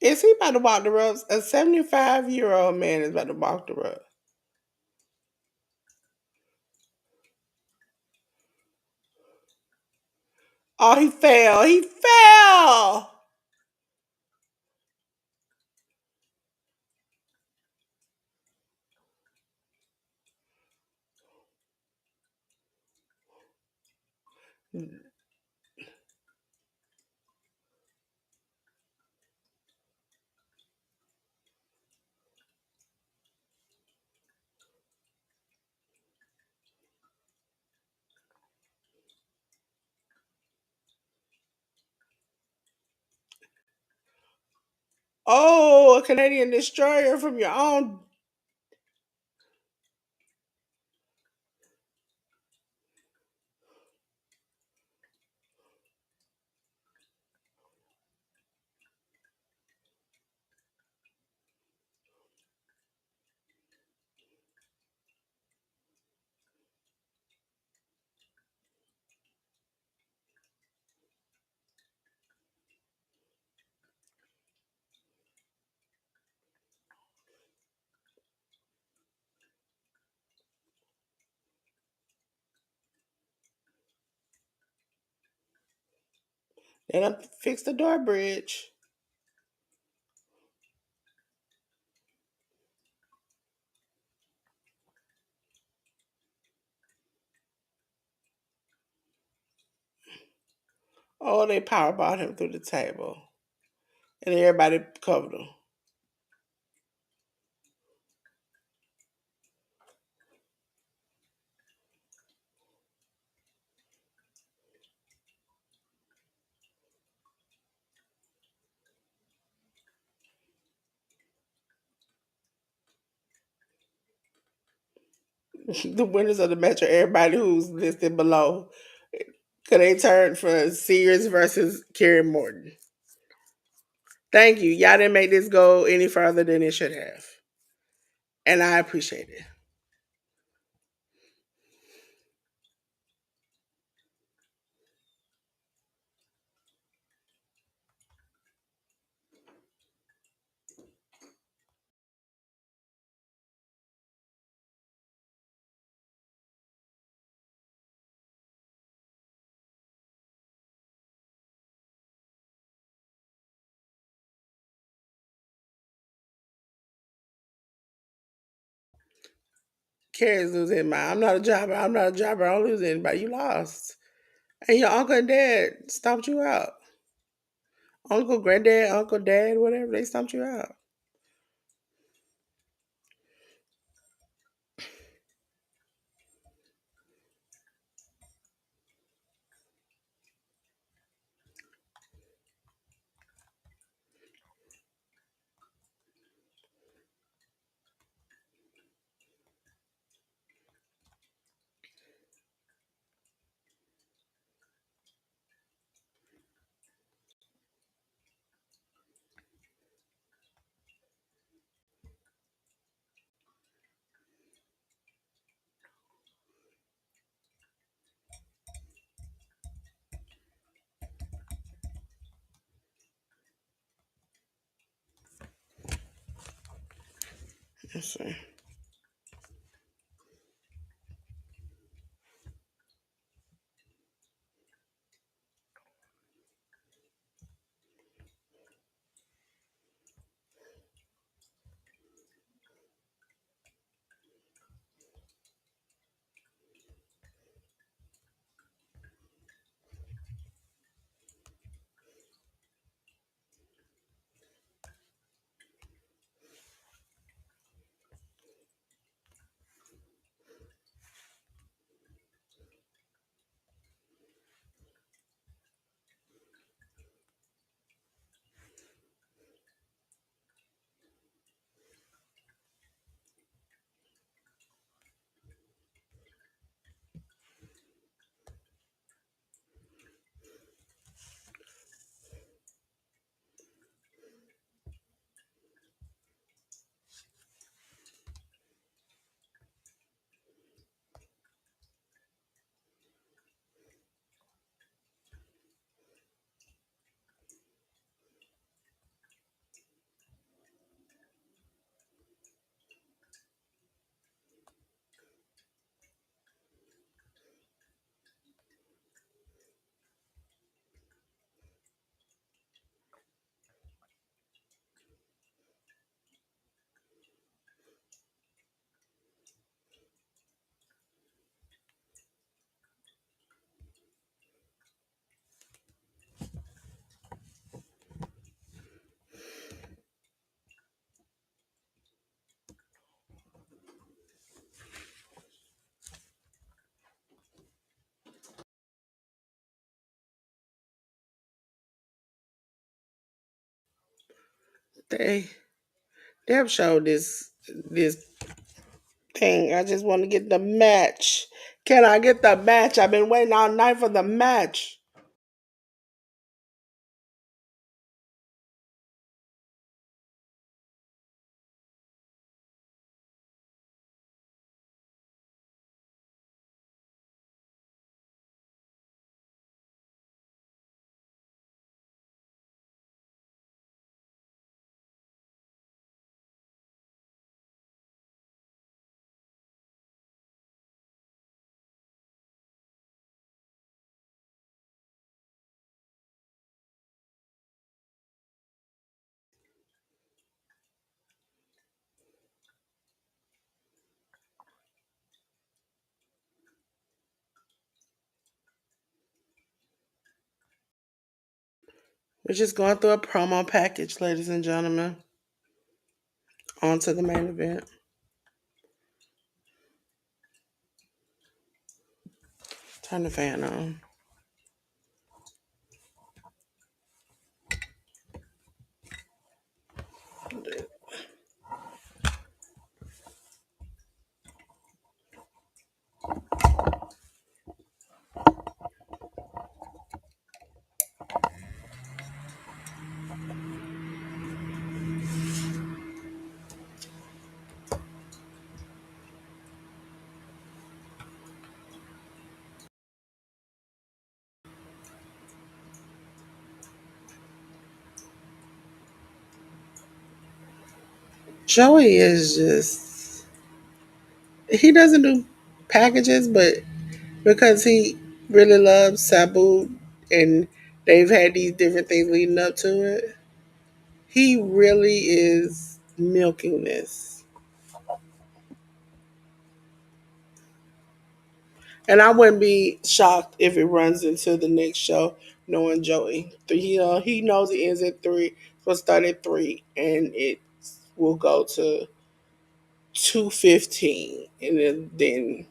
Is he about to walk the ropes? A 75-year-old man is about to walk the ropes. Oh, he fell. He fell. Oh, a Canadian destroyer from your own. They done fix the door bridge. Oh, they powerballed him through the table. And everybody covered him. The winners of the match are everybody who's listed below. Cause they turned for Sears versus Kerry Morton. Thank you. Y'all didn't make this go any further than it should have. And I appreciate it. Carrie's losing anybody. I'm not a jobber. I'm not a jobber. I don't lose anybody. You lost. And your uncle and dad stomped you out. Uncle, granddad, uncle, dad, whatever, they stomped you out. Let's see. They they have showed this thing. I just want to get the match. Can I get the match? I've been waiting all night for the match. We're just going through a promo package, ladies and gentlemen. On to the main event. Turn the fan on. Joey is just, he doesn't do packages, but because he really loves Sabu and they've had these different things leading up to it, he really is milking this. And I wouldn't be shocked if it runs into the next show, knowing Joey. He knows it ends at 3, so it start at 3, and it will go to 2:15, and then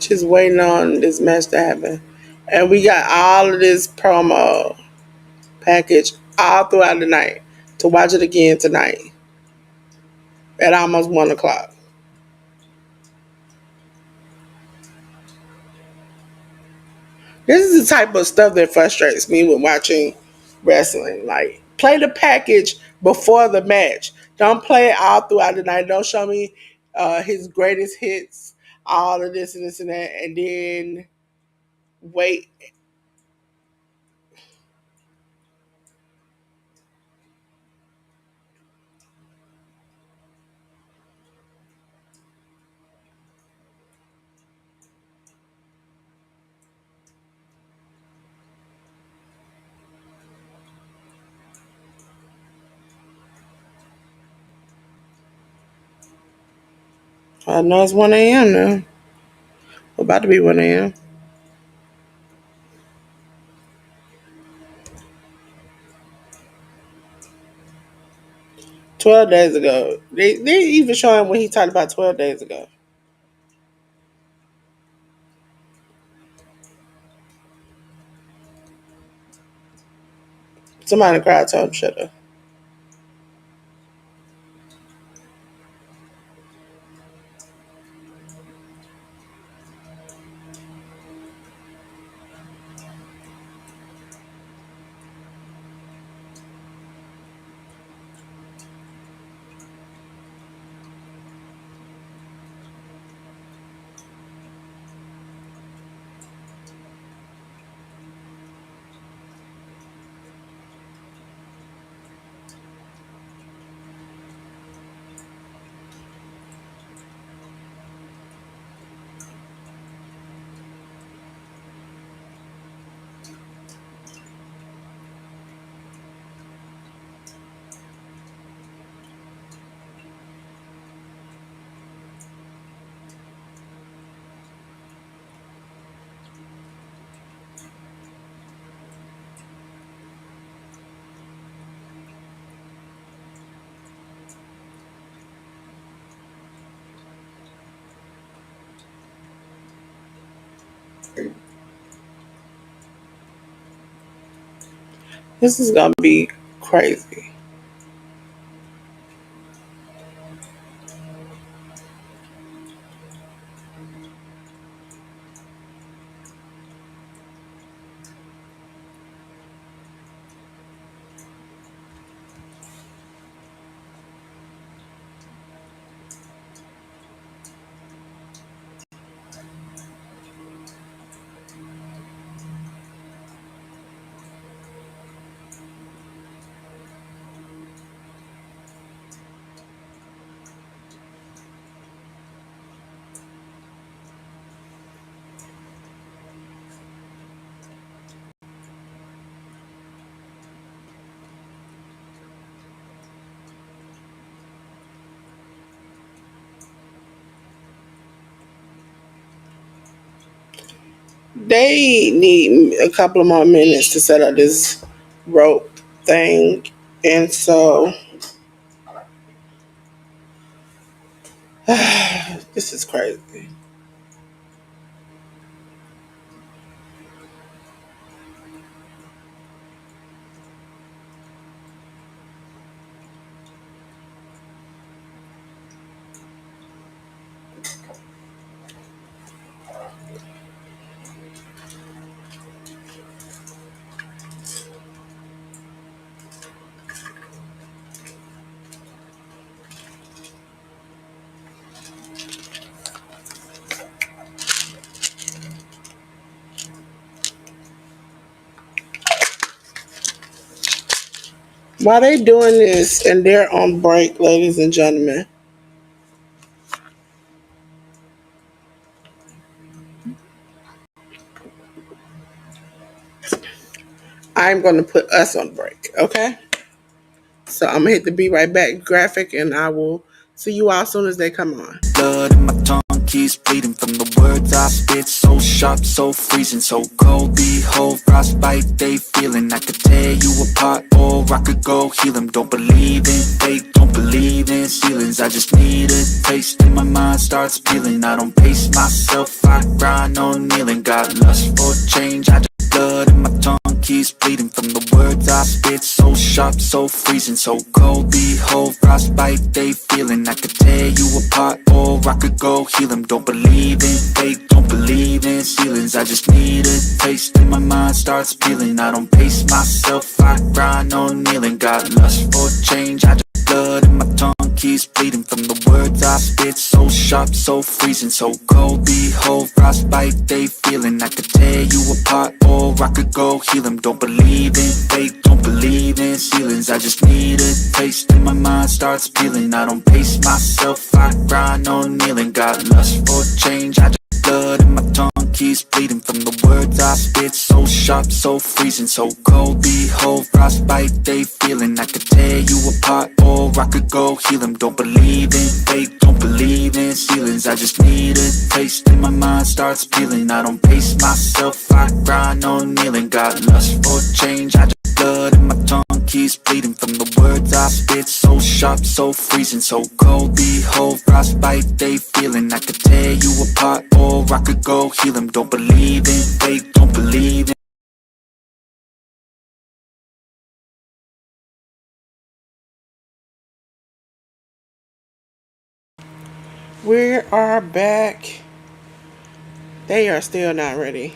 just waiting on this match to happen. And we got all of this promo package all throughout the night to watch it again tonight at almost 1 o'clock. This is the type of stuff that frustrates me with watching wrestling. Like, play the package before the match. Don't play it all throughout the night. Don't show me his greatest hits, all of this and this and that, and then wait. I know it's 1 a.m. now. About to be 1 a.m. 12 days ago. They even showing what he talked about 12 days ago. Somebody in the crowd told him, shut up. This is gonna be crazy. They need a couple of more minutes to set up this rope thing, and so this is crazy. While they doing this and they're on break, ladies and gentlemen, I'm going to put us on break. Okay, so I'm gonna hit the be right back graphic, and I will see you all as soon as they come on. Blood in my tongue keeps bleeding from the words I spit. So sharp, so freezing, so cold. Behold, frostbite they feeling. I could tear you apart or I could go heal them. Don't believe in fate, don't believe in ceilings. I just need a taste and my mind starts peeling. I don't pace myself, I grind on kneeling. Got lust for change, I just blood in my tongue keeps bleeding from the words I spit. So sharp, so freezing, so cold. Behold, frostbite they feeling. I could tear you apart or I could go heal them. Don't believe in fate, don't believe in ceilings. I just need a taste and my mind starts peeling. I don't pace myself, I grind on kneeling. Got lust for change, I just blood in my tongue keeps bleeding from the words I spit. So sharp, so freezing, so cold. Behold, frostbite they feeling. I could tear you apart or I could go heal them. Don't believe in fate, don't believe in ceilings. I just need a taste and my mind starts peeling. I don't pace myself, I grind on kneeling. Got lust for change, I just blood in my tongue keeps bleeding from the words I spit. So sharp, so freezing, so cold. Behold, frostbite they feeling. I could tear you apart or I could go heal them. Don't believe in fate, don't believe in ceilings. I just need a taste and my mind starts peeling. I don't pace myself, I grind on kneeling. Got lust for change, I just blood in my tongue keeps bleeding from the words I spit. So sharp, so freezing, so cold. Behold, frostbite they feeling. I could tear you apart or I could go heal them. Don't believe in fate, don't believe in We are back. They are still not ready.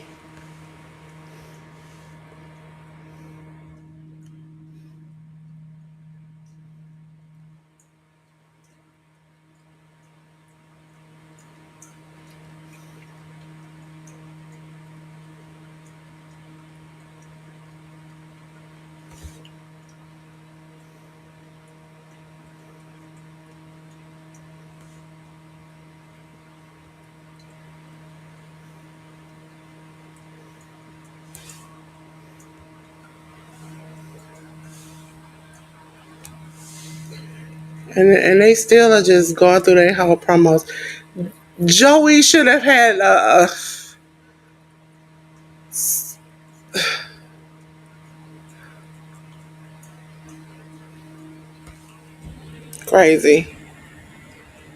And they still are just going through their whole promos. Joey should have had crazy.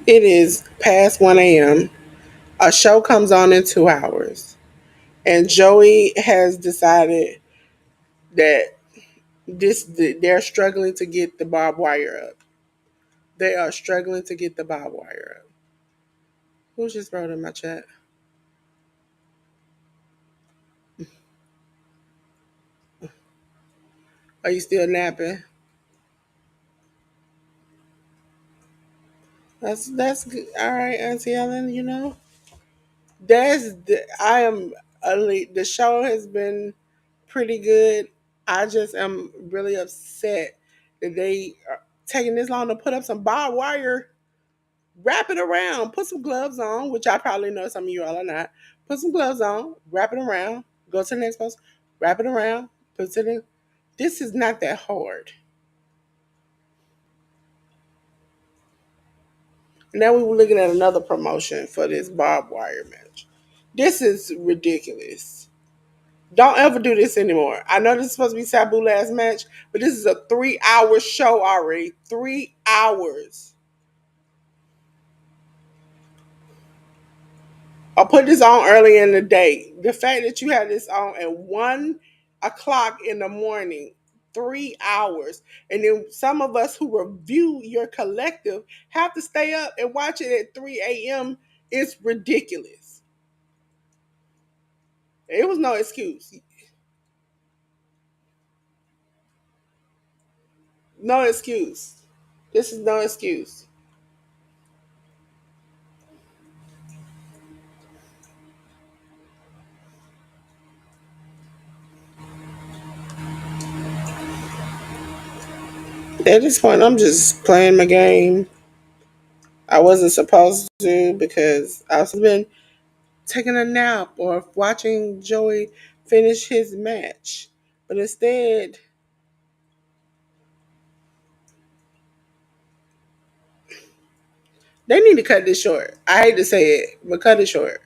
It is past 1 a.m. A show comes on in 2 hours. And Joey has decided that They're struggling to get the barbed wire up. They are struggling to get the barbed wire up. Who just wrote in my chat? Are you still napping? That's good. All right, Auntie Ellen. I am elite. The show has been pretty good. I just am really upset that they are taking this long to put up some barbed wire. Wrap it around. Put some gloves on, which I probably know some of you all are not. Put some gloves on. Wrap it around. Go to the next post. Wrap it around. Put it in. This is not that hard. Now we were looking at another promotion for this barbed wire match. This is ridiculous. Don't ever do this anymore. I know this is supposed to be Sabu last match, but this is a 3 hour show already. 3 hours. I'll put this on early in the day. The fact that you have this on at 1 o'clock in the morning, 3 hours, and then some of us who review your collective have to stay up and watch it at 3 a.m. It's ridiculous. It was no excuse. No excuse. This is no excuse. At this point, I'm just playing my game. I wasn't supposed to because I've been taking a nap or watching Joey finish his match. But instead, they need to cut this short. I hate to say it, but cut it short.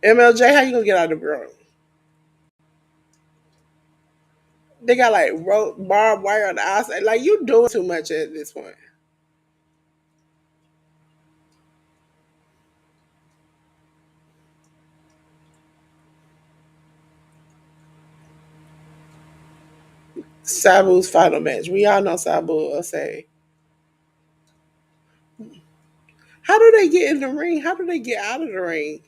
MLJ, how you gonna get out of the room? They got like barbed wire on the outside. Like you doing too much at this point. Sabu's final match. We all know Sabu will say, how do they get in the ring? How do they get out of the ring?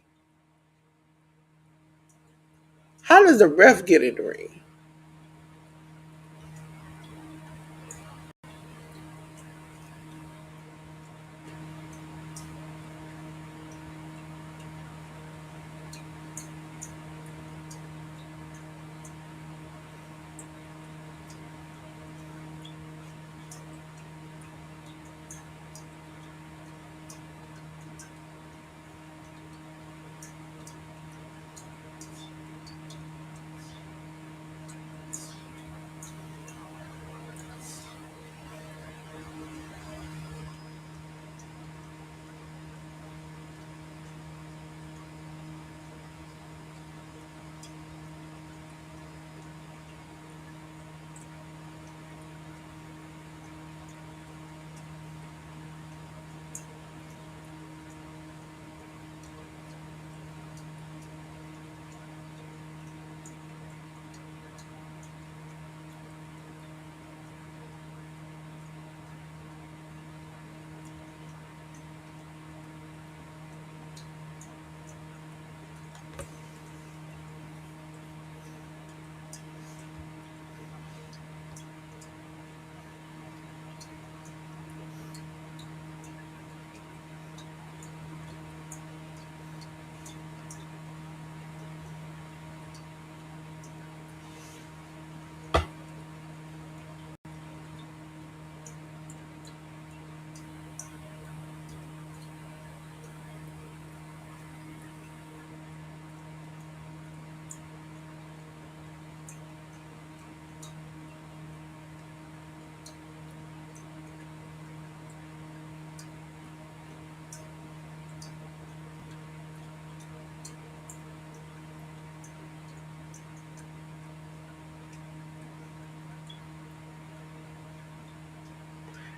How does the ref get in the ring?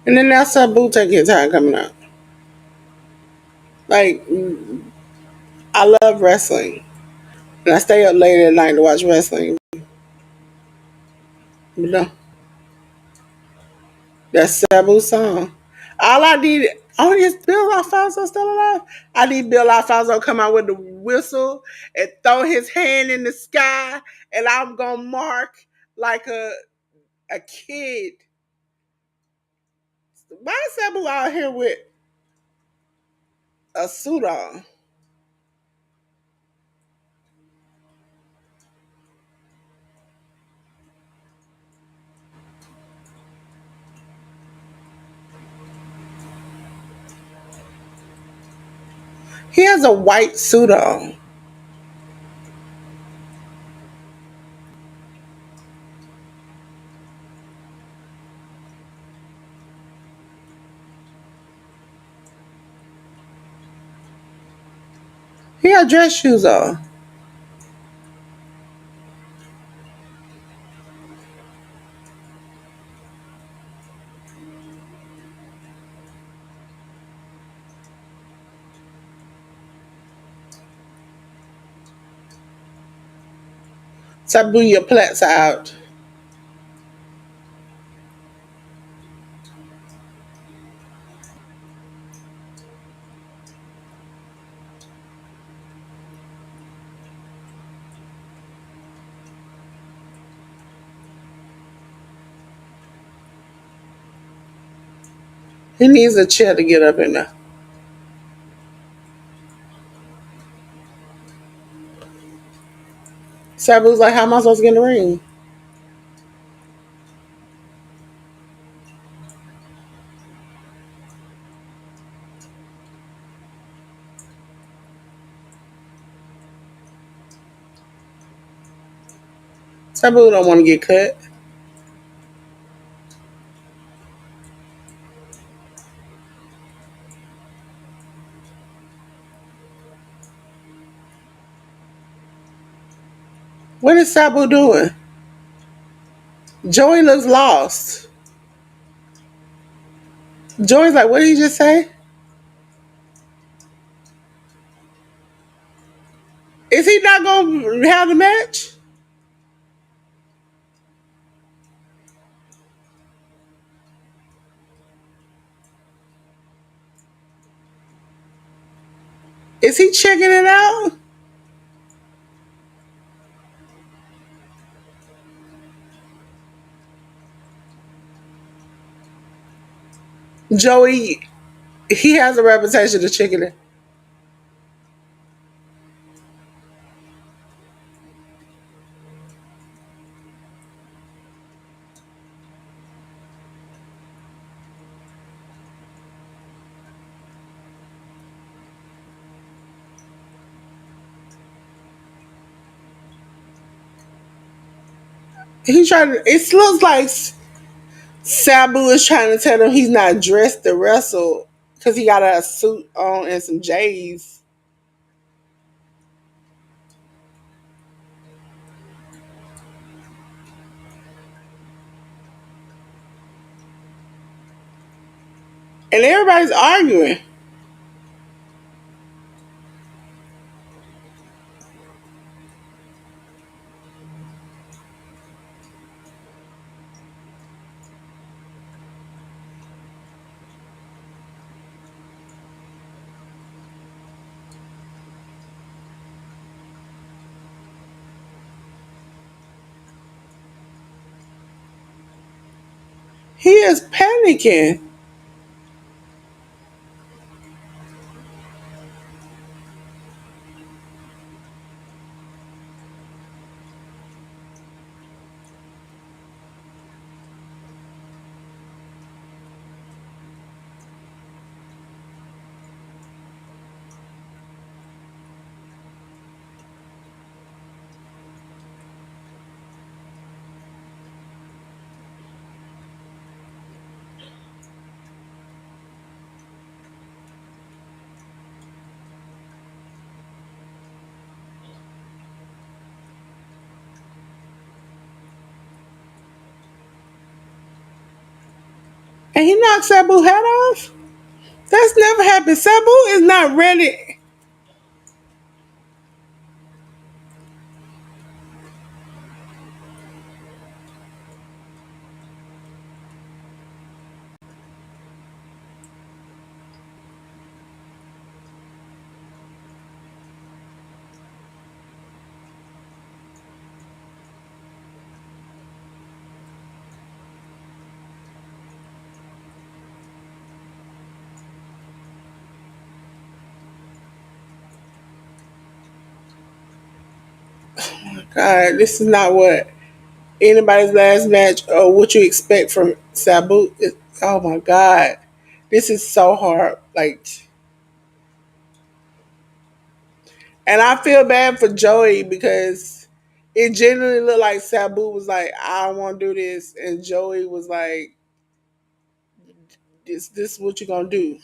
And then that's Sabu taking his time coming out. Like, I love wrestling, And I stay up late at night to watch wrestling. You know, that's Sabu's song. All I need, oh, is Bill Alfonso still alive? I need Bill Alfonso to come out with the whistle and throw his hand in the sky, and I'm gonna mark like a kid. Why is Sabu out here with a suit on? He has a white suit on. He had dress shoes on. Sabu, your plaits out. He needs a chair to get up in there. Sabu's like, how am I supposed to get in the ring? Sabu don't want to get cut. What is Sabu doing? Joey looks lost. Joey's like, what did he just say? Is he not going to have the match? Is he checking it out? Joey, he has a reputation of checking it. He trying to, it looks like Sabu is trying to tell him he's not dressed to wrestle because he got a suit on and some J's. And everybody's arguing. He is panicking. And he knocked Sabu's head off? That's never happened. Sabu is not ready. God, this is not what anybody's last match or what you expect from Sabu. Oh my God, this is so hard. Like, and I feel bad for Joey because it genuinely looked like Sabu was like, I don't want to do this, and Joey was like, this is what you gonna do.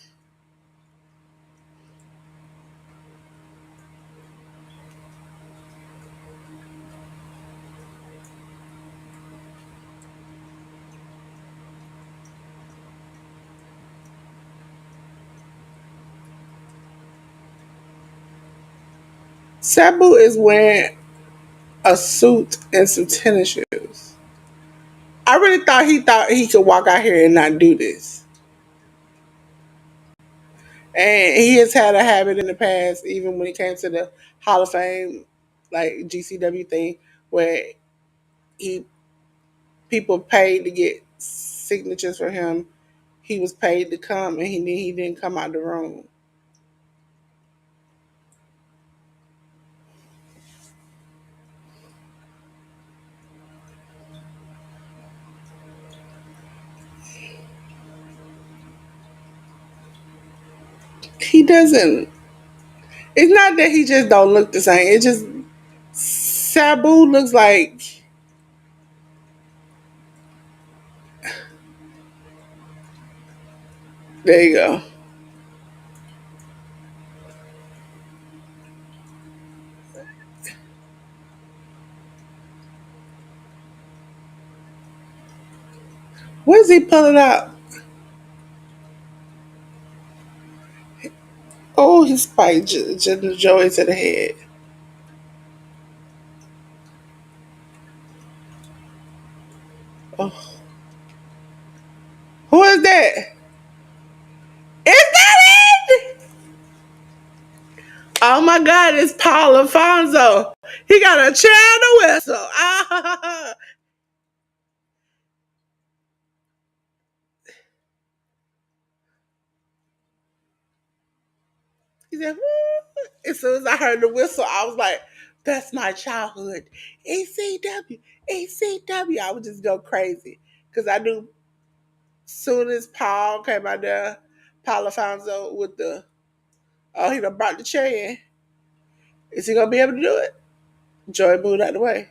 Sabu is wearing a suit and some tennis shoes. I really thought he could walk out here and not do this. And he has had a habit in the past, even when it came to the Hall of Fame, like GCW thing, where he people paid to get signatures for him. He was paid to come, and he didn't come out the room. He doesn't. It's not that he just don't look the same. It just Sabu looks like. There you go. What is he pulling out? Oh, he spiked Joey to the head. Oh. Who is that? Is that it? Oh my God, it's Paul Alfonso. He got a chair and a whistle. Ah. He said, woo. As soon as I heard the whistle, I was like, that's my childhood. ACW, ACW. I would just go crazy. Because I knew soon as Paul came out there, Paul Alfonso with the, oh, he done brought the chair in. Is he going to be able to do it? Joy moved out the way.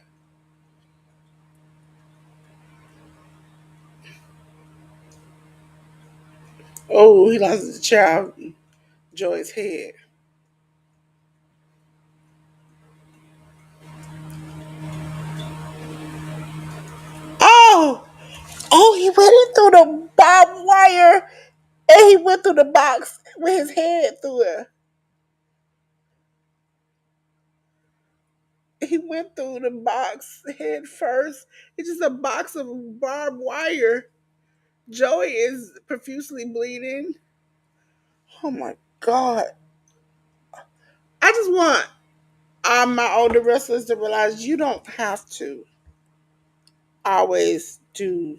Oh, he lost the chair out Joy's head. Oh, oh, he went in through the barbed wire and he went through the box with his head through it. He went through the box head first. It's just a box of barbed wire. Joey is profusely bleeding. Oh my God. I just want my older wrestlers to realize you don't have to always do.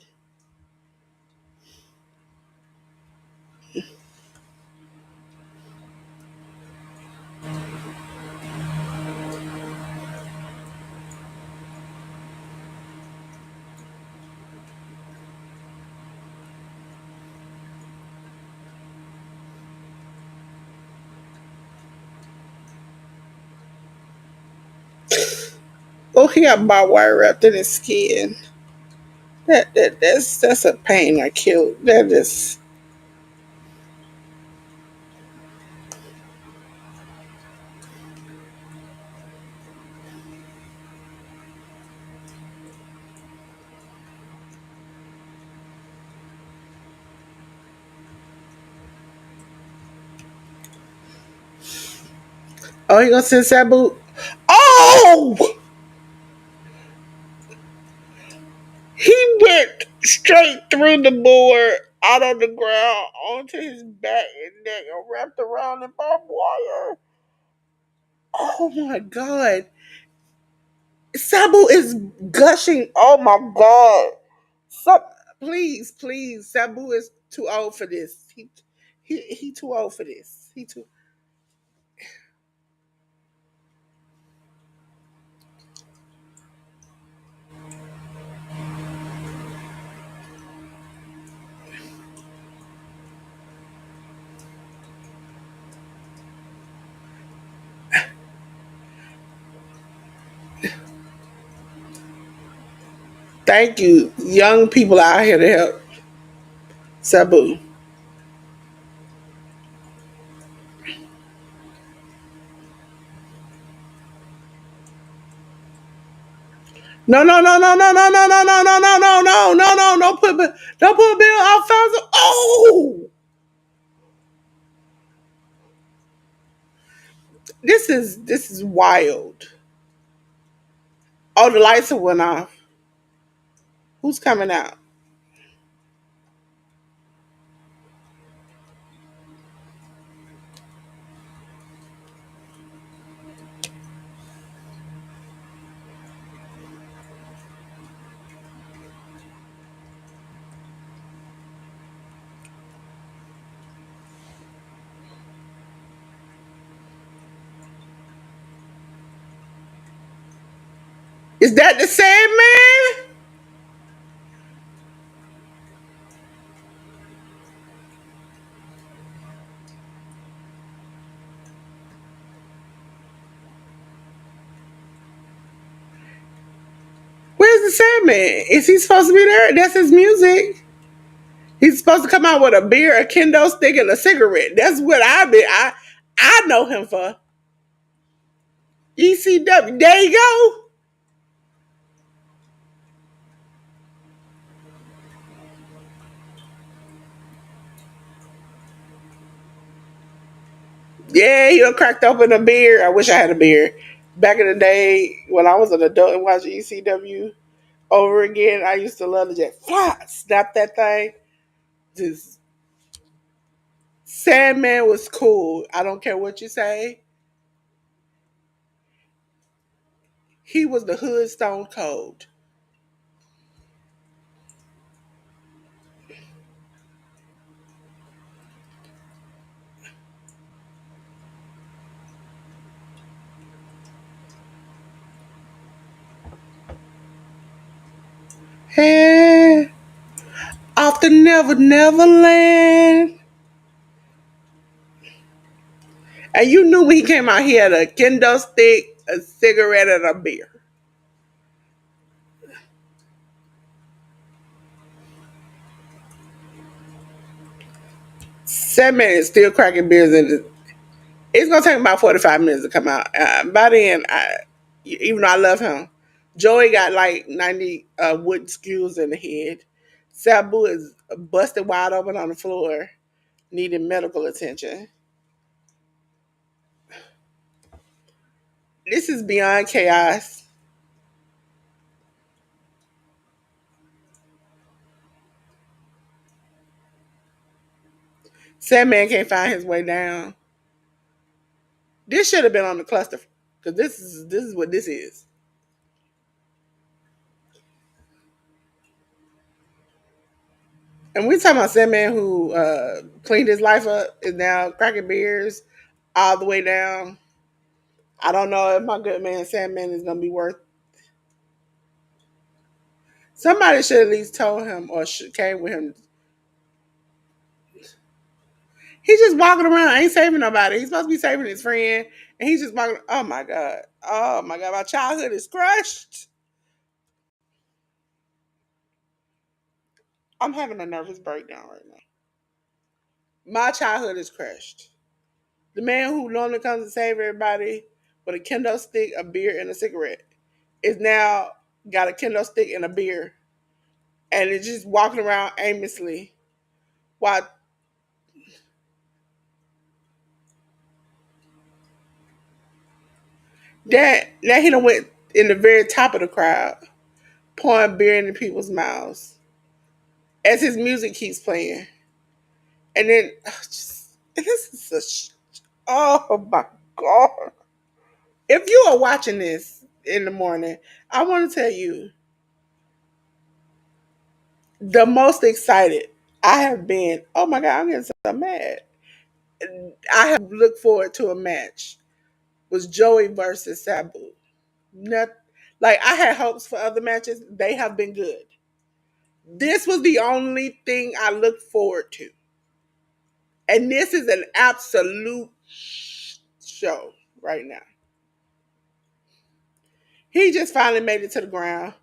Oh, he got barbed wire wrapped in his skin. That's a pain I killed. That is. Oh, he gonna send Sabu. Oh, he went straight through the board, out on the ground, onto his back and neck, and wrapped around in barbed wire. Oh my God, Sabu is gushing. Oh my God, so, please, please, Sabu is too old for this. He too old for this. He too. Thank you, young people out here to help Sabu. No, no, no, no, no, no, no, no, no, no, no, no, no, no, no, don't put Bill Alfonso. Oh, this is wild. Oh, the lights have went off. Who's coming out? Is that the Sandman? Where's the Sandman? Is he supposed to be there? That's his music. He's supposed to come out with a beer, a kendo stick, and a cigarette. That's what I know him for. ECW. There you go. Yeah, he done cracked open a beer. I wish I had a beer. Back in the day when I was an adult and watched ECW over again, I used to love to just snap that thing. Just Sandman was cool. I don't care what you say. He was the hood stone cold. Hey, off the Never Land. And you knew when he came out, he had a kendo stick, a cigarette, and a beer. Sandman is still cracking beers in the. It's gonna take him about 45 minutes to come out. By then, even though I love him, Joey got like 90 wood skews in the head. Sabu is busted wide open on the floor, needing medical attention. This is beyond chaos. Sandman can't find his way down. This should have been on the cluster because this is what this is. And we talking about Sandman who cleaned his life up is now cracking beers all the way down. I don't know if my good man Sandman is gonna be worth. Somebody should at least told him or came with him. He's just walking around, ain't saving nobody. He's supposed to be saving his friend, and he's just walking. Oh my god! Oh my god! My childhood is crushed. I'm having a nervous breakdown right now. My childhood is crushed. The man who normally comes to save everybody with a kendo stick, a beer, and a cigarette is now got a kendo stick and a beer, and is just walking around aimlessly. While that he done went in the very top of the crowd, pouring beer into people's mouths as his music keeps playing, and then this is oh my god! If you are watching this in the morning, I want to tell you the most excited I have been. Oh my god, I'm getting so mad. I have looked forward to a match was Joey versus Sabu. Not like I had hopes for other matches. They have been good. This was the only thing I looked forward to. And this is an absolute show right now. He just finally made it to the ground.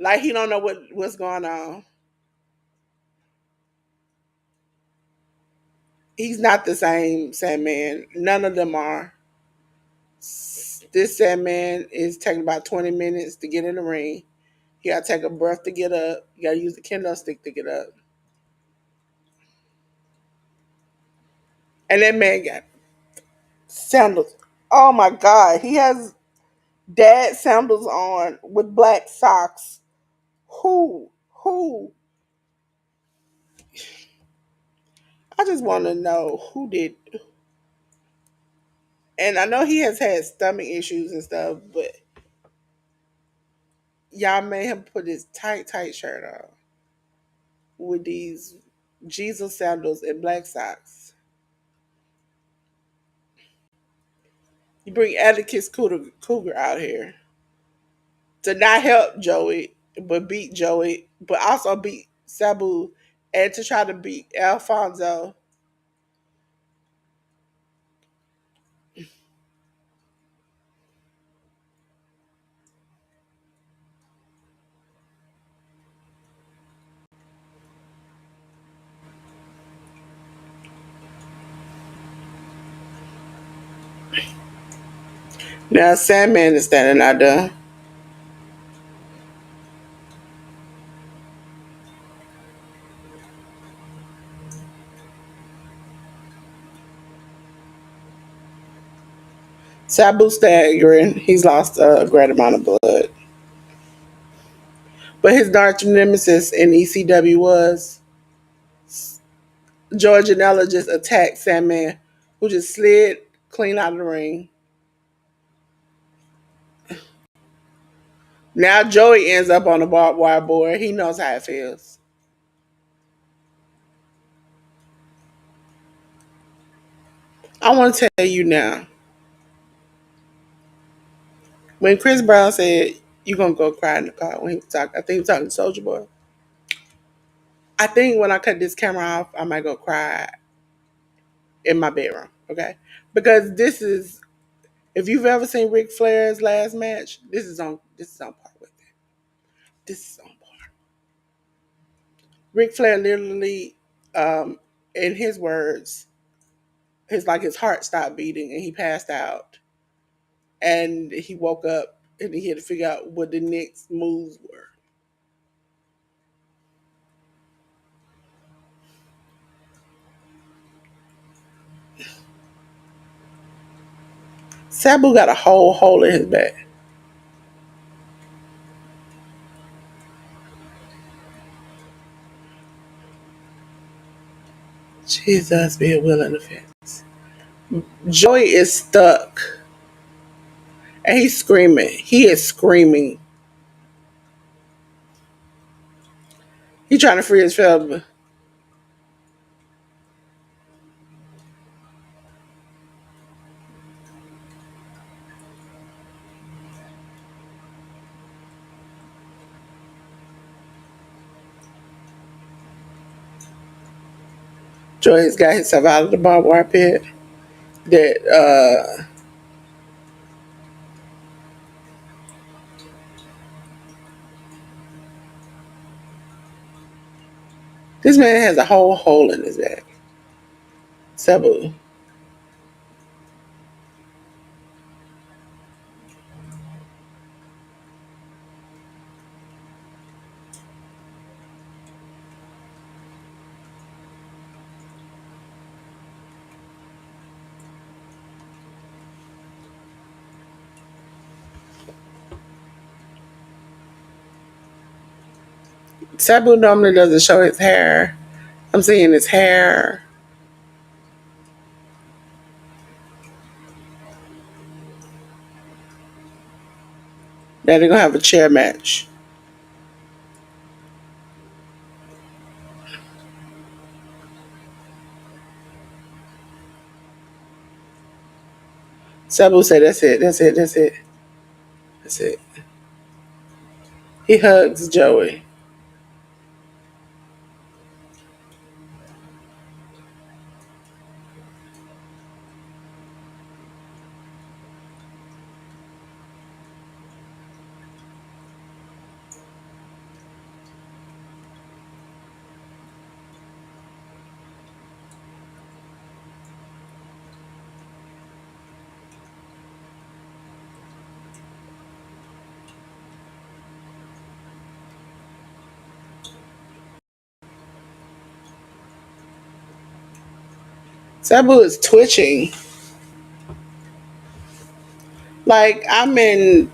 Like he don't know what's going on. He's not the same Sandman. None of them are. This Sandman is taking about 20 minutes to get in the ring. You gotta take a breath to get up. You gotta use the kendo stick to get up. And that man got sandals. Oh my god, he has dad sandals on with black socks. Who? Who? I just want to know who did. And I know he has had stomach issues and stuff, but y'all made him put his tight shirt on with these Jesus sandals and black socks. You bring Atticus Cougar out here to not help Joey, but beat Joey, but also beat Sabu, and to try to beat Alfonso. Now Sandman is standing out there. Sabu staggering. He's lost a great amount of blood. But his dark nemesis in ECW was George Janela just attacked Sandman, who just slid clean out of the ring. Now Joey ends up on the barbed wire board. He knows how it feels. I want to tell you now. When Chris Brown said you gonna go cry in the car when he was talking, I think he was talking to Soldier Boy. I think when I cut this camera off, I might go cry in my bedroom. Okay, because this is if you've ever seen Ric Flair's last match, this is on par with it. This is on par. Ric Flair literally, in his words, his heart stopped beating and he passed out, and he woke up and he had to figure out what the next moves were. Sabu got a whole hole in his back. Jesus, be a willing offense. Joey is stuck and he's screaming. He is screaming. He trying to free his family. Joey's got himself out of the barbed wire pit. That this man has a whole hole in his back. Sabu. Sabu normally doesn't show his hair. I'm seeing his hair. That they're gonna have a chair match. Sabu said, "That's it. That's it. That's it. That's it." He hugs Joey. Sabu is twitching. Like I'm in.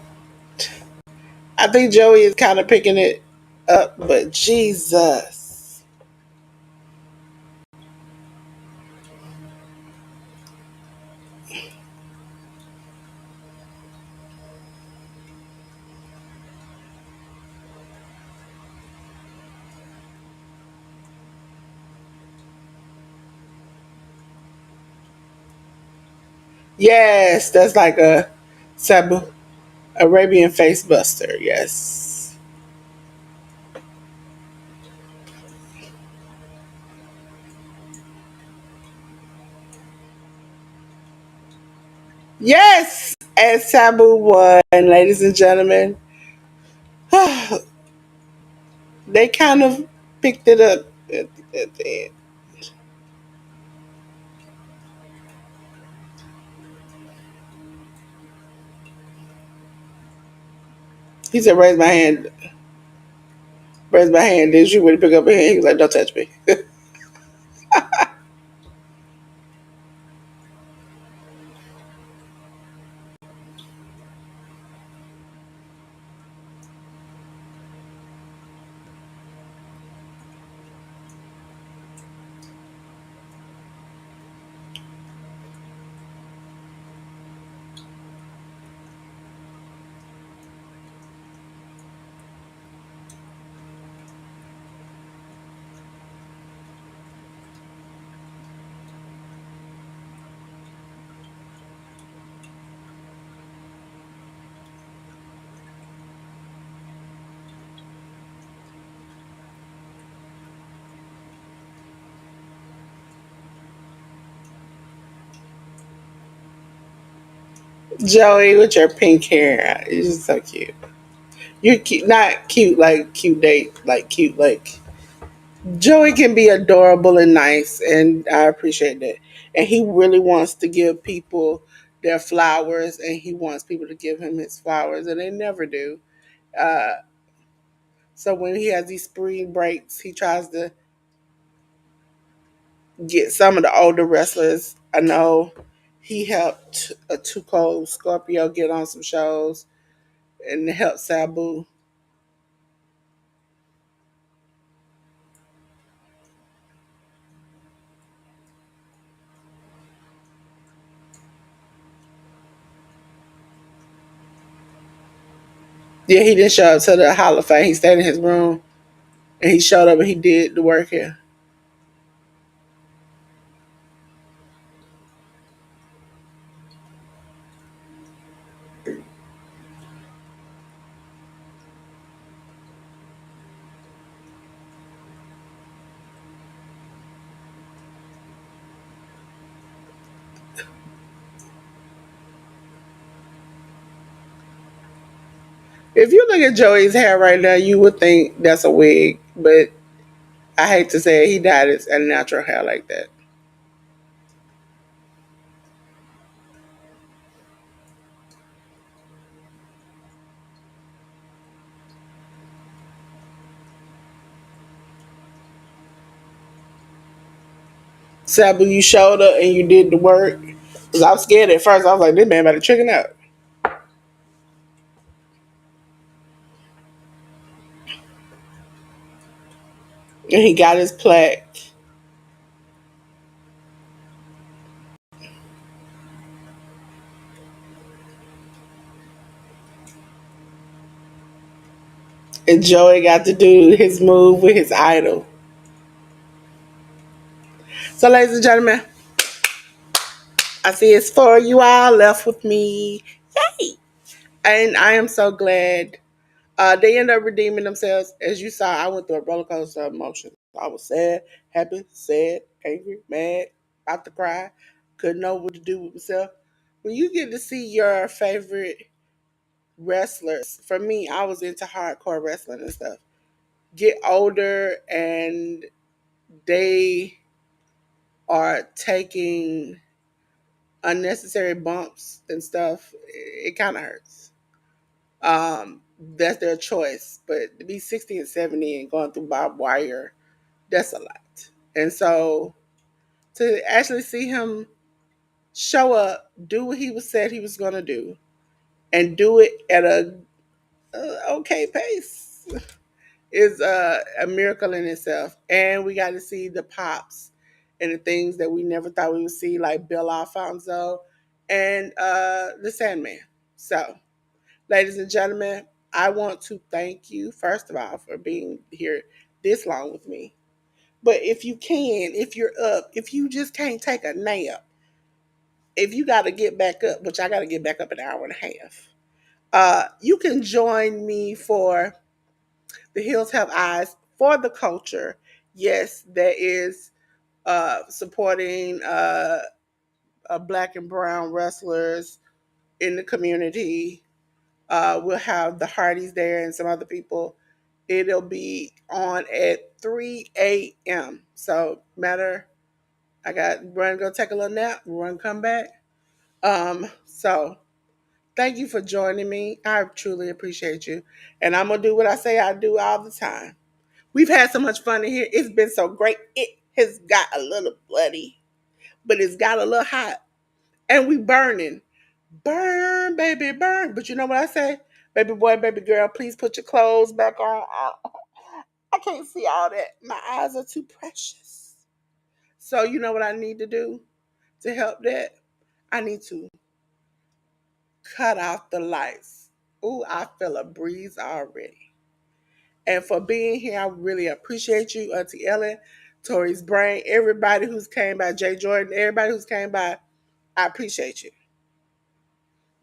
I think Joey is kind of picking it up, but Jesus. Yes, that's like a Sabu Arabian face buster. Yes. Yes, and Sabu won, ladies and gentlemen. They kind of picked it up at the end. He said, "Raise my hand, raise my hand." Then she would pick up her hand. He was like, "Don't touch me." Joey with your pink hair, you're just so cute. You're cute, not cute like cute date, like cute like Joey can be adorable and nice, and I appreciate that. And he really wants to give people their flowers, and he wants people to give him his flowers, and they never do. Uh, so when he has these spring breaks, he tries to get some of the older wrestlers. I know he helped a Too Cold Scorpio get on some shows and helped Sabu. Yeah, he didn't show up to the Hall of Fame. He stayed in his room and he showed up and he did the work here. If you look at Joey's hair right now, you would think that's a wig, but I hate to say it, he dyed his a natural hair like that. Sabu, you showed up and you did the work. Cause I was scared at first. I was like, this man about to chicken out. And he got his plaque. And Joey got to do his move with his idol. So, ladies and gentlemen, I see it's for you all left with me. Yay! And I am so glad they end up redeeming themselves. As you saw, I went through a roller coaster of emotions. I was sad, happy, sad, angry, mad, about to cry, couldn't know what to do with myself. When you get to see your favorite wrestlers, for me, I was into hardcore wrestling and stuff, get older and they are taking unnecessary bumps and stuff, it kind of hurts. That's their choice. But to be 60 and 70 and going through barbed wire, that's a lot. And so to actually see him show up, do what he was said he was going to do, and do it at a okay pace is a miracle in itself. And we got to see the pops and the things that we never thought we would see, like Bill Alfonso and the Sandman. So, ladies and gentlemen, I want to thank you, first of all, for being here this long with me. But if you can, if you're up, if you just can't take a nap, if you got to get back up, which I got to get back up an hour and a half, you can join me for The Hills Have Eyes for the culture. Yes, there is supporting black and brown wrestlers in the community. We'll have the Hardys there and some other people. It'll be on at 3 a.m. So, matter, I got run, go take a little nap, run, come back. So thank you for joining me. I truly appreciate you. And I'm going to do what I say I do all the time. We've had so much fun in here. It's been so great. It has got a little bloody, but it's got a little hot. And we burning. Burn, baby, burn. But you know what I say? Baby boy, baby girl, please put your clothes back on. I can't see all that. My eyes are too precious. So you know what I need to do to help that? I need to cut off the lights. Ooh, I feel a breeze already. And for being here, I really appreciate you, Auntie Ellen, Tori's Brain, everybody who's came by, Jay Jordan, everybody who's came by. I appreciate you.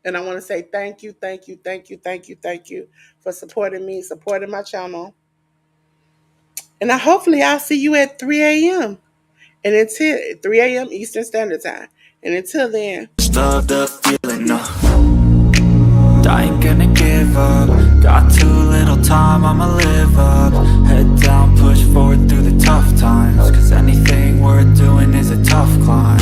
And I want to say thank you, thank you, thank you, thank you, thank you for supporting me, supporting my channel. And hopefully I'll see you at 3 a.m. And until 3 a.m. Eastern Standard Time. And until then, Just love the feeling, no, I ain't gonna give up. Got too little time, I'ma live up. Head down, push forward through the tough times, cause anything worth doing is a tough climb.